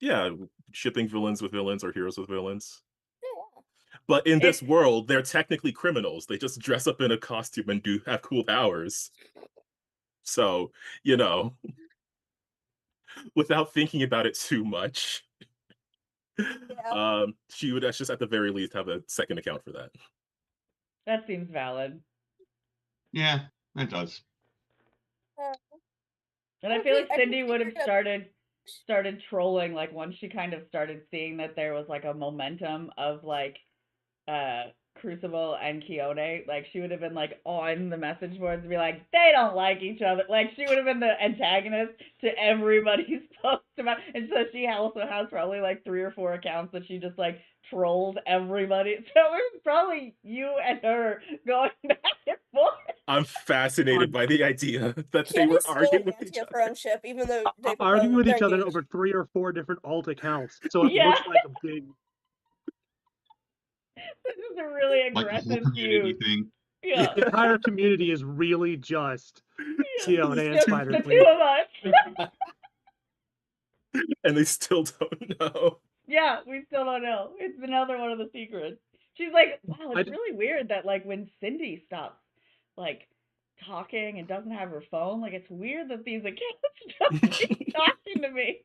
Yeah, shipping villains with villains or heroes with villains. Yeah. But in this It- world, they're technically criminals. They just dress up in a costume and do have cool powers. So, without thinking about it too much, she would just at the very least have a second account for that. That seems valid. yeah, it does. And I feel like I Cindy didn't would have figure started trolling like once she kind of started seeing that there was like a momentum of like Crucible and Keone. Like she would have been like on the message boards and be like, they don't like each other. Like she would have been the antagonist to everybody's post about, and so she also has probably like 3 or 4 accounts that she just like trolls everybody. So it was probably you and her going back and forth. I'm fascinated by the idea that they Kim were is still arguing with each anti other. her own ship, even though they Arguing with they're each other engaged. over 3 or 4 different alt accounts. So it Yeah. looks like a big. This is a really Like the whole aggressive community feud. thing. Yeah. The entire community is really just Keone and Just Spider the Queen. 2 of us. And they still don't know. Yeah, we still don't know. It's another one of the secrets. She's like, wow, it's I- really weird that like when Cindy stops like talking and doesn't have her phone, like it's weird that these accounts don't keep talking to me.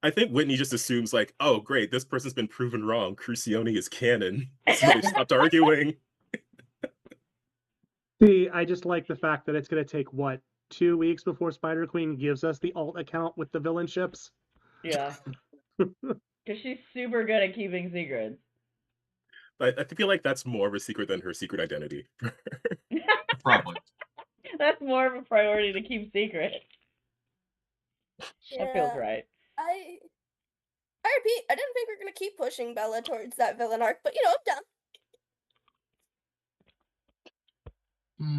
I think Whitney just assumes like, oh great, this person's been proven wrong. Crucione is canon. So they stopped arguing. See, I just like the fact that it's going to take, 2 weeks before Spider Queen gives us the alt account with the villain ships? Yeah. Because she's super good at keeping secrets. I feel like that's more of a secret than her secret identity. Probably. That's more of a priority to keep secret. That feels Yeah. right. I repeat, I didn't think we were gonna keep pushing Bella towards that villain arc, but I'm down.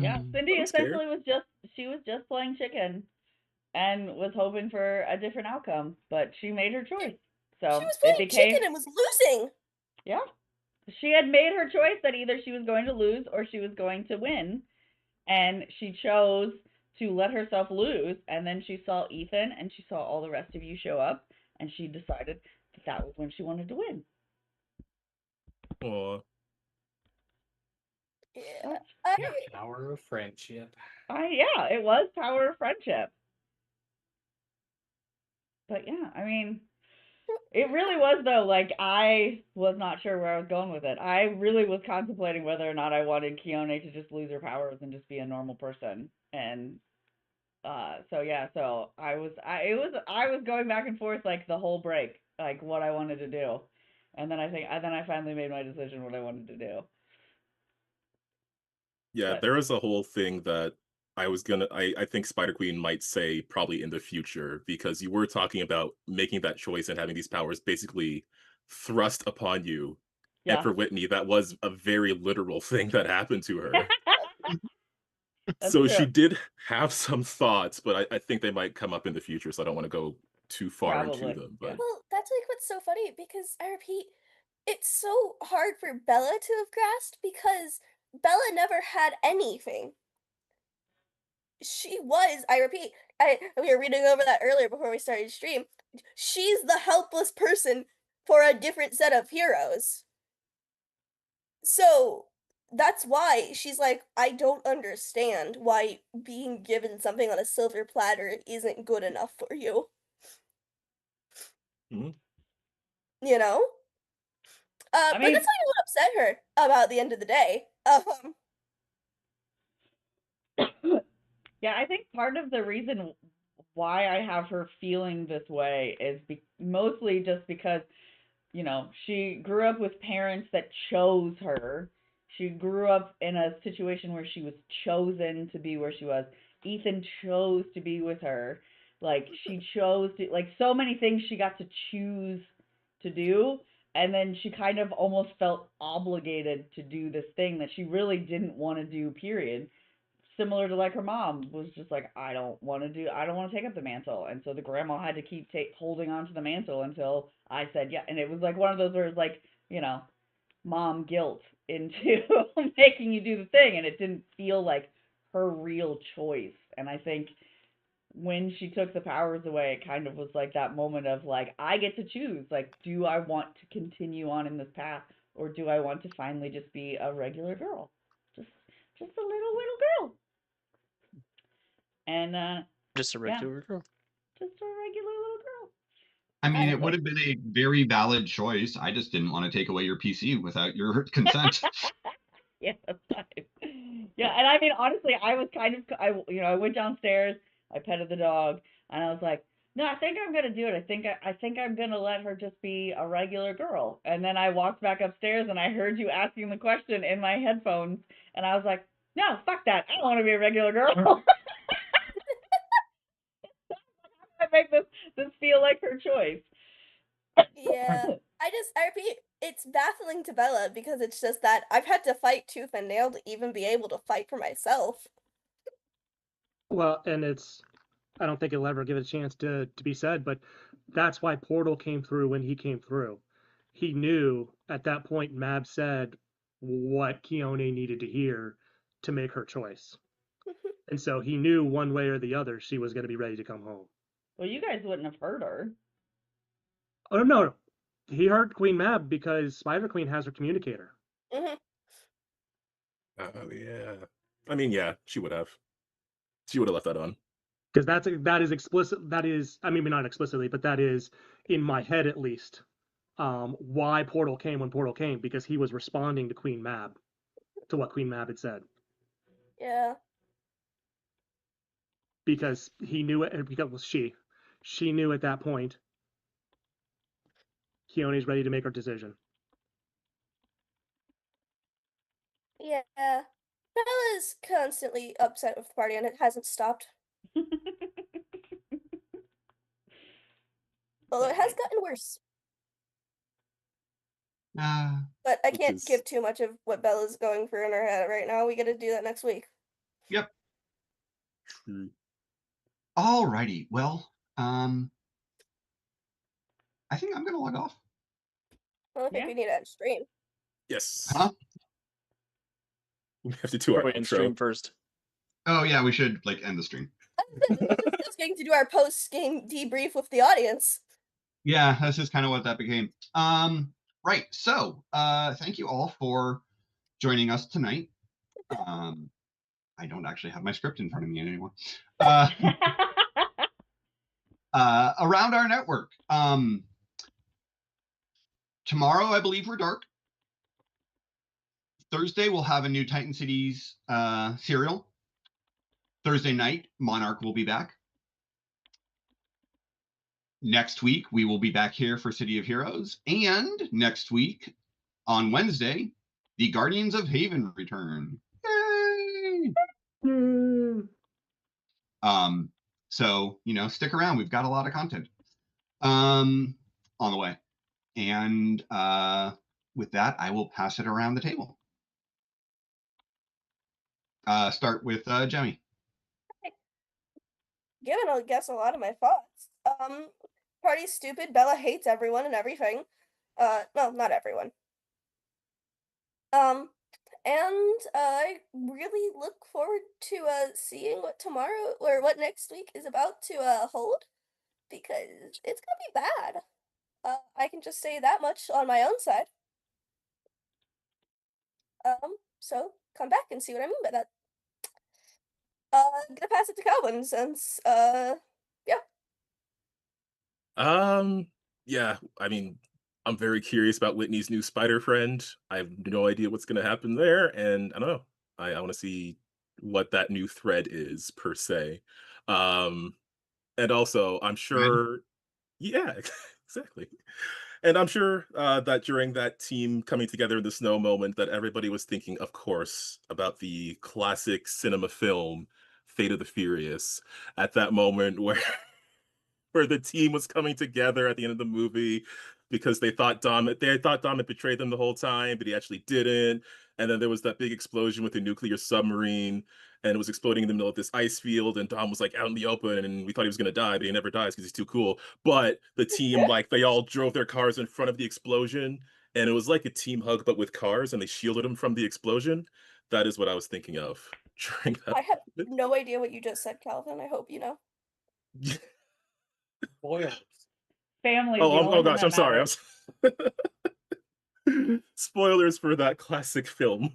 Yeah, Cindy I'm scared. essentially was just playing chicken and was hoping for a different outcome, but she made her choice. So She was it playing became chicken and was losing. yeah. She had made her choice that either she was going to lose or she was going to win, and she chose to let herself lose. And then she saw Ethan and she saw all the rest of you show up, and she decided that that was when she wanted to win. Aw. Yeah. Power of friendship. Yeah, it was power of friendship. But yeah, I mean, it really was though. Like, I was not sure where I was going with it. I really was contemplating whether or not I wanted Keone to just lose her powers and just be a normal person. And so yeah, so I was going back and forth like the whole break, like what I wanted to do. And then I finally made my decision what I wanted to do. Yeah, But there is a whole thing that I think Spider Queen might say probably in the future, because you were talking about making that choice and having these powers basically thrust upon you. And yeah. for Whitney, that was a very literal thing that happened to her. That's So true. she did have some thoughts, but I think they might come up in the future, so I don't want to go too far Probably, into them. yeah. But Well, that's like what's so funny because I repeat, it's so hard for Bella to have grasped because Bella never had anything. She was, I repeat, we were reading over that earlier before we started stream. She's the helpless person for a different set of heroes. So that's why she's like, I don't understand why being given something on a silver platter isn't good enough for you. Mhm. You know? I But mean, that's not even what upset her about the end of the day. yeah, I think part of the reason why I have her feeling this way is mostly just because, you know, she grew up with parents that chose her. She grew up in a situation where she was chosen to be where she was. Ethan chose to be with her. Like, she chose to, like, so many things she got to choose to do. And then she kind of almost felt obligated to do this thing that she really didn't want to do, period. Similar to like her mom was just like, I don't want to take up the mantle. And so the grandma had to keep holding on to the mantle until I said yeah. And it was like one of those where it's like, you know, mom guilt into making you do the thing. And it didn't feel like her real choice. And I think when she took the powers away, it kind of was like that moment of like, I get to choose. Like, do I want to continue on in this path, or do I want to finally just be a regular girl, just a little girl? And Just a regular girl. just a regular little girl. I mean, it would have been a very valid choice. I just didn't want to take away your PC without your consent. Yeah, that's fine. Yeah, and I mean, honestly, I was kind of, I went downstairs, I petted the dog, and I was like, no, I think I'm gonna do it. I think I'm gonna let her just be a regular girl. And then I walked back upstairs, and I heard you asking the question in my headphones, and I was like, no, fuck that. I don't want to be a regular girl. I make this feel like her choice. Yeah. I repeat, it's baffling to Bella because it's just that I've had to fight tooth and nail to even be able to fight for myself. Well, and I don't think it'll ever give it a chance to be said, but that's why Portal came through when he came through. He knew at that point Mab said what Keone needed to hear to make her choice. And so he knew one way or the other she was going to be ready to come home. Well, you guys wouldn't have heard her. Oh, no. He heard Queen Mab because Spider Queen has her communicator. Mm-hmm. Oh, yeah. I mean, yeah, she would have. She would have left that on. Because that is explicit. That is, I mean, not explicitly, but that is in my head at least. Why Portal came when Portal came, because he was responding to Queen Mab, to what Queen Mab had said. Yeah. Because he knew it, because she knew at that point Keone's ready to make her decision. Yeah. Bella's constantly upset with the party and it hasn't stopped. Although it has gotten worse. But I can't give too much of what Bella's going through in her head right now. We gotta do that next week. Yep. True. Alrighty. Well, I think I'm gonna log off. I don't think we need to end stream. Yes. Huh? We have to do our Wait, and outro. stream first. Oh yeah, we should like end the stream. Just getting to do our post-game debrief with the audience. Yeah, this is kind of what that became. Right. So, thank you all for joining us tonight. I don't actually have my script in front of me anymore. Around our network. Tomorrow, I believe we're dark. Thursday, we'll have a new Titan Cities serial. Thursday night, Monarch will be back. Next week, we will be back here for City of Heroes. And next week, on Wednesday, the Guardians of Haven return. Yay! So, stick around. We've got a lot of content on the way. And with that, I will pass it around the table. Start with Jemmy. Given, I guess, a lot of my thoughts. Party's stupid. Bella hates everyone and everything. No, not everyone. And I really look forward to seeing what tomorrow or what next week is about to hold, because it's gonna be bad. I can just say that much on my own side. So come back and see what I mean by that. I'm gonna pass it to Calvin since Yeah, I mean, I'm very curious about Whitney's new spider friend. I have no idea what's gonna happen there, and I don't know. I want to see what that new thread is per se. And also, I'm sure, yeah, exactly. And I'm sure that during that team coming together in the snow moment, that everybody was thinking, of course, about the classic cinema film Fate of the Furious. At that moment where where the team was coming together at the end of the movie because they thought Dom had betrayed them the whole time, but he actually didn't. And then there was that big explosion with the nuclear submarine, and it was exploding in the middle of this ice field, and Dom was like out in the open, and we thought he was gonna die, but he never dies because he's too cool. But the team, like, they all drove their cars in front of the explosion, and it was like a team hug, but with cars, and they shielded him from the explosion. That is what I was thinking of during that. I have no idea what you just said, Calvin. I hope you know. Spoilers. Family. Oh gosh, I'm sorry. Spoilers for that classic film.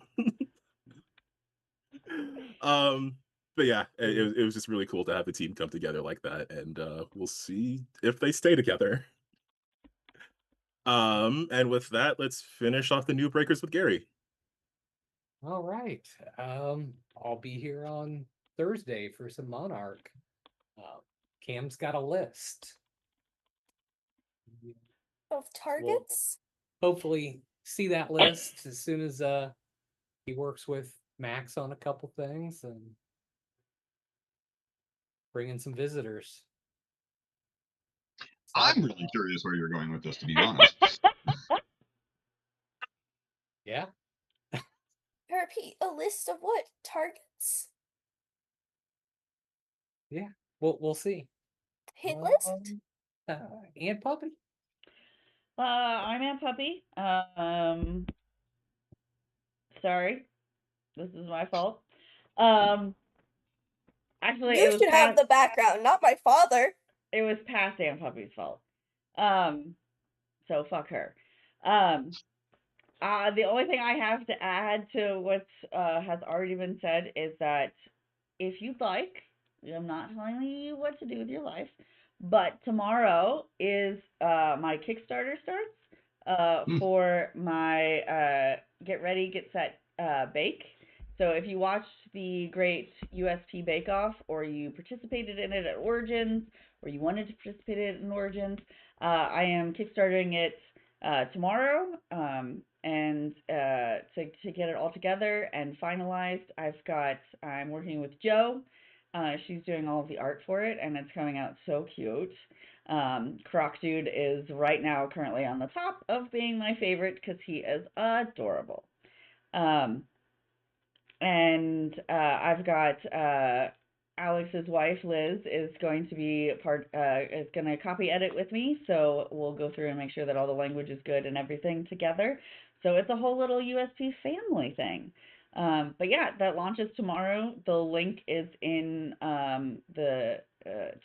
But yeah, it was just really cool to have the team come together like that, and we'll see if they stay together. And with that, let's finish off the new breakers with Gary. All right. I'll be here on Thursday for some Monarch. Cam's got a list Of targets? We'll hopefully see that list as soon as he works with Max on a couple things and bring in some visitors. I'm really curious where you're going with this, to be honest. Yeah. Repeat, a list of what? Targets? Yeah. We'll see. Hit list? Aunt Puppy. I'm Aunt Puppy. Sorry, this is my fault. Actually, You should have the background, not my father. It was past Aunt Puppy's fault. So fuck her. The only thing I have to add to what has already been said is that if you'd like, I'm not telling you what to do with your life, but tomorrow is my Kickstarter starts for my Get Ready, Get Set, Bake. So if you watched the great USP Bake Off, or you participated in it at Origins, or you wanted to participate in it in Origins, I am kickstarting it tomorrow, and to get it all together and finalized. I'm working with Jo. She's doing all of the art for it, and it's coming out so cute. Croc Dude is right now currently on the top of being my favorite because he is adorable. And I've got Alex's wife Liz is going to be is going to copy edit with me, so we'll go through and make sure that all the language is good and everything together. So it's a whole little USP family thing. But yeah, that launches tomorrow. The link is in to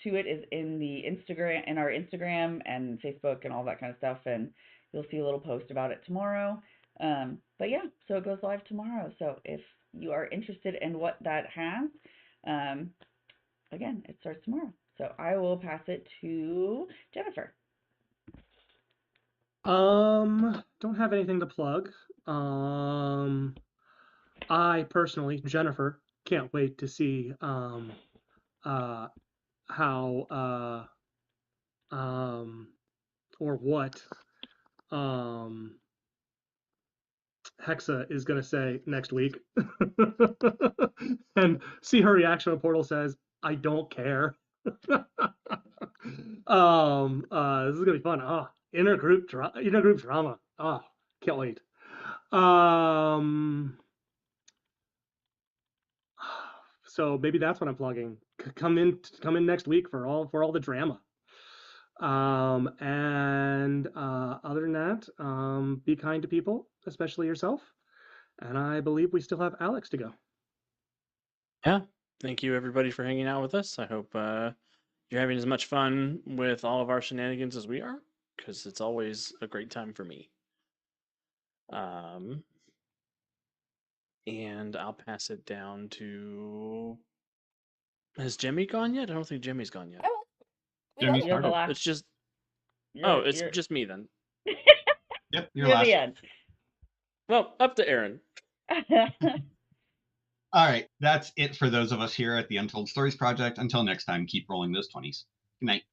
it is in the Instagram, in our Instagram and Facebook and all that kind of stuff, and you'll see a little post about it tomorrow. But yeah, so it goes live tomorrow. So if you are interested in what that has, again, it starts tomorrow. So I will pass it to Jennifer. Don't have anything to plug. I personally, Jennifer, can't wait to see how or what Hexa is going to say next week and see her reaction when Portal says, I don't care. This is going to be fun. Intergroup drama. Can't wait. So maybe that's what I'm plugging. Come in next week for all the drama. And other than that, be kind to people, especially yourself. And I believe we still have Alex to go. Yeah. Thank you, everybody, for hanging out with us. I hope you're having as much fun with all of our shenanigans as we are, because it's always a great time for me. And I'll pass it down to... Has Jimmy gone yet? I don't think Jimmy's gone yet. Jimmy started. It's just... it's just me then. Yep, you're last. The end. Well, up to Aaron. All right, that's it for those of us here at the Untold Stories Project. Until next time, keep rolling those 20s. Good night.